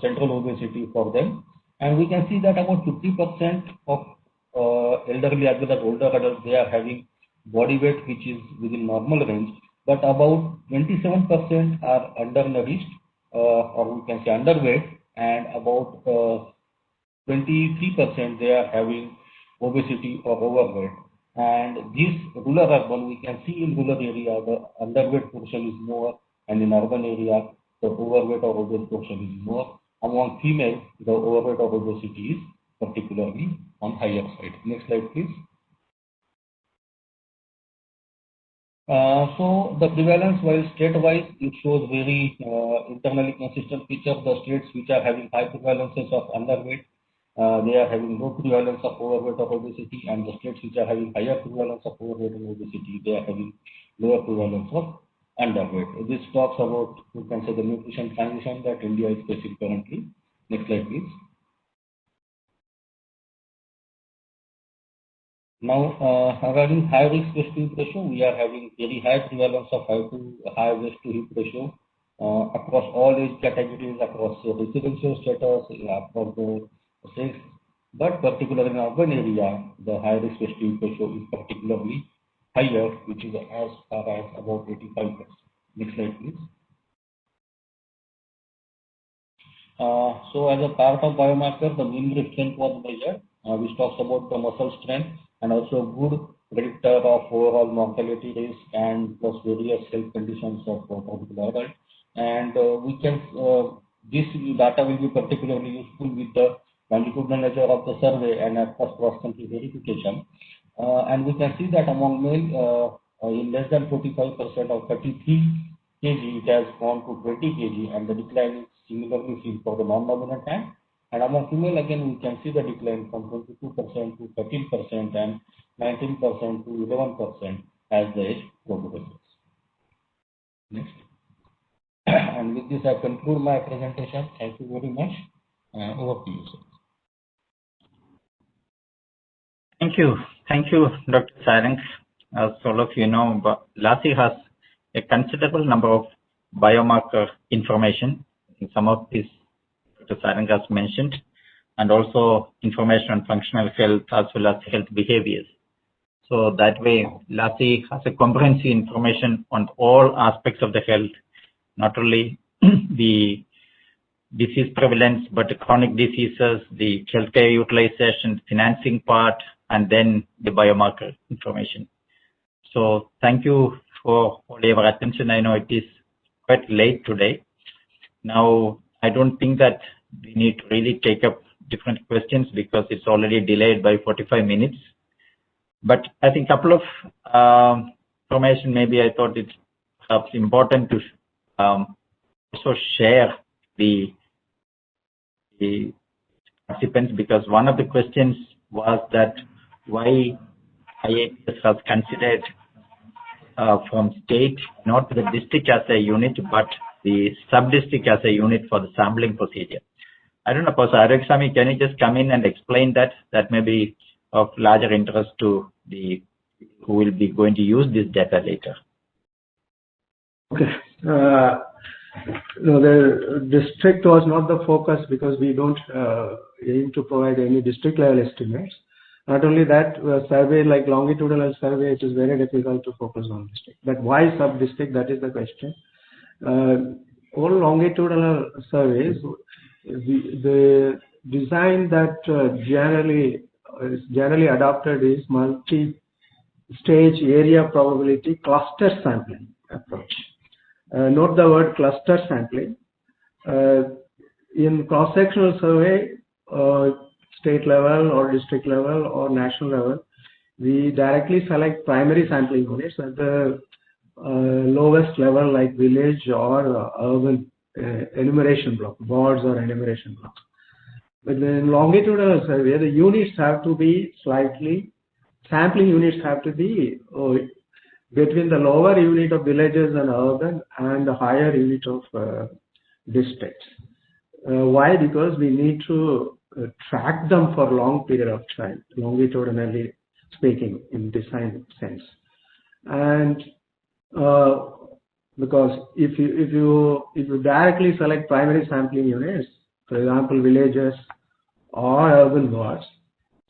central obesity for them. And we can see that about 50% of elderly as well as older adults, they are having body weight which is within normal range, but about 27% are undernourished or we can say underweight, and about 23% they are having obesity or overweight. And this rural urban, we can see in rural area the underweight portion is more, and in urban area the overweight or obese portion is more. Among females, the overweight or obesity is particularly on higher side. Next slide, please. So the prevalence, while state-wise, it shows very internally consistent picture. The states which are having high prevalences of underweight, they are having low prevalence of overweight or obesity, and the states which are having higher prevalence of overweight and obesity, they are having lower prevalence of underweight. This talks about, you can say, the nutrition transition that India is facing currently. Next slide, please. Now, regarding high risk waist to hip ratio, we are having very high prevalence of high waist to hip ratio across all age categories, across residential status, across the sex, but particularly in urban area, the high risk waist to hip ratio is particularly higher, which is as far as about 85%. Next slide, please. So as a part of biomarker, the mean grip strength was measured, which talks about the muscle strength and also good predictor of overall mortality risk and plus various health conditions of a particular adult. And we can this data will be particularly useful with the longitudinal nature of the survey and cross-country verification. And we can see that among male, in less than 45% of 33 kg, it has gone to 20 kg, and the decline is similarly seen for the non-dominant hand. And among female, again, we can see the decline from 22% to 13% and 19% to 11% as the age progresses. Next. And with this, I conclude my presentation. Thank you very much. Over to you, sir. Thank you, Dr. Sarang. As all of you know, LASI has a considerable number of biomarker information. Some of this Dr. Sarang has mentioned, and also information on functional health as well as health behaviors. So that way, LASI has a comprehensive information on all aspects of the health, not only the disease prevalence, but the chronic diseases, the healthcare utilization, financing part, and then the biomarker information. So thank you for all your attention. I know it is quite late today. Now, I don't think that we need to really take up different questions because it's already delayed by 45 minutes. But I think a couple of information, maybe I thought it's perhaps important to also share the participants, because one of the questions was that why IIPS has considered from state, not the district as a unit, but the sub-district as a unit for the sampling procedure. I don't know, Professor Arokiasamy, can you just come in and explain that? That may be of larger interest to the who will be going to use this data later. Okay. No, the district was not the focus because we don't aim to provide any district level estimates. Not only that, survey like longitudinal survey, it is very difficult to focus on district. But why sub-district? That is the question. All longitudinal surveys, the design that generally adopted is multi-stage area probability cluster sampling approach. Note the word cluster sampling. in cross-sectional survey, state level or district level or national level, we directly select primary sampling units at the lowest level, like village or urban enumeration block, wards or enumeration blocks. But in longitudinal survey, the units have to be slightly, sampling units have to be between the lower unit of villages and urban and the higher unit of districts. Why? Because we need to track them for a long period of time, longitudinally speaking, in design sense. And because if you directly select primary sampling units, for example, villages or urban wards,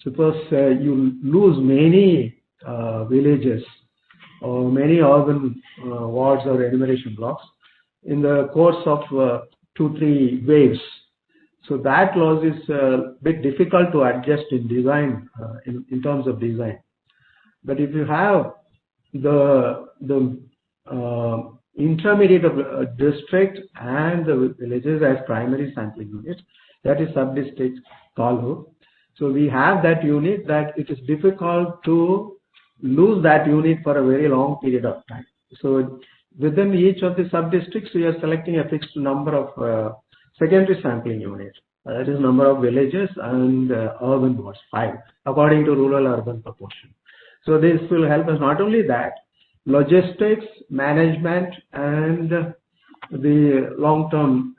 suppose you lose many villages or many urban wards or enumeration blocks in the course of 2-3 waves. So that loss is a bit difficult to adjust in design, in terms of design. But if you have the intermediate of district and the villages as primary sampling units, that is sub-district call. So we have that unit that it is difficult to lose that unit for a very long period of time. So within each of the sub-districts, we are selecting a fixed number of secondary sampling units. That is number of villages and urban wards, 5, according to rural-urban proportion. So this will help us not only that, logistics, management, and the long-term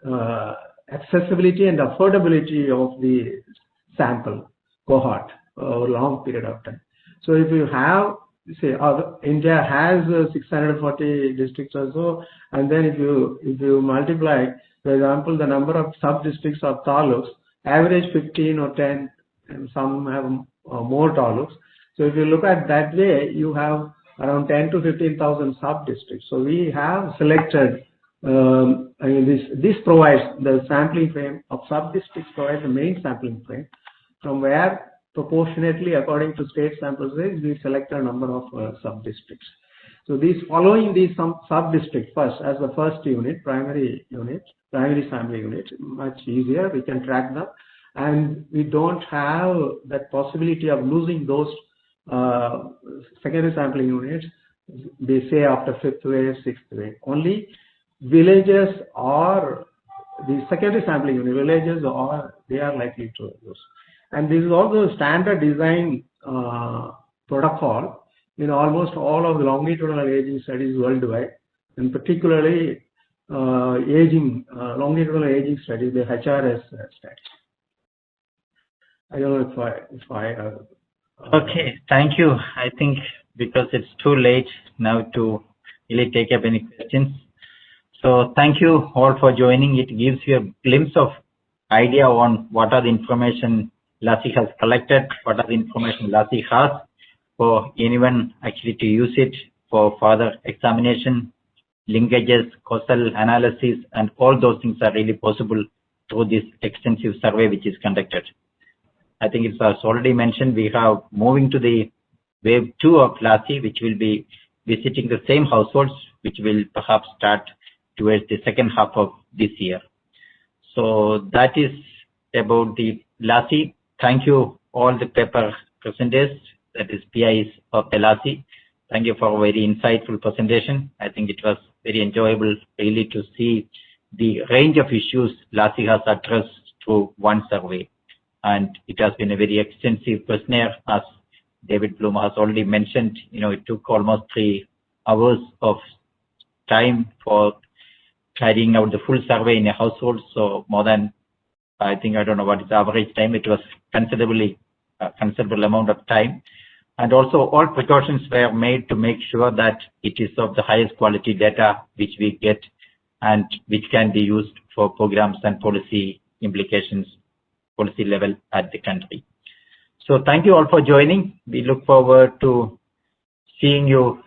accessibility and affordability of the sample cohort over a long period of time. So if you have, say, India has 640 districts or so, and then if you multiply, for example, the number of sub-districts of taluks, average 15 or 10, and some have more taluks. So if you look at that way, you have around 10 to 15,000 sub-districts. So we have selected, this provides the sampling frame of sub-districts, provides the main sampling frame, from where proportionately, according to state sample size, we select a number of sub-districts. So following these sub-districts first as the first unit, primary sampling unit, much easier, we can track them, and we don't have that possibility of losing those secondary sampling units, they say after 5th wave, 6th wave. Only villages or the secondary sampling unit, villages or they are likely to lose. And this is also a standard design protocol in almost all of the longitudinal aging studies worldwide, and particularly longitudinal aging studies, the HRS studies. I don't know if I Okay, thank you. I think because it's too late now to really take up any questions. So thank you all for joining. It gives you a glimpse of idea on what are the information LASI has collected, what are the information LASI has for anyone actually to use it for further examination, linkages, causal analysis, and all those things are really possible through this extensive survey which is conducted. I think it's already mentioned, we have moving to the wave 2 of LASI, which will be visiting the same households, which will perhaps start towards the second half of this year. So that is about the LASI. Thank you all the paper presenters, that is PIs of the LASI. Thank you for a very insightful presentation. I think it was very enjoyable really to see the range of issues LASI has addressed through one survey. And it has been a very extensive questionnaire, as E.Bloom has already mentioned. It took almost 3 hours of time for carrying out the full survey in a household. So more than, I don't know what is the average time. It was considerable amount of time. And also all precautions were made to make sure that it is of the highest quality data which we get and which can be used for programs and policy implications, policy level at the country. So thank you all for joining. We look forward to seeing you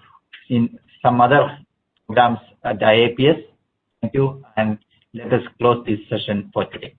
in some other programs at the IIPS. Thank you, and let us close this session for today.